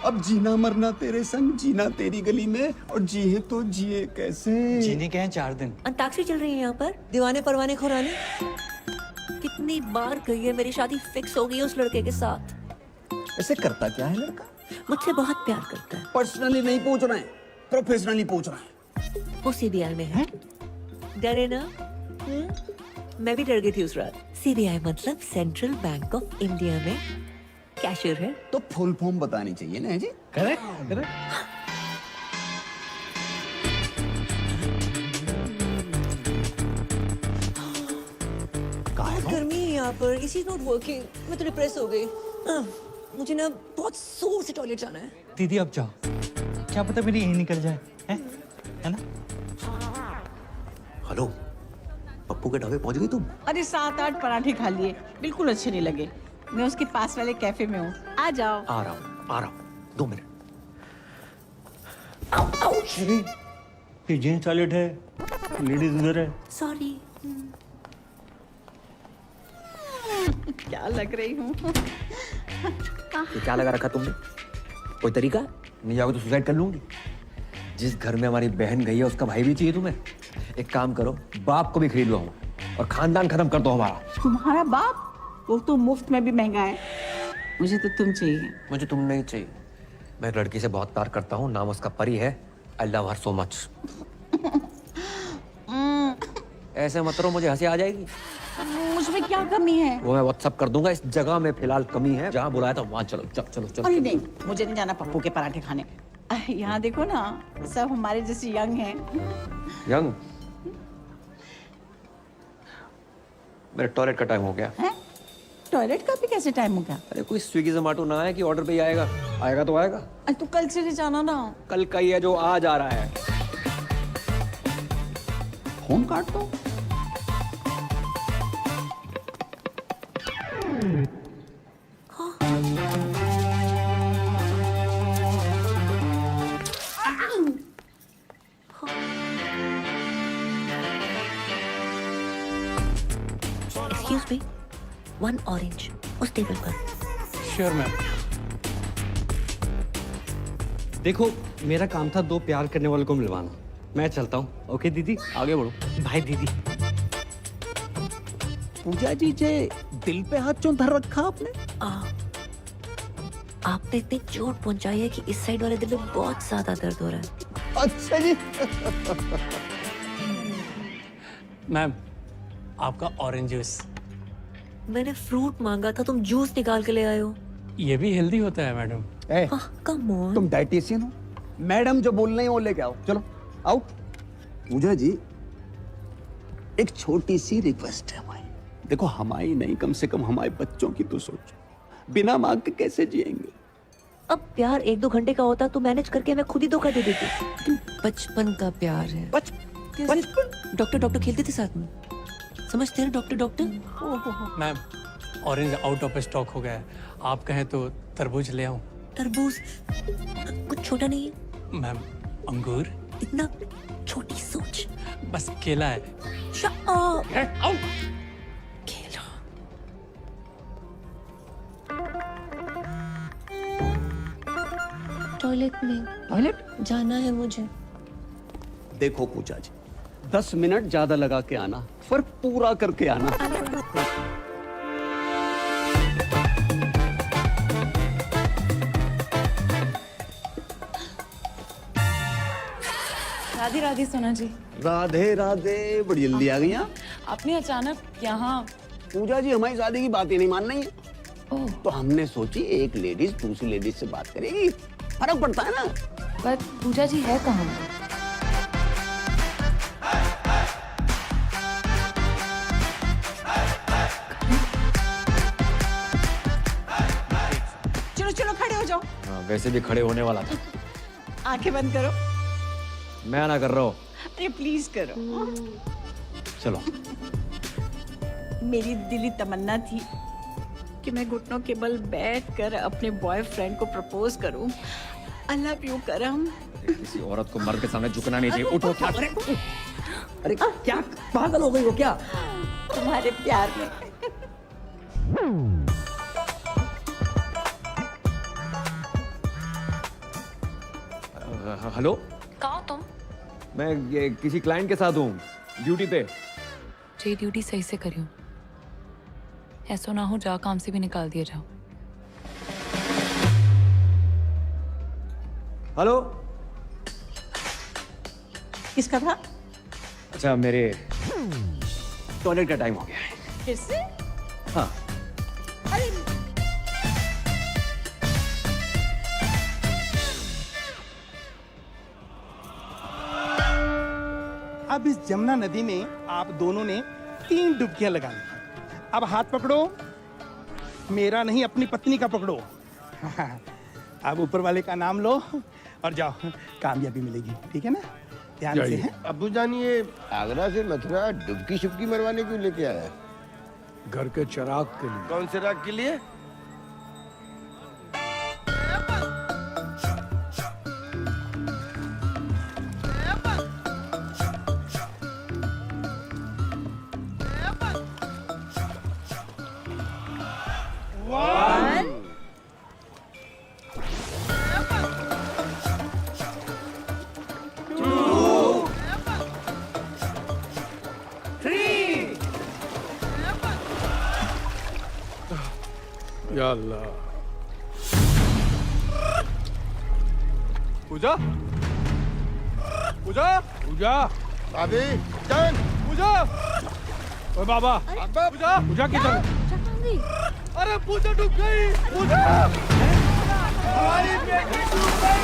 अब जीना मरना तेरे संग, जीना तेरी गली में, और जिए तो जिए कैसे? जीने के हैं 4 दिन। अंताक्षरी चल रही है यहाँ पर, दीवाने परवाने खुराने। कितनी बार कही है मेरी शादी फिक्स हो गई है उस लड़के के साथ। ऐसे करता क्या है लड़का? मुझसे बहुत प्यार करता है। पर्सनली नहीं पूछ रहे हैं, प्रोफेशनली पूछ रहे हैं। वो सीबीआई में है। डरे ना? मैं भी डर गई थी उस रात। सीबीआई मतलब सेंट्रल बैंक ऑफ इंडिया में कैशियर है। तो फुल फॉर्म बतानी चाहिए ना जी। Correct correct. बहुत गर्मी है यहाँ पर, इसी नॉट वर्किंग। मैं तो डिप्रेस हो गई। मुझे ना बहुत जोर से टॉयलेट जाना है। दीदी अब जाओ, क्या पता मेरी यही निकल जाए, है ना? हेलो, पप्पू के ढाबे पहुंच गई तुम? अरे 7-8 पराठे खा लिए, बिल्कुल अच्छे नहीं लगे। मैं उसके पास वाले कैफे में हूँ, आ जाओ। आ रहा हूँ 2 मिनट। अरे ये जेंट्स टॉयलेट है, लेडीज उधर है। सॉरी। क्या लग रही हूँ? ये क्या लगा रखा तुमने? कोई तरीका? नहीं जाओगे तो सुसाइड कर लूंगी। जिस घर में हमारी बहन गई है उसका भाई भी चाहिए तुम्हें। एक काम करो, बाप को भी खरीद लो हम और खानदान खत्म कर दो हमारा। तुम्हारा बाप? वो तो मुफ्त में भी महंगा है। मुझे तो तुम चाहिए। मुझे तुम नहीं चाहिए। मैं लड़की से बहुत प्यार करता हूँ, नाम उसका परी है। I love her so much. ऐसे मत करो, मुझे हंसी आ जाएगी। मुझमें क्या कमी है? वो मैं व्हाट्सअप कर दूंगा। इस जगह में फिलहाल कमी है, जहाँ बुलाया था वहाँ चलो। चलो चलो अरे नहीं, मुझे नहीं जाना पप्पू के पराठे खाने। यहाँ देखो ना, सब हमारे जैसे यंग हैं। यंग? मेरे टॉयलेट का टाइम हो गया। हैं? टॉयलेट का भी कैसे टाइम हो गया? अरे कोई स्विगी जोमेटो ना है कि ऑर्डर पे ही आएगा? आएगा तो आएगा। अरे तू कल से जाना ना। कल का ही है जो आज आ रहा है। फोन काट दो। Excuse me, 1 orange उस टेबल पर। Sure ma'am. देखो, मेरा काम था 2 प्यार करने वालों को मिलवाना। मैं चलता हूँ। ओके दीदी, आगे बढ़ो। बाय दीदी। पूजा जी जे दिल पे हाथ क्यों धर रखा आपने? आपने इतनी चोट पहुंचाई है कि इस साइड वाले दिल में बहुत ज्यादा दर्द हो रहा है। अच्छा जी। मैम, आपका ऑरेंज जूस। मैंने फ्रूट मांगा था, तुम जूस निकाल के ले आए हो। ये भी हेल्दी होता है मैडम। Come on. तुम डाइटिशियन हो? मैडम जो बोल रही है वो लेके आओ। चलो आओ। पूजा जी, एक छोटी सी रिक्वेस्ट है हमारी। देखो, हमारी नहीं, कम से कम हमारे बच्चों की तो सोचो। बिना मांग के कैसे जिएंगे? अब प्यार 1-2 घंटे का होता तो मैनेज करके मैं खुद ही धोखा दे देती। बचपन का प्यार है। बचपन? डॉक्टर खेलते थे साथ में, समझते हैं doctor. Ma'am, orange out of stock हो गया है। आप कहें तो तरबूज ले आऊं? तरबूज कुछ छोटा नहीं है। मैम, अंगूर? इतना छोटी सोच। बस केला है। केला। टॉयलेट में। टॉयलेट जाना है मुझे। देखो पूजा जी, 10 मिनट ज्यादा लगा के आना, पर पूरा करके आना। राधे राधे सोना जी। राधे राधे, बड़ी जल्दी आ गई। आपने अचानक यहाँ? पूजा जी, हमारी शादी की बात ही नहीं मान रही है। तो हमने सोची एक लेडीज दूसरी लेडीज से बात करेगी, फर्क पड़ता है ना। पर पूजा जी है कहाँ? चलो चलो खड़े हो जाओ। वैसे भी खड़े होने वाला था। आंखें बंद करो। मैं ना कर रहा हूँ। अरे प्लीज करो। चलो। मेरी दिली तमन्ना थी कि मैं घुटनों के बल बैठकर अपने बॉयफ्रेंड को प्रपोज करूं। आई लव यू करम। किसी औरत को मर्द के सामने झुकना नहीं चाहिए। उठो। क्या? अरे क्या पागल हो गई हो क्या? तुम्हारे प्यार में। हेलो, कहाँ हो तुम? मैं ये किसी क्लाइंट के साथ हूँ, ड्यूटी पे। जी ड्यूटी सही से करियो, ऐसा ना हो जा काम से भी निकाल दिया जाओ। हेलो। किसका था? अच्छा, मेरे टॉयलेट का टाइम हो गया है। फिर से? हाँ। अरे अब इस जमुना नदी में आप दोनों ने 3 डुबकियां लगानी। अब हाथ पकड़ो, मेरा नहीं अपनी पत्नी का पकड़ो। अब ऊपर वाले का नाम लो और जाओ, कामयाबी मिलेगी, ठीक है ना? ध्यान से है। अबू जान, ये आगरा से मथुरा डुबकी शुबकी मरवाने क्यों लेके आया? घर के चिराग के लिए। कौन से राग के लिए? या अल्लाह। पूजा, पूजा, पूजा, अभी जान, पूजा, ओए बाबा, पूजा, पूजा किधर? अरे पूजा डूब गई, पूजा, हमारी बेटी डूब गई।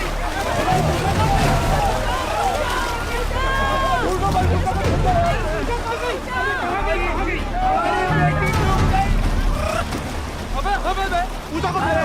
पूजा को ढूंढो,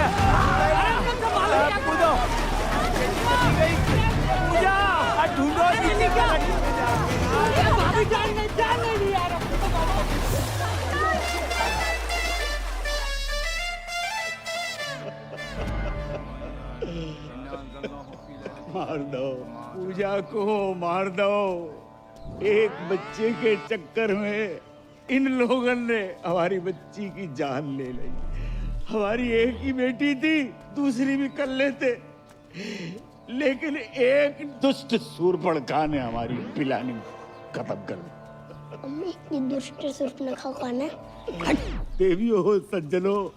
मार दो पूजा को, मार दो। एक बच्चे के चक्कर में इन लोगों ने हमारी बच्ची की जान ले ली। हमारी एक ही बेटी थी, दूसरी भी कर लेते, लेकिन एक दुष्ट सूर्पणखा ने हमारी पिलानी खत्म कर दी। अम्मी, ये दुष्ट सूर्पणखा कौन है? देवियों, सज्जनों,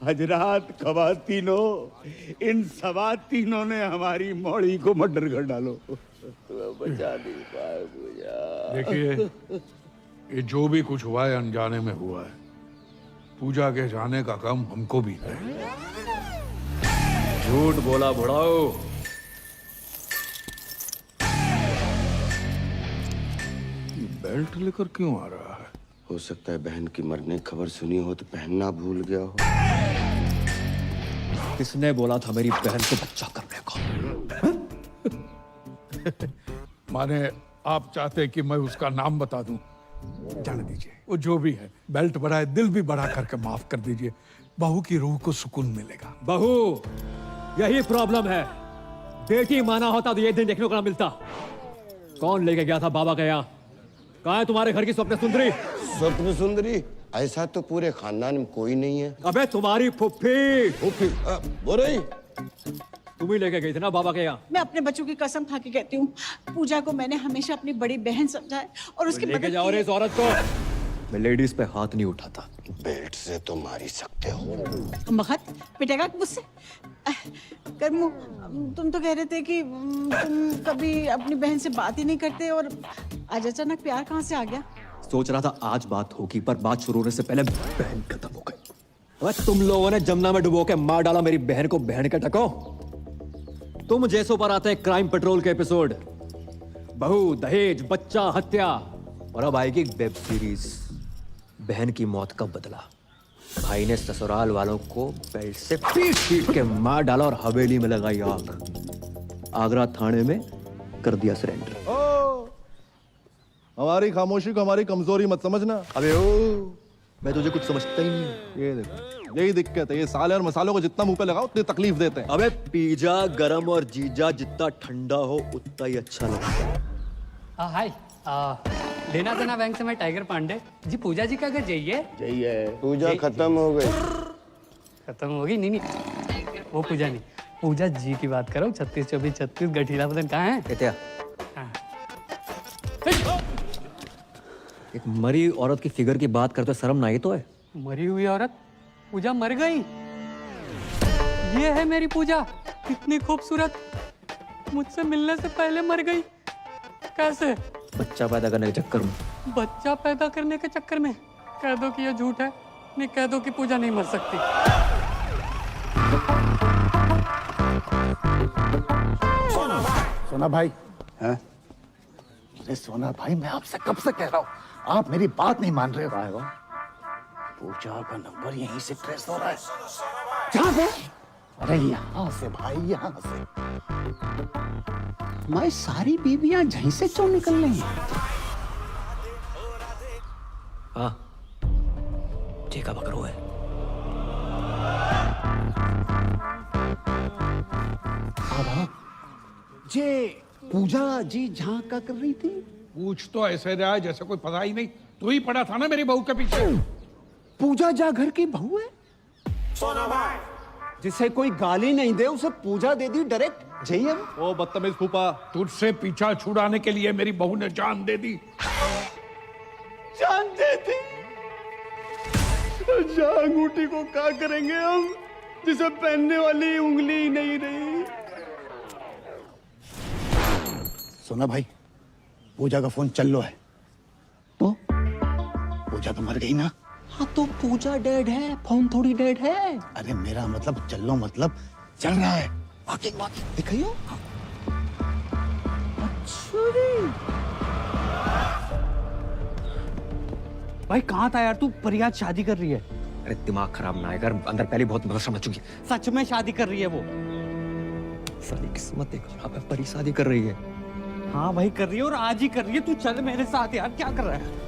हजरात, खवातीनों, इन सवातीनों ने हमारी मौड़ी को मर्डर कर डालो। बचा नहीं पाए पूजा। देखिए, ये जो भी कुछ हुआ है अनजाने में हुआ है। पूजा के जाने का गम हमको भी है। झूठ बोला बुढ़ाओ। बेल्ट लेकर क्यों आ रहा है? हो सकता है बहन की मरने की खबर सुनी हो तो पहनना भूल गया हो। किसने बोला था मेरी बहन को बच्चा करने को? माने आप चाहते कि मैं उसका नाम बता दूं? जाने दीजिए, वो जो भी है, बेल्ट बढ़ाए, दिल भी बढ़ा करके माफ कर दीजिए। बहू की रूह को सुकून मिलेगा। बहू, यही प्रॉब्लम है। बेटी माना होता तो ये दिन देखने को ना मिलता। कौन लेके गया था बाबा के यहाँ? कहाँ है तुम्हारे घर की स्वप्न सुंदरी? स्वप्न सुंदरी? ऐसा तो पूरे खानदान में कोई नहीं है। अबे तुम्हारी फुफ्फी। फुफ्फी बोल रही? तुम ही लेके गई थी ना बाबा के यहाँ? मैं अपने बच्चों की कसम खा के कहती हूँ, पूजा को मैंने हमेशा अपनी बड़ी बहन समझा है और उसकी लेके मदद जाओ की रे है। इस औरत को। मैं लेडीज पे हाथ नहीं उठाता। बेल्ट से तो मार ही सकते हो। मगध पिटेगा मुझसे। कर्मू, तुम तो कह रहे थे कि तुम कभी अपनी बहन से बात ही नहीं करते और आज अचानक प्यार कहाँ से आ गया? सोच रहा था आज बात होगी, पर बात शुरू होने से पहले बहन खत्म हो गई। अबे तुम लोगों ने जमुना में डुबो के मार डाला मेरी बहन को, बहन के टको। तुम जैसों पर आते हैं क्राइम पेट्रोल के एपिसोड, बहू, दहेज, बच्चा, हत्या, और अब आएगी वेब सीरीज बहन की मौत का बदला। भाई ने ससुराल वालों को बेल्ट से पीट पीट के मार डाला और हवेली में लगाई आग। आगरा थाने में कर दिया सरेंडर। हमारी खामोशी को हमारी कमजोरी मत समझना। अबे ओ, मैं तुझे कुछ समझता ही नहीं। ये देखो, यही दिक्कत है। ये साले और मसालों को जितना मुंह पे लगाओ उतनी तकलीफ देते हैं। अबे पिज्जा गरम और जीजा जितना ठंडा हो उतना ही अच्छा लगता है। हाय, लेना देना बैंक से मैं टाइगर पांडे जी। पूजा जी का घर जाइए। पूजा खत्म हो गई। खत्म हो गई? नहीं, वो पूजा नहीं, पूजा जी की बात करो। 36 24 36 गठीला बदन कहाँ है? क्या एक मरी औरत की फिगर की बात करते शर्म ना ही तो है। मरी हुई औरत? पूजा मर गई? ये है मेरी पूजा, कितनी खूबसूरत, मुझसे मिलने से पहले मर गई। कैसे? बच्चा पैदा करने के चक्कर में। बच्चा पैदा करने के चक्कर में? कह दो कि ये झूठ है, नहीं कह दो कि पूजा नहीं मर सकती। सोना भाई, हैं? अरे सोना भाई, मैं आपसे कब से कह रहा हूँ, आप मेरी बात नहीं मान रहे हो। पूजा का नंबर यहीं से ट्रेस हो रहा है। जहाँ से? अरे यहाँ से भाई, यहाँ से। हमारी सारी बीवियां यहीं से क्यों निकल रही हैं? हाँ, जेका बकरो है। जे पूजा जी जहाँ का कर रही थी? पूछ तो ऐसे रहा है जैसे कोई पता ही नहीं। तू ही पड़ा था ना मेरी बहू के पीछे। पूजा जा घर की बहू है? जिसे कोई गाली नहीं दे उसे पूजा दे दी डायरेक्ट। जय ओ बदतमीज फूफा, तुझसे पीछा छुड़ाने के लिए मेरी बहू ने जान दे दी। जान दे दी? अंगूठी को क्या करेंगे हम, जिसे पहनने वाली उंगली नहीं रही। सोना भाई, पूजा का फोन चल लो है तो? पूजा तो मर गई ना। हाँ तो पूजा डेड है, फोन थोड़ी डेड है। अरे मेरा मतलब चल लो मतलब चल रहा है। वाकई वाकई दिखाइयो। अच्छा भाई कहाँ था यार तू? परियाद शादी कर रही है। अरे दिमाग खराब ना आएगा, अंदर पहले बहुत मदद मच चुकी है। सच में शादी कर रही है वो? सारी किस्मत देख खराब है, परी शादी कर रही है। हाँ भाई कर रही है, और आज ही कर रही है। तू चल मेरे साथ यार, क्या कर रहा है?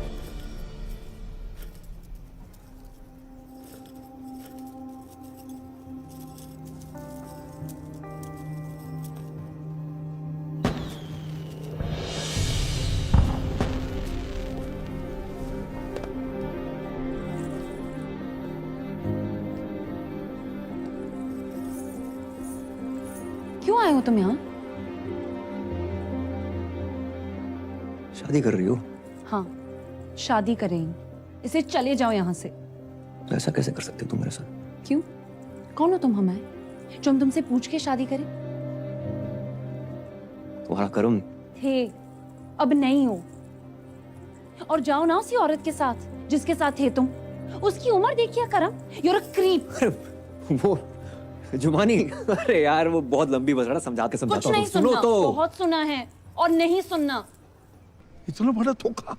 क्यों आए हो तुम यहाँ? शादी कर रही हो? हाँ, शादी करेंगे। इसे चले जाओ यहाँ से। ऐसा कैसे कर सकते हो तुम मेरे साथ? क्यों? कौन हो तुम हमें जो हम तुमसे पूछ के शादी करें? तुम्हारा कर्म थे, अब नहीं हो। और जाओ ना उसी औरत के साथ जिसके साथ थे तुम। उसकी उम्र देखिए करम, you're a creep। वो जुमानी, अरे यार वो बहुत लंबी बता रहा, समझा के समझाता कुछ हूँ। नहीं सुनो सुनना, तो। बहुत सुना है और नहीं सुनना। इतना बड़ा धोखा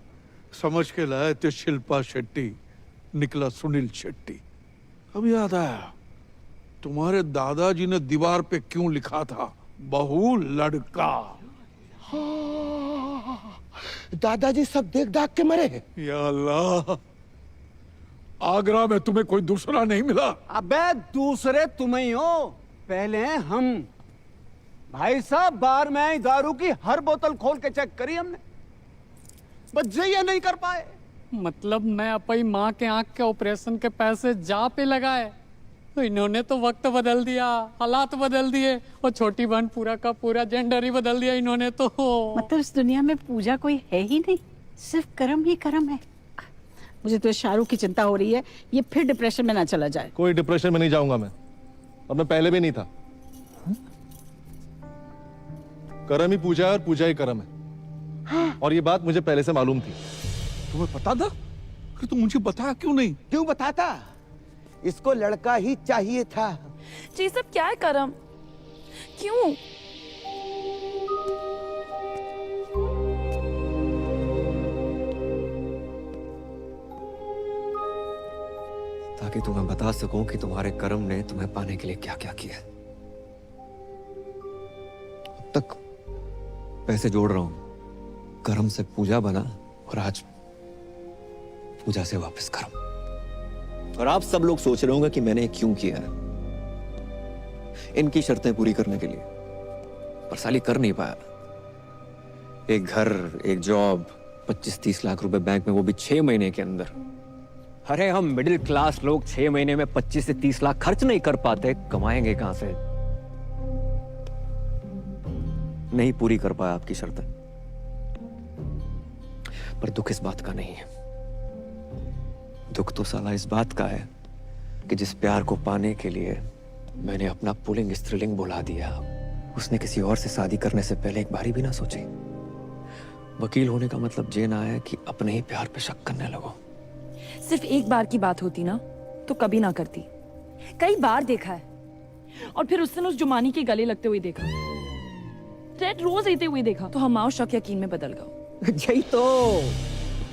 समझ के लाए थे शिल्पा शेट्टी, निकला सुनील शेट्टी। अब याद आया, तुम्हारे दादाजी ने दीवार पे क्यों लिखा था, बहू लड़का। दादाजी सब देख दाख के मरे। या अल्लाह, आगरा में तुम्हें कोई दूसरा नहीं मिला? अबे दूसरे तुम ही हो, पहले हैं हम। भाई साहब बार में दारू की हर बोतल खोल के चेक करी हमने, बस ये नहीं कर पाए। मतलब मैं अपनी माँ के आंख के ऑपरेशन के पैसे जा पे लगाए तो इन्होंने तो वक्त बदल दिया, हालात बदल दिए, और छोटी बहन पूरा का पूरा जेंडर ही बदल दिया इन्होंने तो। मतलब इस दुनिया में पूजा कोई है ही नहीं, सिर्फ कर्म ही कर्म है। मुझे तो शाहरुख की चिंता हो रही है, ये फिर डिप्रेशन में ना चला जाए। कोई डिप्रेशन में नहीं जाऊंगा मैं, और मैं पहले भी नहीं था। कर्म ही पूजा है और पूजा ही कर्म है। और ये बात मुझे पहले से मालूम थी। तुम्हें पता था कि तुम मुझे बताया क्यों नहीं? क्यों बताता, इसको लड़का ही चाहिए था। जी सब क्या है करम, क्यों? ताकि तुम्हें बता सकूं कि तुम्हारे कर्म ने तुम्हें पाने के लिए क्या क्या किया। अब तक पैसे जोड़ रहा हूं, कर्म से पूजा बना और आज पूजा से वापस कर्म। और आप सब लोग सोच रहे होंगे कि मैंने क्यों किया है, इनकी शर्तें पूरी करने के लिए, पर साली कर नहीं पाया। एक घर, एक जॉब, 25-30 लाख रुपए बैंक में, वो भी 6 महीने के अंदर। अरे हम मिडिल क्लास लोग 6 महीने में 25 से 30 लाख खर्च नहीं कर पाते, कमाएंगे कहां से? नहीं पूरी कर पाया आपकी शर्तें, पर दुख इस बात का नहीं है। दुख तो साला इस बात का है कि जिस प्यार को पाने के लिए मैंने अपना पुल्लिंग स्त्रीलिंग बुला दिया, उसने किसी और से शादी करने से पहले एक बारी भी ना सोची। वकील होने का मतलब ये ना है कि अपने ही प्यार पे शक करने लगो। सिर्फ एक बार की बात होती ना तो कभी ना करती। कई बार देखा है, और फिर उस दिन उस जुमानी के गले लगते हुए देखा, रेड रोज लेते हुए देखा, तो हमारा शक यकीन में बदल गया। यही तो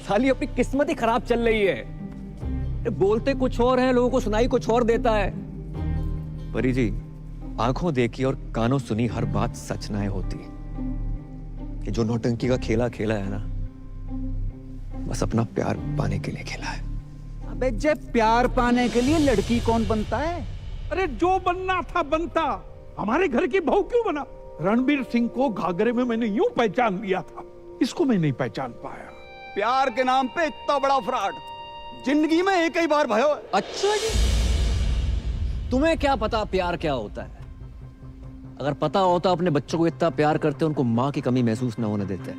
साली अपनी किस्मत ही खराब चल रही है। बोलते कुछ और हैं, लोगों को सुनाई कुछ और देता है। परी जी, आंखों देखी और कानों सुनी हर बात सच ना होती। कि जो नौटंकी का खेला खेला है ना, बस अपना प्यार पाने के लिए खेला है। अबे जब प्यार पाने के लिए लड़की कौन बनता है? अरे जो बनना था बनता, हमारे घर की बहू क्यों बना? रणबीर सिंह को घाघरे में मैंने यूं पहचान लिया था, इसको मैं नहीं पहचान पाया। प्यार के नाम पे इतना बड़ा फ्रॉड जिंदगी में एक ही बार भयो। अच्छा जी, तुम्हें क्या पता प्यार क्या होता है? अगर पता होता अपने बच्चों को इतना प्यार करते, उनको माँ की कमी महसूस ना होने देते।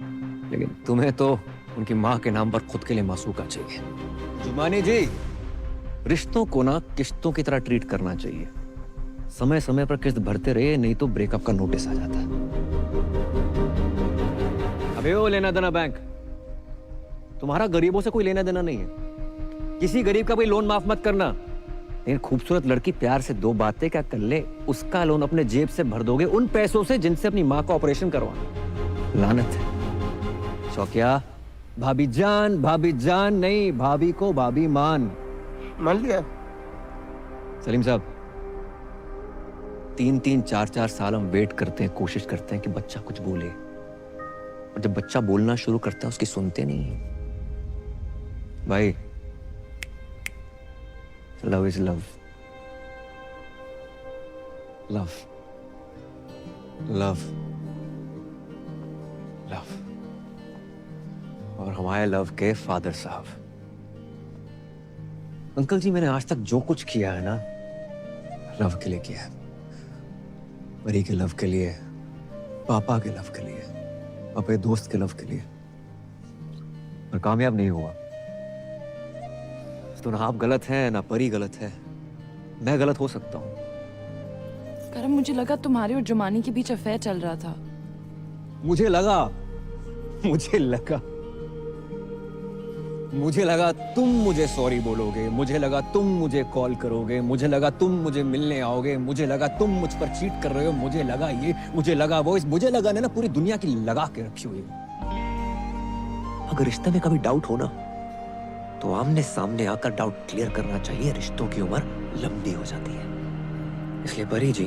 लेकिन तुम्हें तो उनकी माँ के नाम पर खुद के लिए मासूका चाहिए। जुमानी जी, रिश्तों को ना किश्तों की तरह ट्रीट करना चाहिए। समय समय पर किस्त भरते रहे, नहीं तो ब्रेकअप का नोटिस आ जाता है। अबे वो लेना देना बैंक, तुम्हारा गरीबों से कोई लेना देना नहीं है। किसी गरीब का कोई लोन माफ मत करना। लेकिन खूबसूरत लड़की प्यार से दो बातें क्या कर ले, उसका लोन अपने जेब से भर दोगे उन पैसों से जिनसे अपनी माँ का ऑपरेशन करवाना। लानत है। शौकिया, भाभी जान नहीं, भाभी को भाभी मान लिया। सलीम साहब, 3-3, 4-4 साल हम वेट करते हैं, कोशिश करते हैं कि बच्चा कुछ बोले, और जब बच्चा बोलना शुरू करता है उसकी सुनते नहीं है। भाई, love is love, love love love. और हमारे लव के फादर साहब, अंकल जी, मैंने आज तक जो कुछ किया है ना, लव के लिए किया है। परी के लव के लिए, पापा के लव के लिए, अपने दोस्त के लव के लिए, पर कामयाब नहीं हुआ। तो ना आप गलत हैं ना परी गलत है, मैं गलत हो सकता हूँ। करम, मुझे लगा तुम्हारे और जुमानी के बीच अफेयर चल रहा था। मुझे लगा तुम मुझे सॉरी बोलोगे, मुझे लगा तुम मुझे कॉल करोगे, मुझे लगा तुम मुझे मिलने आओगे, मुझे लगा तुम मुझ पर चीट कर रहे हो, मुझे लगा ये, मुझे लगा वो, मुझे लगा ना पूरी दुनिया की लगा के रखी हुई। अगर रिश्ते में कभी डाउट हो ना, तो आमने सामने आकर डाउट क्लियर करना चाहिए। रिश्तों की उम्र लंबी हो जाती है। इसलिए परी जी,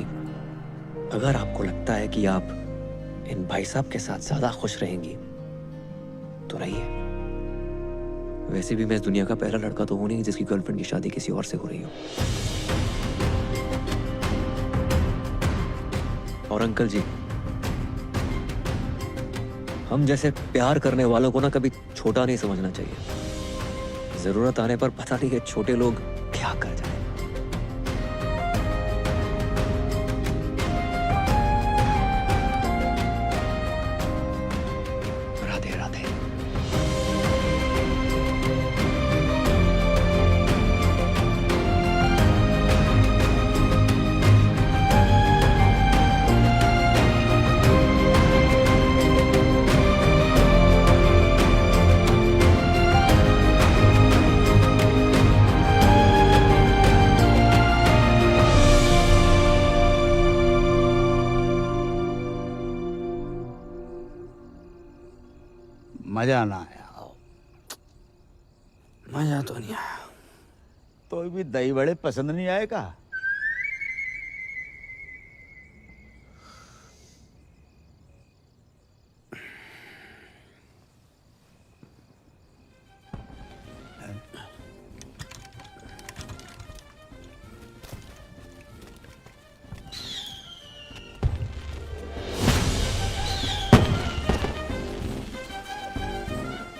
अगर आपको लगता है कि आप इन भाई साहब के साथ ज्यादा खुश रहेंगी तो रहिए। वैसे भी मैं इस दुनिया का पहला लड़का तो हूं नहीं जिसकी गर्लफ्रेंड की शादी किसी और से हो रही हो। और अंकल जी, हम जैसे प्यार करने वालों को ना कभी छोटा नहीं समझना चाहिए। जरूरत आने पर पता नहीं कि छोटे लोग क्या कर जाए। राधे राधे। मजा ना आया। मजा तो नहीं आया। तो भी दही बड़े पसंद नहीं आएगा?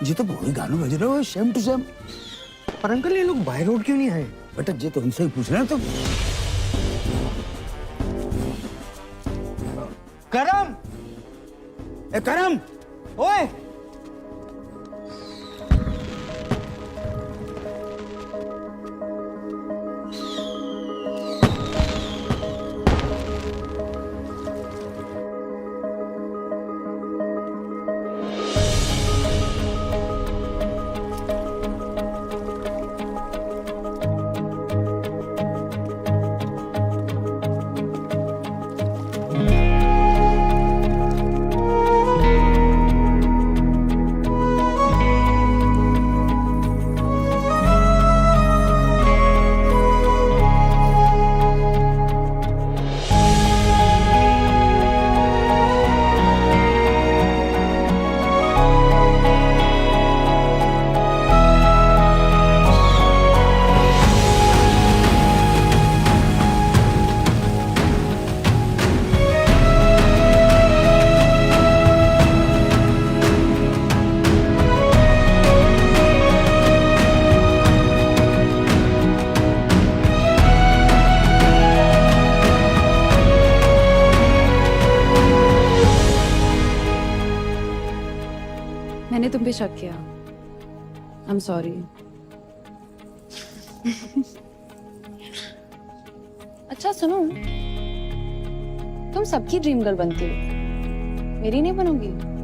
जी तो वही गाना बज रहे हो, सेम टू सेम। पर अंकल, ये लोग बाय रोड क्यों नहीं आए? बेटा जी तो उनसे ही पूछ रहे हैं। तो करम, ए करम, ओए मैंने तुम पे शक किया। I am sorry. अच्छा सुनो, तुम सबकी ड्रीम गर्ल बनती हो, मेरी नहीं बनोगी?